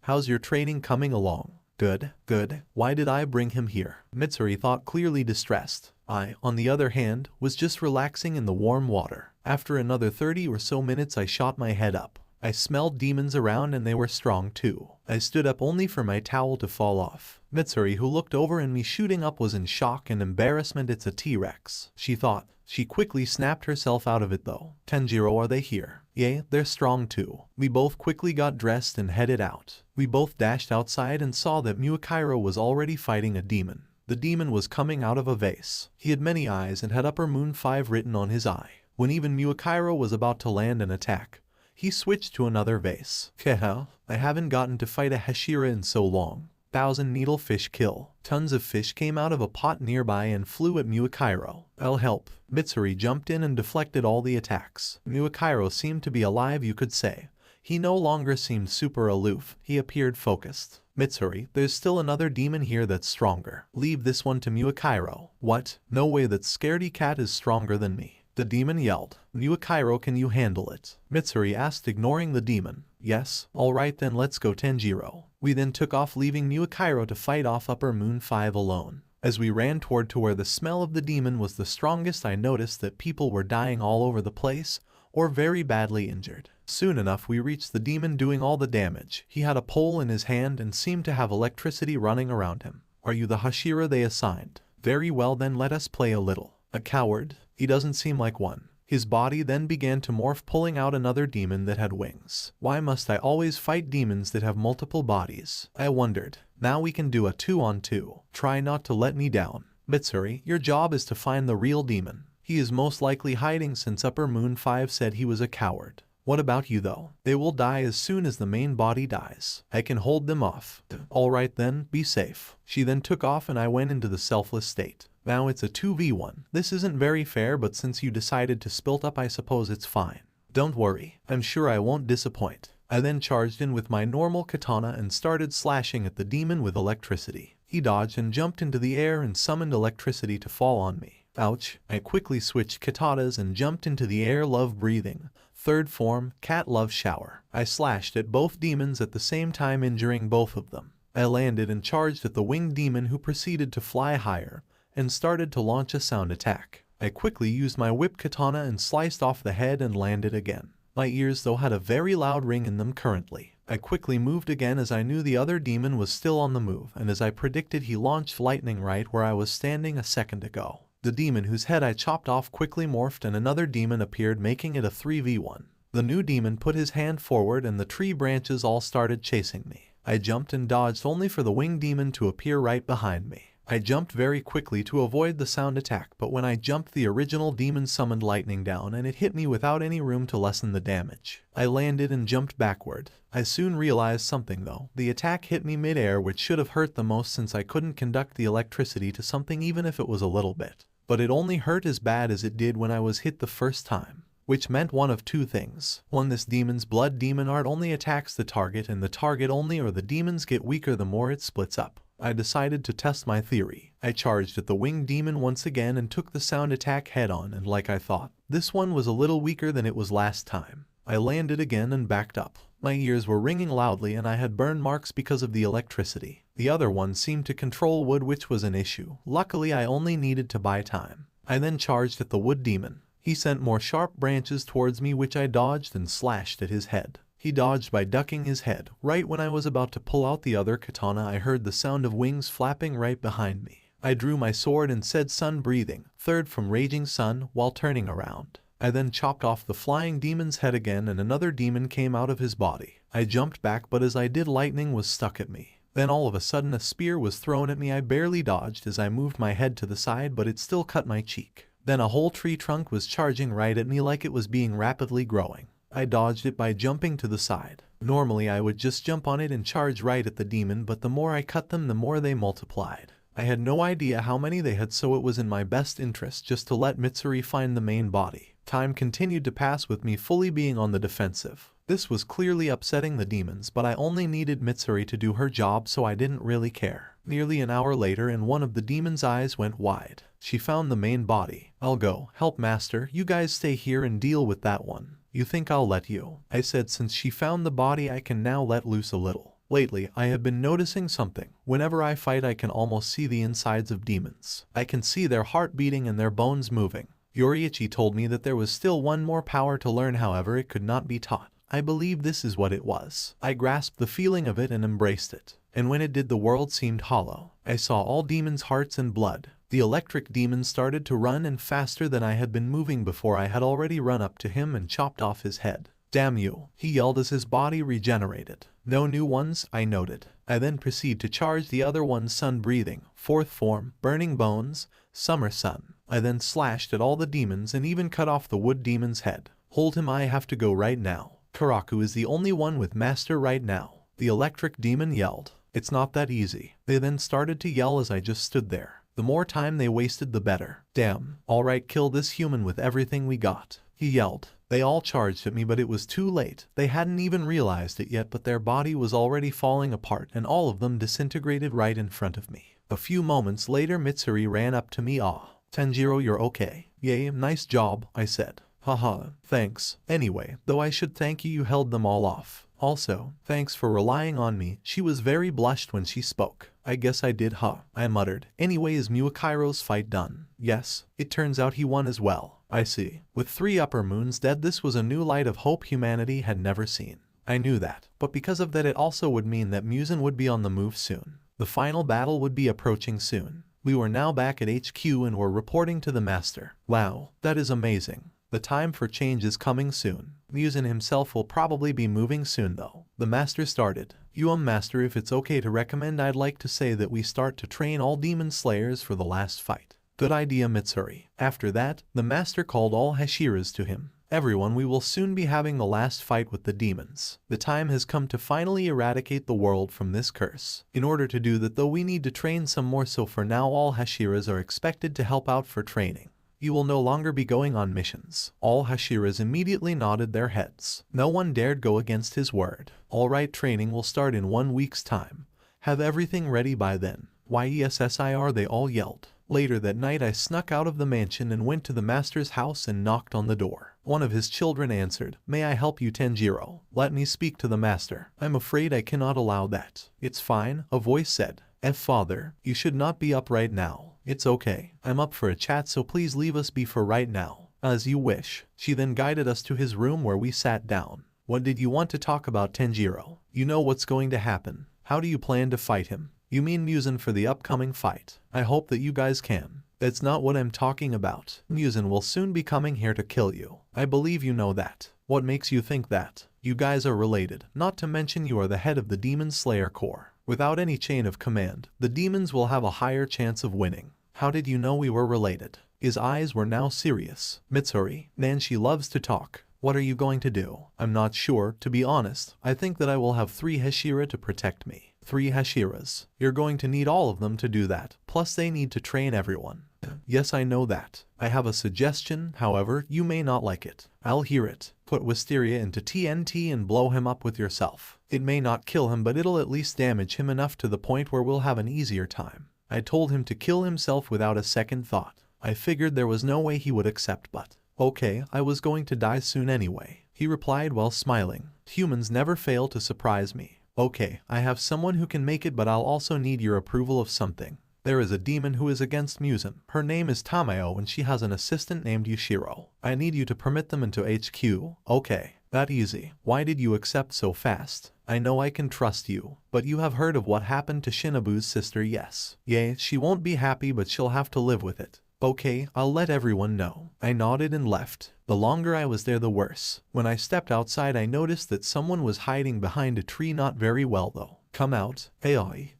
How's your trading coming along? Good, good. Why did I bring him here? Mitsuri thought, clearly distressed. I, on the other hand, was just relaxing in the warm water. After another 30 or so minutes, I shot my head up. I smelled demons around and they were strong too. I stood up only for my towel to fall off. Mitsuri, who looked over and me shooting up, was in shock and embarrassment. It's a T-Rex, she thought. She quickly snapped herself out of it though. Tanjiro, are they here? Yay, they're strong too. We both quickly got dressed and headed out. We both dashed outside and saw that Muakairo was already fighting a demon. The demon was coming out of a vase. He had many eyes and had Upper Moon 5 written on his eye. When even Muakairo was about to land an attack, he switched to another vase. Keha, I haven't gotten to fight a Hashira in so long. 1,000 needlefish kill. Tons of fish came out of a pot nearby and flew at Muakairo. I'll help. Mitsuri jumped in and deflected all the attacks. Muakairo seemed to be alive, you could say. He no longer seemed super aloof. He appeared focused. Mitsuri, there's still another demon here that's stronger. Leave this one to Muakairo. What? No way, that scaredy cat is stronger than me. The demon yelled. Muakairo, can you handle it? Mitsuri asked, ignoring the demon. Yes. Alright then, let's go, Tanjiro. We then took off, leaving Muakairo to fight off Upper Moon 5 alone. As we ran toward to where the smell of the demon was the strongest, I noticed that people were dying all over the place, or very badly injured. Soon enough we reached the demon doing all the damage. He had a pole in his hand and seemed to have electricity running around him. Are you the Hashira they assigned? Very well then, let us play a little. A coward? He doesn't seem like one. His body then began to morph, pulling out another demon that had wings. Why must I always fight demons that have multiple bodies? I wondered. Now we can do a 2-on-2. Try not to let me down. Mitsuri, your job is to find the real demon. He is most likely hiding since Upper Moon 5 said he was a coward. What about you though? They will die as soon as the main body dies. I can hold them off. Alright then, be safe. She then took off and I went into the selfless state. Now it's a 2v1. This isn't very fair, but since you decided to split up, I suppose it's fine. Don't worry, I'm sure I won't disappoint. I then charged in with my normal katana and started slashing at the demon with electricity. He dodged and jumped into the air and summoned electricity to fall on me. Ouch. I quickly switched katanas and jumped into the air. Love breathing. Third form, cat love shower. I slashed at both demons at the same time, injuring both of them. I landed and charged at the winged demon, who proceeded to fly higher and started to launch a sound attack. I quickly used my whip katana and sliced off the head and landed again. My ears though had a very loud ring in them currently. I quickly moved again as I knew the other demon was still on the move, and as I predicted, he launched lightning right where I was standing a second ago. The demon whose head I chopped off quickly morphed and another demon appeared, making it a 3v1. The new demon put his hand forward and the tree branches all started chasing me. I jumped and dodged only for the winged demon to appear right behind me. I jumped very quickly to avoid the sound attack, but when I jumped, the original demon summoned lightning down and it hit me without any room to lessen the damage. I landed and jumped backward. I soon realized something though. The attack hit me mid-air, which should have hurt the most since I couldn't conduct the electricity to something even if it was a little bit. But it only hurt as bad as it did when I was hit the first time. Which meant one of two things. One, this demon's blood demon art only attacks the target and the target only, or the demons get weaker the more it splits up. I decided to test my theory. I charged at the winged demon once again and took the sound attack head on, and like I thought, this one was a little weaker than it was last time. I landed again and backed up. My ears were ringing loudly and I had burn marks because of the electricity. The other one seemed to control wood, which was an issue. Luckily I only needed to buy time. I then charged at the wood demon. He sent more sharp branches towards me, which I dodged and slashed at his head. He dodged by ducking his head. Right when I was about to pull out the other katana, I heard the sound of wings flapping right behind me. I drew my sword and said sun breathing, third from raging sun, while turning around. I then chopped off the flying demon's head again and another demon came out of his body. I jumped back, but as I did, lightning was stuck at me. Then all of a sudden a spear was thrown at me. I barely dodged as I moved my head to the side, but it still cut my cheek. Then a whole tree trunk was charging right at me like it was being rapidly growing. I dodged it by jumping to the side. Normally I would just jump on it and charge right at the demon, but the more I cut them the more they multiplied. I had no idea how many they had, so it was in my best interest just to let Mitsuri find the main body. Time continued to pass with me fully being on the defensive. This was clearly upsetting the demons, but I only needed Mitsuri to do her job, so I didn't really care. Nearly an hour later and one of the demon's eyes went wide. She found the main body. "I'll go help Master, you guys stay here and deal with that one." "You think I'll let you?" I said. Since she found the body I can now let loose a little. Lately, I have been noticing something. Whenever I fight I can almost see the insides of demons. I can see their heart beating and their bones moving. Yoriichi told me that there was still one more power to learn, however it could not be taught. I believe this is what it was. I grasped the feeling of it and embraced it. And when it did, the world seemed hollow. I saw all demons' hearts and blood. The electric demon started to run, and faster than I had been moving before I had already run up to him and chopped off his head. "Damn you," he yelled as his body regenerated. "No new ones," I noted. I then proceed to charge the other one's sun breathing, fourth form, burning bones, summer sun. I then slashed at all the demons and even cut off the wood demon's head. "Hold him, I have to go right now. Karaku is the only one with Master right now," the electric demon yelled. "It's not that easy." They then started to yell as I just stood there. The more time they wasted the better. "Damn, alright, kill this human with everything we got," he yelled. They all charged at me, but it was too late. They hadn't even realized it yet, but their body was already falling apart and all of them disintegrated right in front of me. A few moments later Mitsuri ran up to me. "Ah, Tanjiro, you're okay." "Yay, nice job," I said. "Haha, thanks. Anyway, though I should thank you, you held them all off. Also, thanks for relying on me." She was very blushed when she spoke. "I guess I did, huh?" I muttered. "Anyway, is Muakairo's fight done?" "Yes, it turns out he won as well." "I see." With 3 upper moons dead, this was a new light of hope humanity had never seen. I knew that, but because of that it also would mean that Muzan would be on the move soon. The final battle would be approaching soon. We were now back at HQ and were reporting to the Master. "Wow, that is amazing. The time for change is coming soon. Muzan himself will probably be moving soon though." The Master started. Master, if it's okay to recommend, I'd like to say that we start to train all demon slayers for the last fight." "Good idea, Mitsuri." After that, the Master called all Hashiras to him. "Everyone, we will soon be having the last fight with the demons. The time has come to finally eradicate the world from this curse. In order to do that though, we need to train some more, so for now all Hashiras are expected to help out for training. You will no longer be going on missions." All Hashiras immediately nodded their heads. No one dared go against his word. "Alright, training will start in 1 week's time. Have everything ready by then." "Yessir," they all yelled. Later that night I snuck out of the mansion and went to the Master's house and knocked on the door. One of his children answered. "May I help you, Tanjiro?" "Let me speak to the Master." "I'm afraid I cannot allow that." "It's fine," a voice said. Father, you should not be up right now." "It's okay. I'm up for a chat, so please leave us be for right now." "As you wish." She then guided us to his room where we sat down. "What did you want to talk about, Tanjiro?" "You know what's going to happen. How do you plan to fight him?" "You mean Muzan for the upcoming fight?" "I hope that you guys can." "That's not what I'm talking about. Muzan will soon be coming here to kill you. I believe you know that." "What makes you think that?" "You guys are related, not to mention you are the head of the Demon Slayer Corps. Without any chain of command, the demons will have a higher chance of winning." "How did you know we were related?" His eyes were now serious. "Mitsuri, Nanshi loves to talk. What are you going to do?" "I'm not sure, to be honest. I think that I will have 3 Hashira to protect me." 3 Hashiras. You're going to need all of them to do that. Plus they need to train everyone. "Yes, I know that. I have a suggestion, however, you may not like it." "I'll hear it." "Put Wisteria into TNT and blow him up with yourself. It may not kill him, but it'll at least damage him enough to the point where we'll have an easier time." I told him to kill himself without a second thought. I figured there was no way he would accept, but okay, I was going to die soon anyway, he replied while smiling. "Humans never fail to surprise me." "Okay, I have someone who can make it, but I'll also need your approval of something. There is a demon who is against Muzan. Her name is Tamayo and she has an assistant named Yushiro. I need you to permit them into HQ." "Okay, that easy. Why did you accept so fast?" "I know I can trust you. But you have heard of what happened to Shinobu's sister, yes?" "Yeah, she won't be happy, but she'll have to live with it." "Okay, I'll let everyone know." I nodded and left. The longer I was there, the worse. When I stepped outside, I noticed that someone was hiding behind a tree, not very well though. "Come out." "Hey,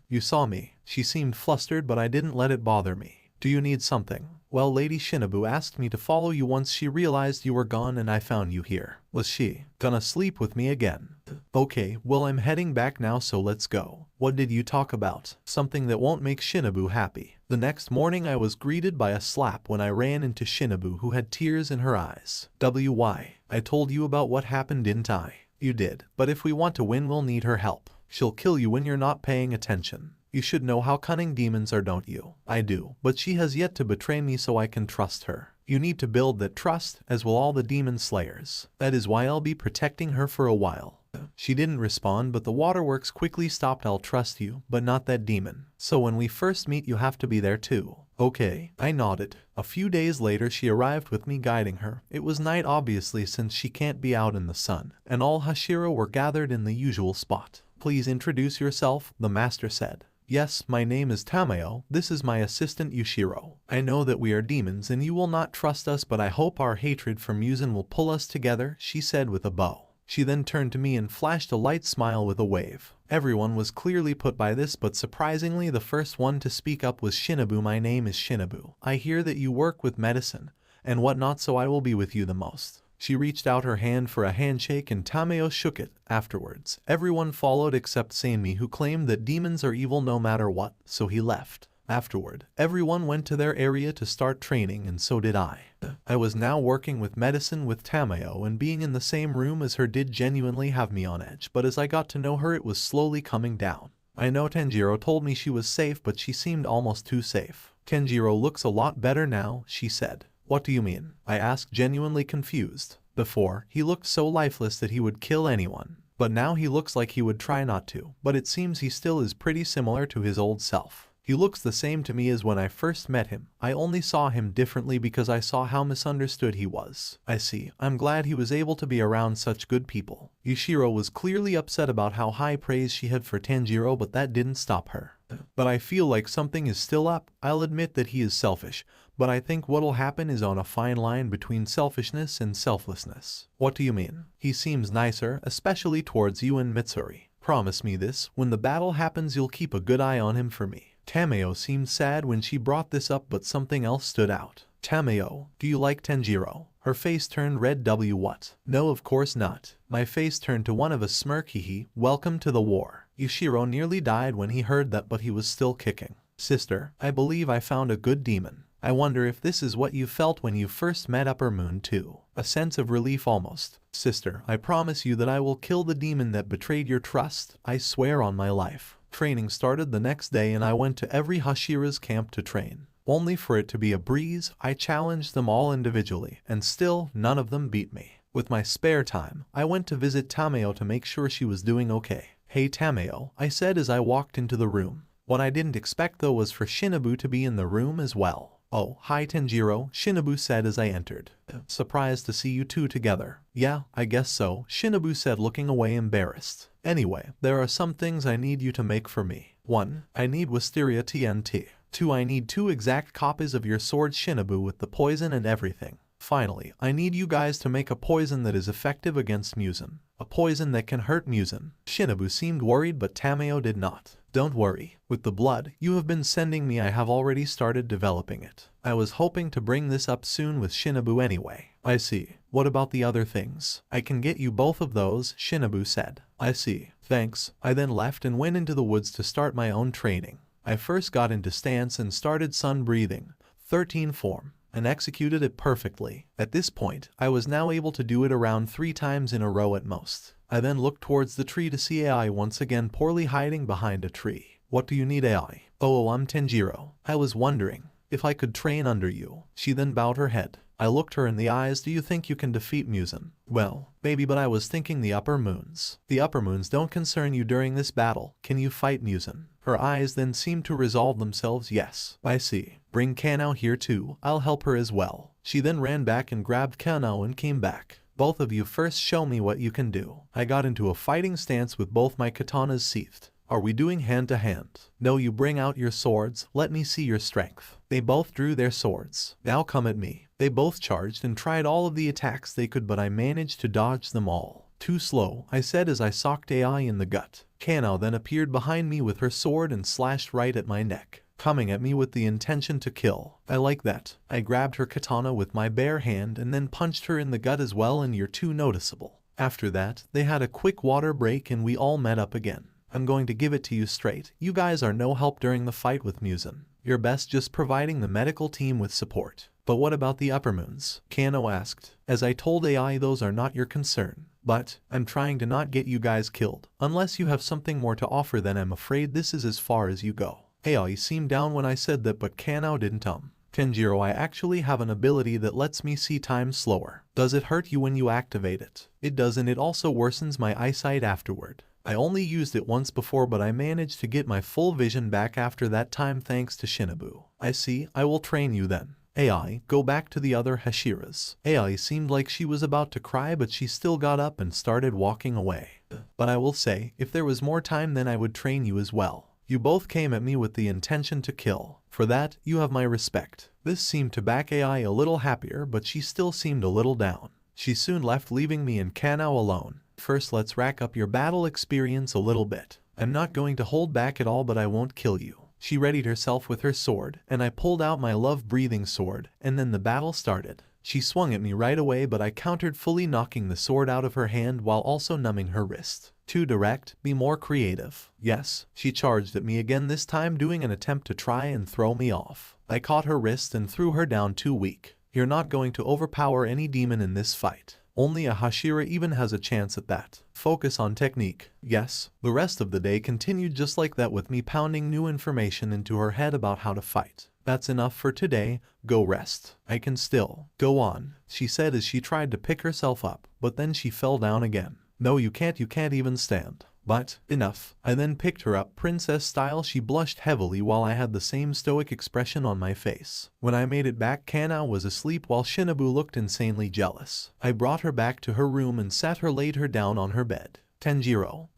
you saw me." She seemed flustered, but I didn't let it bother me. "Do you need something?" Well, Lady Shinobu asked me to follow you once she realized you were gone and I found you here. Was she gonna sleep with me again? Okay, well I'm heading back now so let's go. What did you talk about? Something that won't make Shinobu happy. The next morning I was greeted by a slap when I ran into Shinobu who had tears in her eyes. Why? I told you about what happened, didn't I? You did, but if we want to win we'll need her help. She'll kill you when you're not paying attention. You should know how cunning demons are, don't you? I do, but she has yet to betray me so I can trust her. You need to build that trust, as will all the demon slayers. That is why I'll be protecting her for a while. She didn't respond, but the waterworks quickly stopped. I'll trust you, but not that demon. So when we first meet you have to be there too. Okay, I nodded. A few days later she arrived with me guiding her. It was night obviously since she can't be out in the sun, and all Hashira were gathered in the usual spot. Please introduce yourself, the master said. Yes, my name is Tameo, this is my assistant Yushiro. I know that we are demons and you will not trust us, but I hope our hatred for Muzan will pull us together, she said with a bow. She then turned to me and flashed a light smile with a wave. Everyone was clearly put by this, but surprisingly the first one to speak up was Shinobu. My name is Shinobu. I hear that you work with medicine and whatnot, so I will be with you the most. She reached out her hand for a handshake and Tameo shook it. Afterwards, everyone followed except Sanmi, who claimed that demons are evil no matter what, so he left. Afterward, everyone went to their area to start training, and so did I. I was now working with medicine with Tameo, and being in the same room as her did genuinely have me on edge, but as I got to know her it was slowly coming down. I know Tanjiro told me she was safe, but she seemed almost too safe. Tanjiro looks a lot better now, she said. What do you mean? I asked, genuinely confused. Before, he looked so lifeless that he would kill anyone, but now he looks like he would try not to, but it seems he still is pretty similar to his old self. He looks the same to me as when I first met him. I only saw him differently because I saw how misunderstood he was. I see. I'm glad he was able to be around such good people. Yushiro was clearly upset about how high praise she had for Tanjiro, but that didn't stop her. But I feel like something is still up. I'll admit that he is selfish, but I think what'll happen is on a fine line between selfishness and selflessness. What do you mean? He seems nicer, especially towards you and Mitsuri. Promise me this, when the battle happens you'll keep a good eye on him for me. Tameo seemed sad when she brought this up, but something else stood out. Tameo, do you like Tanjiro? Her face turned red. What? No, of course not. My face turned to one of a smirk. Hehe, welcome to the war. Yushiro nearly died when he heard that, but he was still kicking. Sister, I believe I found a good demon. I wonder if this is what you felt when you first met Upper Moon too. A sense of relief almost. Sister, I promise you that I will kill the demon that betrayed your trust. I swear on my life. Training started the next day and I went to every Hashira's camp to train. Only for it to be a breeze. I challenged them all individually, and still none of them beat me. With my spare time, I went to visit Tameo to make sure she was doing okay. Hey Tameo, I said as I walked into the room. What I didn't expect though was for Shinobu to be in the room as well. Oh, hi Tanjiro, Shinobu said as I entered. Surprised to see you two together. Yeah, I guess so, Shinobu said, looking away embarrassed. Anyway, there are some things I need you to make for me. 1. I need Wisteria TNT. 2. I need 2 exact copies of your sword Shinobu with the poison and everything. Finally, I need you guys to make a poison that is effective against Muzan. A poison that can hurt Muzan. Shinobu seemed worried, but Tameo did not. Don't worry. With the blood you have been sending me, I have already started developing it. I was hoping to bring this up soon with Shinobu anyway. I see. What about the other things? I can get you both of those, Shinobu said. I see. Thanks. I then left and went into the woods to start my own training. I first got into stance and started sun breathing, 13 form, and executed it perfectly. At this point, I was now able to do it around 3 times in a row at most. I then looked towards the tree to see AI once again poorly hiding behind a tree. What do you need, AI? Oh, I'm Tanjiro. I was wondering if I could train under you. She then bowed her head. I looked her in the eyes. Do you think you can defeat Muzan? Well, maybe, but I was thinking the upper moons. The upper moons don't concern you during this battle. Can you fight Muzan? Her eyes then seemed to resolve themselves. Yes, I see. Bring Kanao here too. I'll help her as well. She then ran back and grabbed Kanao and came back. Both of you first show me what you can do. I got into a fighting stance with both my katanas sheathed. Are we doing hand to hand? No, you bring out your swords. Let me see your strength. They both drew their swords. Now come at me. They both charged and tried all of the attacks they could, but I managed to dodge them all. Too slow, I said as I socked AI in the gut. Kanao then appeared behind me with her sword and slashed right at my neck. coming at me with the intention to kill. I like that. I grabbed her katana with my bare hand and then punched her in the gut as well, and you're too noticeable. After that, they had a quick water break and we all met up again. I'm going to give it to you straight. You guys are no help during the fight with Muzan. You're best just providing the medical team with support. But what about the upper moons? Kano asked. As I told AI, those are not your concern. But I'm trying to not get you guys killed. Unless you have something more to offer, then I'm afraid this is as far as you go. AI seemed down when I said that, but Kano didn't. Tanjiro, I actually have an ability that lets me see time slower. Does it hurt you when you activate it? It does, and it also worsens my eyesight afterward. I only used it once before, but I managed to get my full vision back after that time thanks to Shinobu. I see, I will train you then. AI, go back to the other Hashiras. AI seemed like she was about to cry, but she still got up and started walking away. But I will say, if there was more time then I would train you as well. You both came at me with the intention to kill. For that, you have my respect. This seemed to back AI a little happier, but she still seemed a little down. She soon left, leaving me and Kano alone. First, let's rack up your battle experience a little bit. I'm not going to hold back at all, but I won't kill you. She readied herself with her sword, and I pulled out my love-breathing sword, and then the battle started. She swung at me right away, but I countered fully, knocking the sword out of her hand while also numbing her wrist. Too direct, be more creative. Yes, she charged at me again, this time doing an attempt to try and throw me off. I caught her wrist and threw her down too weak. You're not going to overpower any demon in this fight. Only a Hashira even has a chance at that. Focus on technique. Yes, the rest of the day continued just like that, with me pounding new information into her head about how to fight. That's enough for today, go rest. I can still go on, she said as she tried to pick herself up, but then she fell down again. No, you can't even stand. But, enough. I then picked her up princess style. She blushed heavily while I had the same stoic expression on my face. When I made it back, Kano was asleep while Shinobu looked insanely jealous. I brought her back to her room and laid her down on her bed. Tanjiro,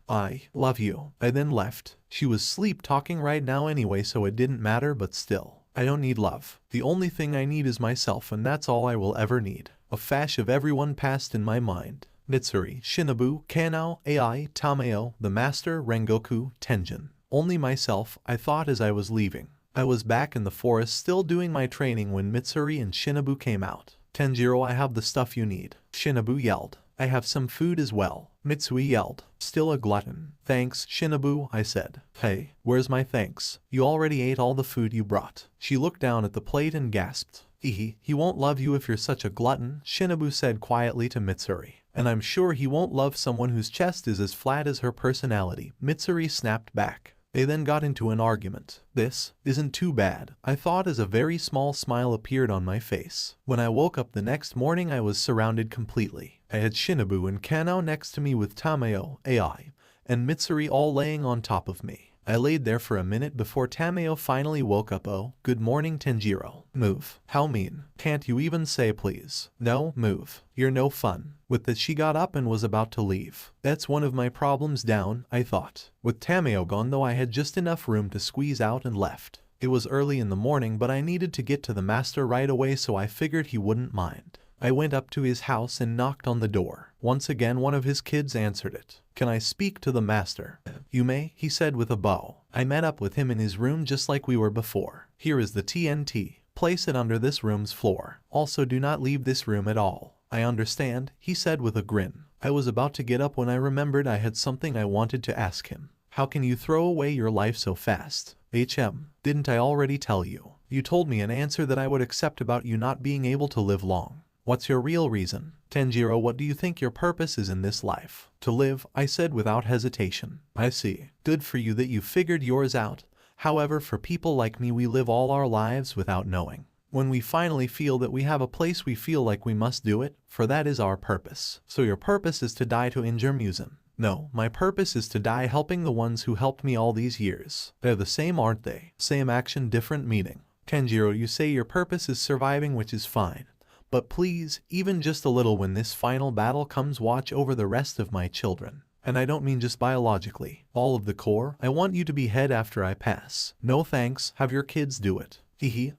I love you. I then left. She was sleep talking right now anyway, so it didn't matter, but still. I don't need love. The only thing I need is myself, and that's all I will ever need. A flash of everyone passed in my mind. Mitsuri, Shinobu, Kano, AI, Tamayo, the Master, Rengoku, Tenjin. Only myself, I thought as I was leaving. I was back in the forest still doing my training when Mitsuri and Shinobu came out. Tanjiro, I have the stuff you need. Shinobu yelled. I have some food as well. Mitsuri yelled. Still a glutton. Thanks, Shinobu, I said. Hey, where's my thanks? You already ate all the food you brought. She looked down at the plate and gasped. He won't love you if you're such a glutton, Shinobu said quietly to Mitsuri. And I'm sure he won't love someone whose chest is as flat as her personality, Mitsuri snapped back. They then got into an argument. This isn't too bad, I thought as a very small smile appeared on my face. When I woke up the next morning, I was surrounded completely. I had Shinobu and Kano next to me with Tamayo, AI, and Mitsuri all laying on top of me. I laid there for a minute before Tamayo finally woke up. Oh, good morning, Tanjiro. Move. How mean. Can't you even say please? No, move. You're no fun. With that, she got up and was about to leave. That's one of my problems down, I thought. With Tamayo gone though, I had just enough room to squeeze out and left. It was early in the morning, but I needed to get to the master right away, so I figured he wouldn't mind. I went up to his house and knocked on the door. Once again, one of his kids answered it. Can I speak to the master? You may, he said with a bow. I met up with him in his room just like we were before. Here is the TNT. Place it under this room's floor. Also, do not leave this room at all. I understand, he said with a grin. I was about to get up when I remembered I had something I wanted to ask him. How can you throw away your life so fast? Didn't I already tell you? You told me an answer that I would accept about you not being able to live long. What's your real reason? Tanjiro, what do you think your purpose is in this life? To live, I said without hesitation. I see. Good for you that you figured yours out. However, for people like me, we live all our lives without knowing. When we finally feel that we have a place, we feel like we must do it, for that is our purpose. So your purpose is to die to injure Muzan. No, my purpose is to die helping the ones who helped me all these years. They're the same, aren't they? Same action, different meaning. Tanjiro, you say your purpose is surviving, which is fine. But please, even just a little, when this final battle comes, watch over the rest of my children. And I don't mean just biologically. All of the core, I want you to be head after I pass. No thanks, have your kids do it.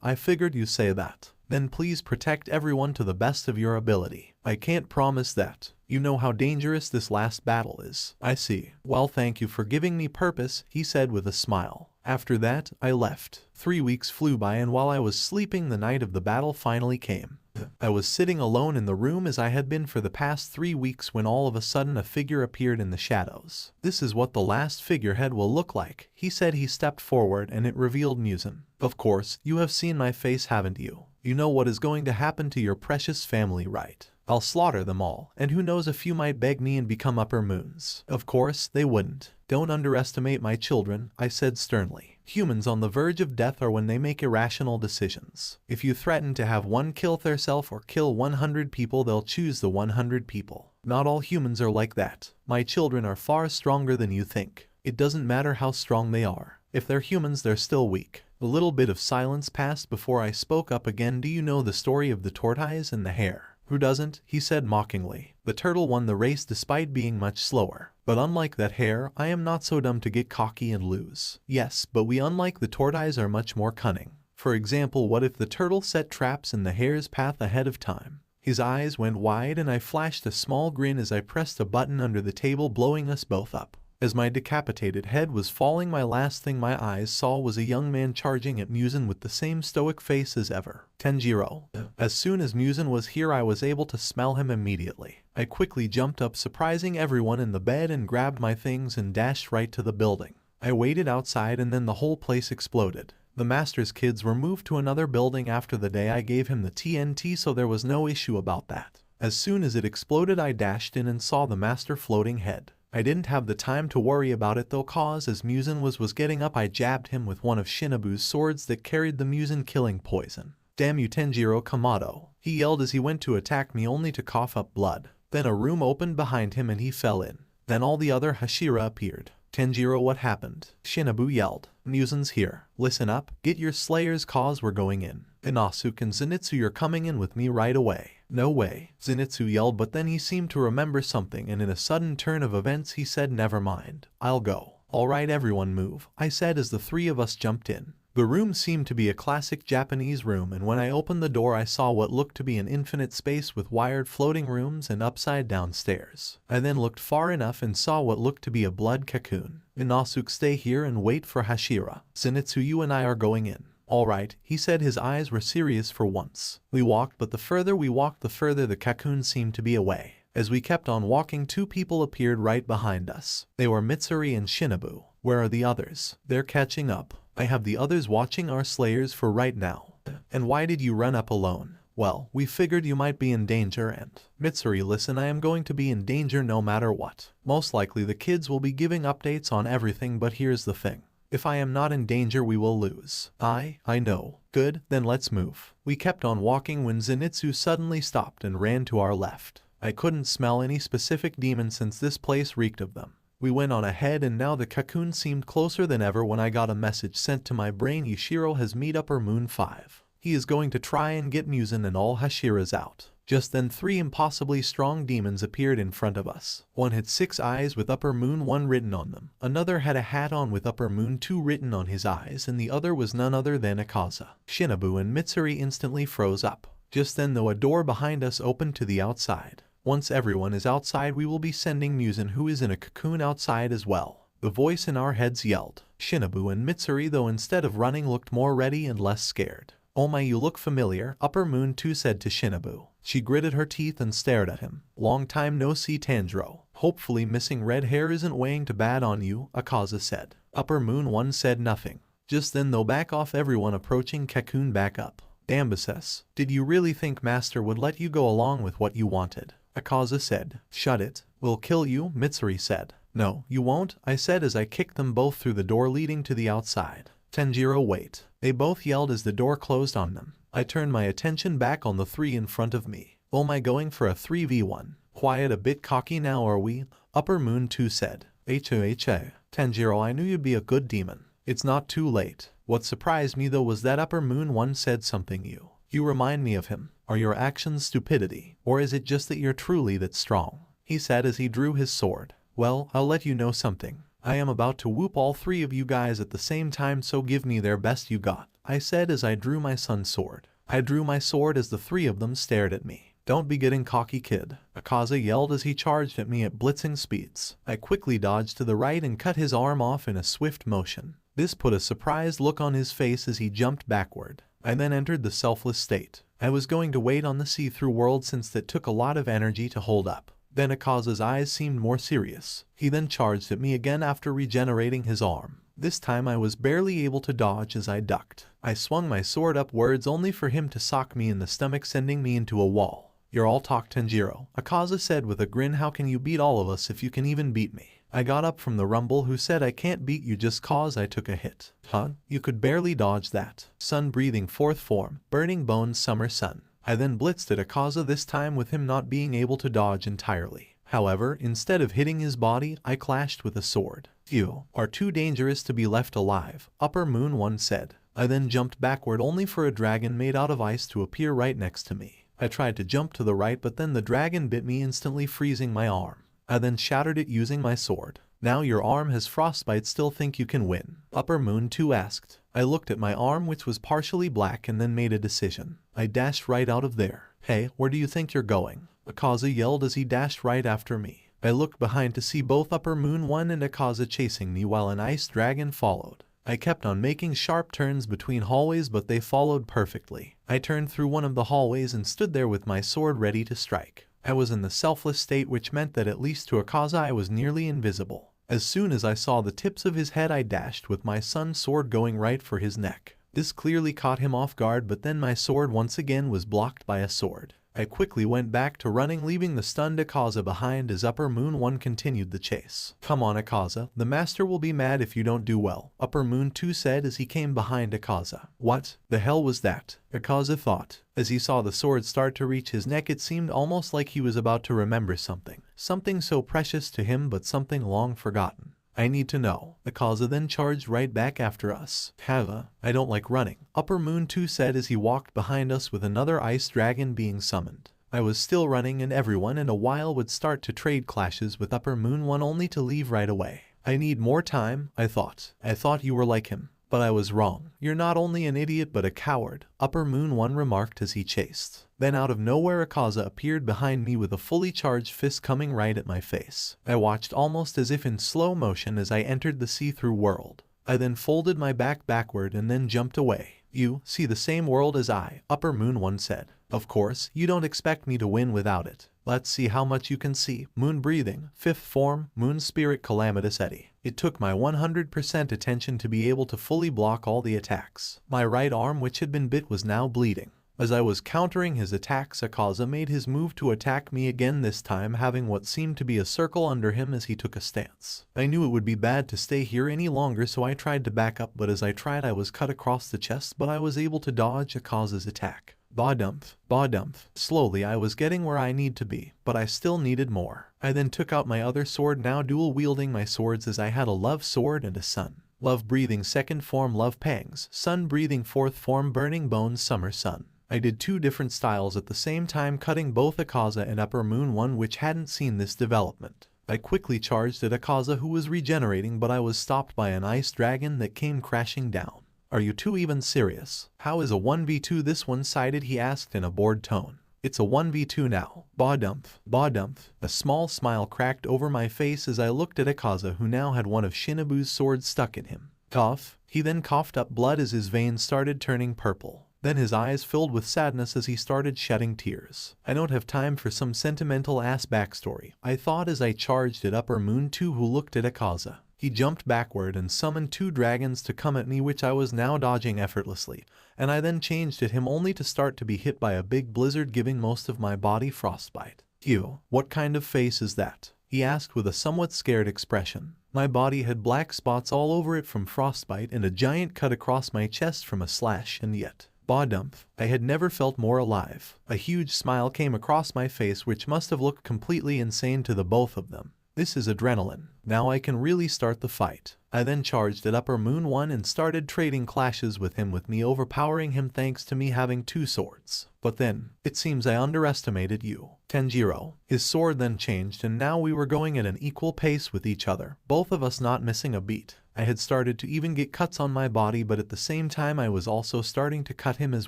I figured you say that. Then please protect everyone to the best of your ability. I can't promise that. You know how dangerous this last battle is. I see. Well, thank you for giving me purpose, he said with a smile. After that, I left. 3 weeks flew by, and while I was sleeping, the night of the battle finally came. I was sitting alone in the room as I had been for the past 3 weeks when all of a sudden a figure appeared in the shadows. "This is what the last figurehead will look like," he said. He stepped forward and it revealed Muzan. "Of course, you have seen my face, haven't you? You know what is going to happen to your precious family, right? I'll slaughter them all, and who knows if you might beg me and become upper moons." Of course, they wouldn't. "Don't underestimate my children," I said sternly. "Humans on the verge of death are when they make irrational decisions. If you threaten to have one kill theirself or kill 100 people, they'll choose the 100 people. Not all humans are like that. My children are far stronger than you think. It doesn't matter how strong they are. If they're humans, they're still weak." A little bit of silence passed before I spoke up again. "Do you know the story of the tortoise and the hare?" "Who doesn't?" he said mockingly. "The turtle won the race despite being much slower. But unlike that hare, I am not so dumb to get cocky and lose." "Yes, but we, unlike the tortoise, are much more cunning. For example, what if the turtle set traps in the hare's path ahead of time?" His eyes went wide and I flashed a small grin as I pressed a button under the table, blowing us both up. As my decapitated head was falling, my last thing my eyes saw was a young man charging at Muzan with the same stoic face as ever. Tanjiro. As soon as Muzan was here, I was able to smell him immediately. I quickly jumped up, surprising everyone in the bed, and grabbed my things and dashed right to the building. I waited outside and then the whole place exploded. The master's kids were moved to another building after the day I gave him the TNT, so there was no issue about that. As soon as it exploded, I dashed in and saw the master floating head. I didn't have the time to worry about it though, cause as Muzan was getting up, I jabbed him with one of Shinobu's swords that carried the Muzan killing poison. "Damn you, Tanjiro Kamado," he yelled as he went to attack me, only to cough up blood. Then a room opened behind him and he fell in. Then all the other Hashira appeared. "Tanjiro, what happened?" Shinobu yelled. "Muzan's here. Listen up, get your slayers, cause we're going in. Inosuke and Zenitsu, you're coming in with me right away." "No way," Zenitsu yelled, but then he seemed to remember something and in a sudden turn of events he said, "Never mind, I'll go." "Alright, everyone move," I said as the three of us jumped in. The room seemed to be a classic Japanese room, and when I opened the door I saw what looked to be an infinite space with wired floating rooms and upside down stairs. I then looked far enough and saw what looked to be a blood cocoon. "Inosuke, stay here and wait for Hashira. Zenitsu, you and I are going in." "Alright," he said. His eyes were serious for once. We walked, but the further we walked, the further the cocoon seemed to be away. As we kept on walking, two people appeared right behind us. They were Mitsuri and Shinobu. "Where are the others?" "They're catching up. I have the others watching our slayers for right now." "And why did you run up alone?" "Well, we figured you might be in danger and—" "Mitsuri, listen, I am going to be in danger no matter what. Most likely the kids will be giving updates on everything, but here's the thing. If I am not in danger, we will lose." I know. Good, then let's move." We kept on walking when Zenitsu suddenly stopped and ran to our left. I couldn't smell any specific demon since this place reeked of them. We went on ahead and now the cocoon seemed closer than ever when I got a message sent to my brain. "Yashiro has meet Upper Moon 5. He is going to try and get Muzan and all Hashiras out." Just then 3 impossibly strong demons appeared in front of us. One had 6 eyes with Upper Moon 1 written on them. Another had a hat on with Upper Moon 2 written on his eyes, and the other was none other than Akaza. Shinobu and Mitsuri instantly froze up. Just then though, a door behind us opened to the outside. "Once everyone is outside, we will be sending Muzan, who is in a cocoon, outside as well." The voice in our heads yelled. Shinobu and Mitsuri, though, instead of running, looked more ready and less scared. "Oh my, you look familiar," Upper Moon 2 said to Shinobu. She gritted her teeth and stared at him. "Long time no see, Tanjiro. Hopefully missing red hair isn't weighing too bad on you," Akaza said. Upper Moon 1 said nothing. Just then though, back off, everyone approaching cocoon back up. "Dambuses, did you really think Master would let you go along with what you wanted?" Akaza said. "Shut it. We'll kill you," Mitsuri said. "No, you won't," I said as I kicked them both through the door leading to the outside. "Tanjiro, wait." They both yelled as the door closed on them. I turned my attention back on the 3 in front of me. "Oh my, going for a 3v1. Quiet, a bit cocky now, are we?" Upper Moon 2 said. "HOHA. Tanjiro, I knew you'd be a good demon. It's not too late." What surprised me though was that Upper Moon 1 said something. You remind me of him. Are your actions stupidity, or is it just that you're truly that strong?" he said as he drew his sword. "Well, I'll let you know something. I am about to whoop all 3 of you guys at the same time, so give me their best you got," I said as I drew my son's sword. I drew my sword as the 3 of them stared at me. "Don't be getting cocky, kid," Akaza yelled as he charged at me at blitzing speeds. I quickly dodged to the right and cut his arm off in a swift motion. This put a surprised look on his face as he jumped backward. I then entered the selfless state. I was going to wait on the see-through world since that took a lot of energy to hold up. Then Akaza's eyes seemed more serious. He then charged at me again after regenerating his arm. This time I was barely able to dodge as I ducked. I swung my sword upwards only for him to sock me in the stomach, sending me into a wall. "You're all talk, Tanjiro," Akaza said with a grin. "How can you beat all of us if you can even beat me?" I got up from the rumble who said, "I can't beat you just cause I took a hit." "Huh? You could barely dodge that." Sun breathing fourth form, burning bones summer sun. I then blitzed at Akaza, this time with him not being able to dodge entirely. However, instead of hitting his body, I clashed with a sword. "You are too dangerous to be left alive," Upper Moon One said. I then jumped backward only for a dragon made out of ice to appear right next to me. I tried to jump to the right, but then the dragon bit me, instantly freezing my arm. I then shattered it using my sword. "Now your arm has frostbite, still think you can win?" Upper Moon 2 asked. I looked at my arm, which was partially black, and then made a decision. I dashed right out of there. "Hey, where do you think you're going?" Akaza yelled as he dashed right after me. I looked behind to see both Upper Moon 1 and Akaza chasing me while an ice dragon followed. I kept on making sharp turns between hallways, but they followed perfectly. I turned through one of the hallways and stood there with my sword ready to strike. I was in the selfless state, which meant that at least to Akaza I was nearly invisible. As soon as I saw the tips of his head, I dashed with my sun's sword going right for his neck. This clearly caught him off guard, but then my sword once again was blocked by a sword. I quickly went back to running, leaving the stunned Akaza behind as Upper Moon 1 continued the chase. "Come on, Akaza, the master will be mad if you don't do well," Upper Moon 2 said as he came behind Akaza. "What the hell was that?" Akaza thought. As he saw the sword start to reach his neck, it seemed almost like he was about to remember something. Something so precious to him, but something long forgotten. "I need to know." Akaza then charged right back after us. "Hava, I don't like running," Upper Moon 2 said as he walked behind us with another ice dragon being summoned. I was still running, and everyone in a while would start to trade clashes with Upper Moon 1 only to leave right away. "I need more time," I thought. "I thought you were like him. But I was wrong. You're not only an idiot but a coward," Upper Moon 1 remarked as he chased. Then out of nowhere Akaza appeared behind me with a fully charged fist coming right at my face. I watched almost as if in slow motion as I entered the see-through world. I then folded my back backward and then jumped away. "You see the same world as I," Upper Moon 1 said. "Of course, you don't expect me to win without it. Let's see how much you can see." Moon breathing, fifth form, Moon Spirit Calamitous Eddy. It took my 100% attention to be able to fully block all the attacks. My right arm, which had been bit, was now bleeding. As I was countering his attacks, Akaza made his move to attack me again, this time having what seemed to be a circle under him as he took a stance. I knew it would be bad to stay here any longer, so I tried to back up, but as I tried I was cut across the chest, but I was able to dodge Akaza's attack. Ba-dumph, ba-dumph. Slowly I was getting where I need to be, but I still needed more. I then took out my other sword, now dual wielding my swords as I had a love sword and a sun. Love breathing second form, love pangs. Sun breathing fourth form, burning bones summer sun. I did 2 different styles at the same time, cutting both Akaza and Upper Moon 1, which hadn't seen this development. I quickly charged at Akaza, who was regenerating, but I was stopped by an ice dragon that came crashing down. "Are you two even serious? How is a 1v2 this one-sided?" he asked in a bored tone. "It's a 1v2 now." Ba-dumph, ba-dumph. A small smile cracked over my face as I looked at Akaza, who now had one of Shinobu's swords stuck in him. Cough. He then coughed up blood as his veins started turning purple. Then his eyes filled with sadness as he started shedding tears. "I don't have time for some sentimental ass backstory," I thought as I charged at Upper Moon 2, who looked at Akaza. He jumped backward and summoned 2 dragons to come at me, which I was now dodging effortlessly, and I then changed at him only to start to be hit by a big blizzard, giving most of my body frostbite. "Ew, what kind of face is that?" he asked with a somewhat scared expression. My body had black spots all over it from frostbite and a giant cut across my chest from a slash, and yet... Ba-dumph. I had never felt more alive. A huge smile came across my face, which must have looked completely insane to the both of them. "This is adrenaline. Now I can really start the fight." I then charged at Upper Moon 1 and started trading clashes with him, with me overpowering him thanks to me having 2 swords. But then, it seems I underestimated you, Tanjiro. His sword then changed, and now we were going at an equal pace with each other, both of us not missing a beat. I had started to even get cuts on my body, but at the same time I was also starting to cut him as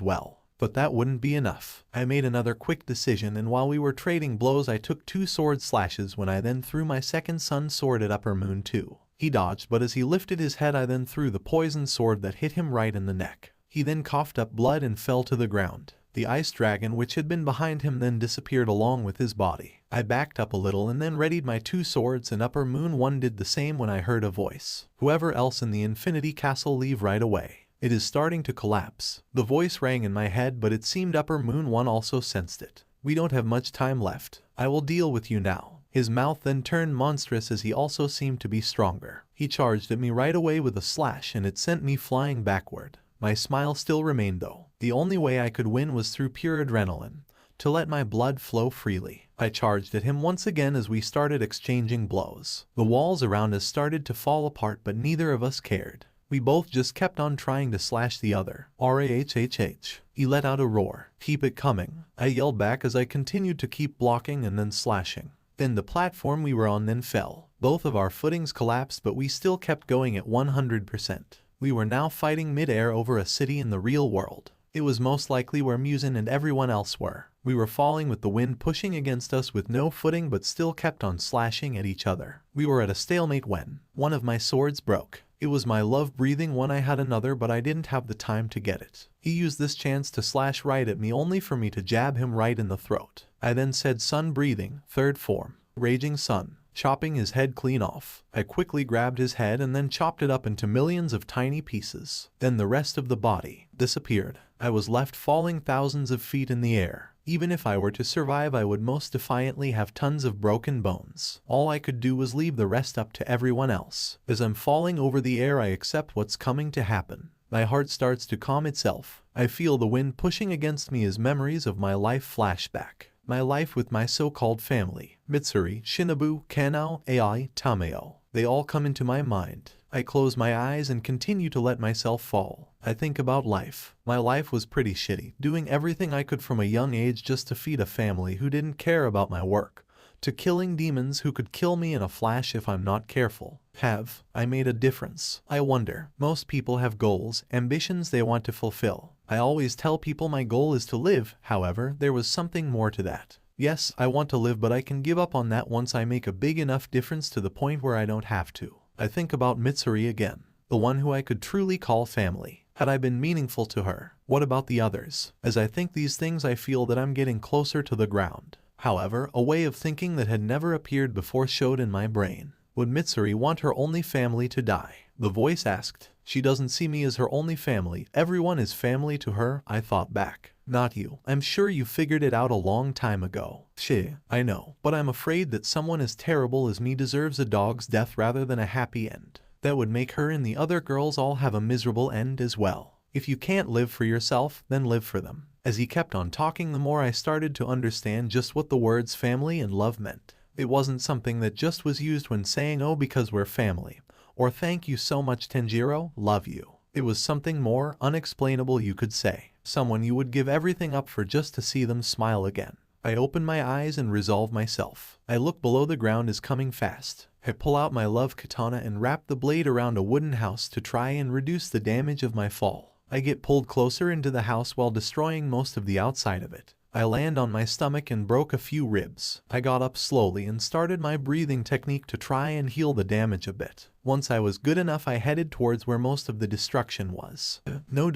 well. But that wouldn't be enough. I made another quick decision, and while we were trading blows I took 2 sword slashes when I then threw my second sun sword at Upper Moon too. He dodged, but as he lifted his head I then threw the poison sword that hit him right in the neck. He then coughed up blood and fell to the ground. The ice dragon which had been behind him then disappeared along with his body. I backed up a little and then readied my 2 swords, and Upper Moon 1 did the same when I heard a voice. "Whoever else in the Infinity Castle, leave right away. It is starting to collapse." The voice rang in my head, but it seemed Upper Moon 1 also sensed it. "We don't have much time left. I will deal with you now." His mouth then turned monstrous as he also seemed to be stronger. He charged at me right away with a slash and it sent me flying backward. My smile still remained though. The only way I could win was through pure adrenaline, to let my blood flow freely. I charged at him once again as we started exchanging blows. The walls around us started to fall apart, but neither of us cared. We both just kept on trying to slash the other. "Rahhh." He let out a roar. "Keep it coming." I yelled back as I continued to keep blocking and then slashing. Then the platform we were on then fell. Both of our footings collapsed, but we still kept going at 100%. We were now fighting mid-air over a city in the real world. It was most likely where Muzan and everyone else were. We were falling with the wind pushing against us with no footing, but still kept on slashing at each other. We were at a stalemate when one of my swords broke. It was my love breathing one. I had another, but I didn't have the time to get it. He used this chance to slash right at me, only for me to jab him right in the throat. I then said, "Sun breathing, 3rd form, raging sun," chopping his head clean off. I quickly grabbed his head and then chopped it up into millions of tiny pieces. Then the rest of the body disappeared. I was left falling thousands of feet in the air. Even if I were to survive, I would most defiantly have tons of broken bones. All I could do was leave the rest up to everyone else. As I'm falling over the air, I accept what's coming to happen. My heart starts to calm itself. I feel the wind pushing against me as memories of my life flash back. My life with my so-called family, Mitsuri, Shinobu, Kanao, Ai, Tameo. They all come into my mind. I close my eyes and continue to let myself fall. I think about life. My life was pretty shitty, doing everything I could from a young age just to feed a family who didn't care about my work, to killing demons who could kill me in a flash if I'm not careful. Have I made a difference? I wonder. Most people have goals, ambitions they want to fulfill. I always tell people my goal is to live. However, there was something more to that. Yes, I want to live, but I can give up on that once I make a big enough difference to the point where I don't have to. I think about Mitsuri again, the one who I could truly call family. Had I been meaningful to her? What about the others? As I think these things, I feel that I'm getting closer to the ground. However, a way of thinking that had never appeared before showed in my brain. Would Mitsuri want her only family to die? The voice asked. She doesn't see me as her only family. Everyone is family to her, I thought back. Not you. I'm sure you figured it out a long time ago. Shit, I know. But I'm afraid that someone as terrible as me deserves a dog's death rather than a happy end. That would make her and the other girls all have a miserable end as well. If you can't live for yourself, then live for them. As he kept on talking, the more I started to understand just what the words family and love meant. It wasn't something that just was used when saying, "Oh, because we're family," or "Thank you so much, Tanjiro, love you." It was something more unexplainable, you could say. Someone you would give everything up for just to see them smile again. I open my eyes and resolve myself. I look below. The ground is coming fast. I pull out my love katana and wrap the blade around a wooden house to try and reduce the damage of my fall. I get pulled closer into the house while destroying most of the outside of it. I land on my stomach and broke a few ribs. I got up slowly and started my breathing technique to try and heal the damage a bit. Once I was good enough, I headed towards where most of the destruction was. No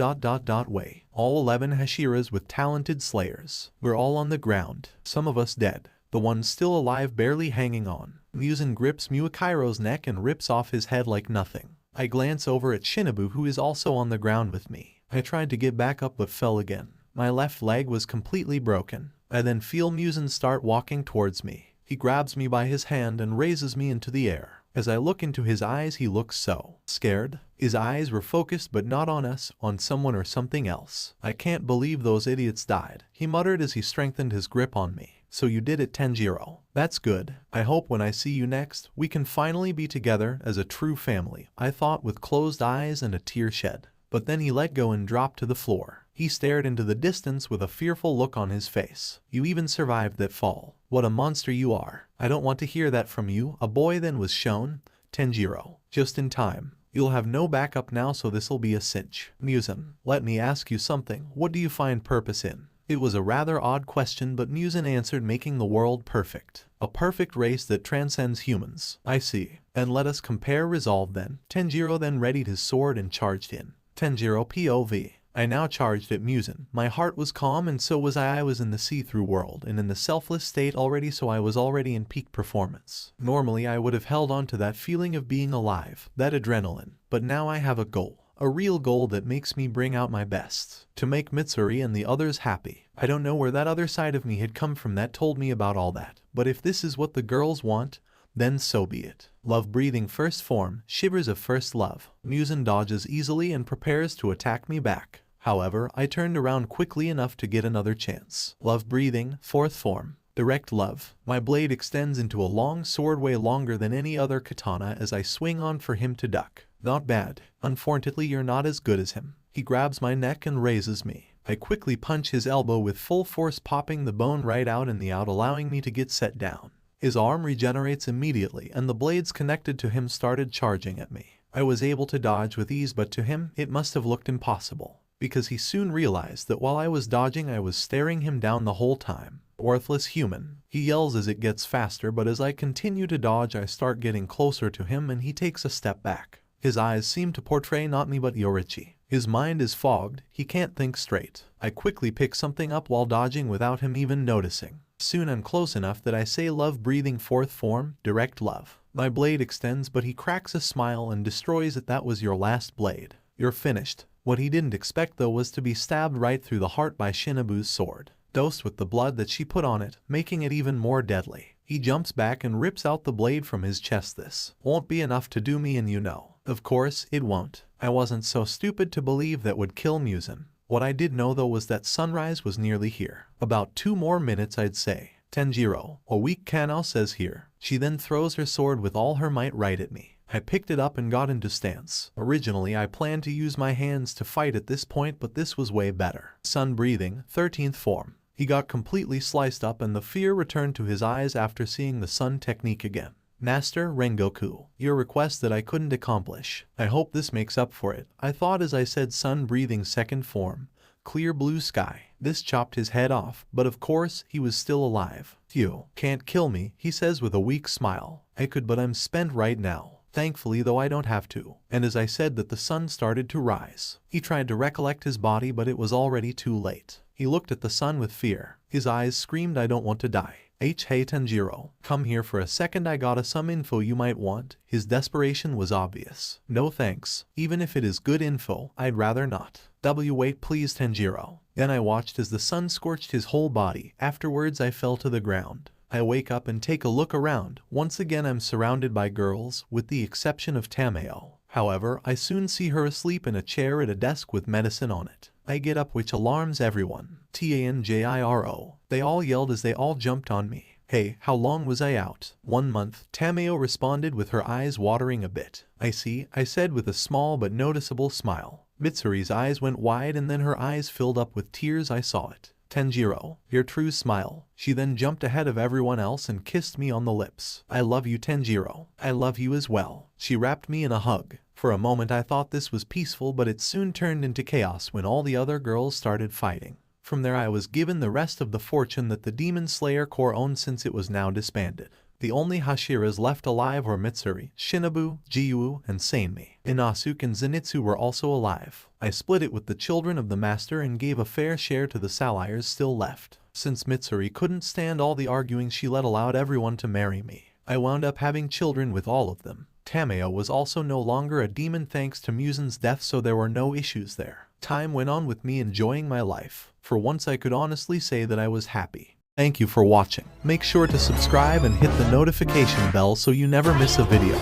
way. All 11 Hashiras with talented slayers. We're all on the ground. Some of us dead. The one still alive barely hanging on. Muzan grips Muakairo's neck and rips off his head like nothing. I glance over at Shinobu, who is also on the ground with me. I tried to get back up but fell again. My left leg was completely broken. I then feel Muzan start walking towards me. He grabs me by his hand and raises me into the air. As I look into his eyes, he looks so scared. His eyes were focused but not on us, on someone or something else. "I can't believe those idiots died," he muttered as he strengthened his grip on me. "So you did it, Tanjiro. That's good. I hope when I see you next, we can finally be together as a true family," I thought with closed eyes and a tear shed. But then he let go and dropped to the floor. He stared into the distance with a fearful look on his face. "You even survived that fall. What a monster you are." "I don't want to hear that from you." A boy then was shown. Tanjiro. Just in time. You'll have no backup now, so this'll be a cinch. Muzan, let me ask you something. What do you find purpose in? It was a rather odd question, but Muzan answered, making the world perfect. A perfect race that transcends humans. I see. And let us compare resolve then. Tanjiro then readied his sword and charged in. Tanjiro POV. I now charged at Muzan. My heart was calm, and so was I. I was in the see-through world and in the selfless state already, so I was already in peak performance. Normally I would have held on to that feeling of being alive, that adrenaline, but now I have a goal. A real goal that makes me bring out my best. To make Mitsuri and the others happy. I don't know where that other side of me had come from that told me about all that, but if this is what the girls want, then so be it. Love breathing first form, shivers of first love. Muzan dodges easily and prepares to attack me back. However, I turned around quickly enough to get another chance. Love breathing, fourth form. Direct love. My blade extends into a long sword, way longer than any other katana, as I swing on for him to duck. Not bad. Unfortunately, you're not as good as him. He grabs my neck and raises me. I quickly punch his elbow with full force, popping the bone right out in the out, allowing me to get set down. His arm regenerates immediately, and the blades connected to him started charging at me. I was able to dodge with ease, but to him, it must have looked impossible, because he soon realized that while I was dodging, I was staring him down the whole time. Worthless human. He yells as it gets faster, but as I continue to dodge, I start getting closer to him and he takes a step back. His eyes seem to portray not me but Yorichi. His mind is fogged, he can't think straight. I quickly pick something up while dodging without him even noticing. Soon I'm close enough that I say, love breathing fourth form, direct love. My blade extends, but he cracks a smile and destroys it. That was your last blade. You're finished. What he didn't expect though was to be stabbed right through the heart by Shinobu's sword, dosed with the blood that she put on it, making it even more deadly. He jumps back and rips out the blade from his chest. This won't be enough to do me, and you know. Of course, it won't. I wasn't so stupid to believe that would kill Muzan. What I did know though was that sunrise was nearly here. About 2 more minutes, I'd say. Tanjiro, a weak Kano says here. She then throws her sword with all her might right at me. I picked it up and got into stance. Originally I planned to use my hands to fight at this point, but this was way better. Sun breathing, 13th form. He got completely sliced up and the fear returned to his eyes after seeing the sun technique again. Master Rengoku, your request that I couldn't accomplish. I hope this makes up for it. I thought as I said. Sun breathing, second form. Clear blue sky. This chopped his head off, but of course he was still alive. You can't kill me, he says with a weak smile. I could, but I'm spent right now. Thankfully though I don't have to. And as I said that, the sun started to rise. He tried to recollect his body, but it was already too late. He looked at the sun with fear. His eyes screamed, I don't want to die. Hey Tanjiro, come here for a second, I got some info you might want. His desperation was obvious. No thanks. Even if it is good info, I'd rather not. Wait please Tanjiro. Then I watched as the sun scorched his whole body. Afterwards I fell to the ground. I wake up and take a look around. Once again I'm surrounded by girls, with the exception of Tameo. However, I soon see her asleep in a chair at a desk with medicine on it. I get up, which alarms everyone. Tanjiro. They all yelled as they all jumped on me. Hey, how long was I out? 1 month, Tameo responded with her eyes watering a bit. I see, I said with a small but noticeable smile. Mitsuri's eyes went wide and then her eyes filled up with tears. I saw it. Tanjiro, your true smile. She then jumped ahead of everyone else and kissed me on the lips. I love you Tanjiro. I love you as well. She wrapped me in a hug. For a moment I thought this was peaceful, but it soon turned into chaos when all the other girls started fighting. From there I was given the rest of the fortune that the Demon Slayer Corps owned, since it was now disbanded. The only Hashiras left alive were Mitsuri, Shinobu, Jiyu, and Seinmi. Inosuke and Zenitsu were also alive. I split it with the children of the master and gave a fair share to the Saliers still left. Since Mitsuri couldn't stand all the arguing, she allowed everyone to marry me. I wound up having children with all of them. Tameo was also no longer a demon thanks to Muzan's death, so there were no issues there. Time went on with me enjoying my life. For once I could honestly say that I was happy. Thank you for watching. Make sure to subscribe and hit the notification bell so you never miss a video.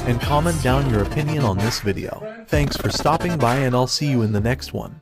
And comment down your opinion on this video. Thanks for stopping by and I'll see you in the next one.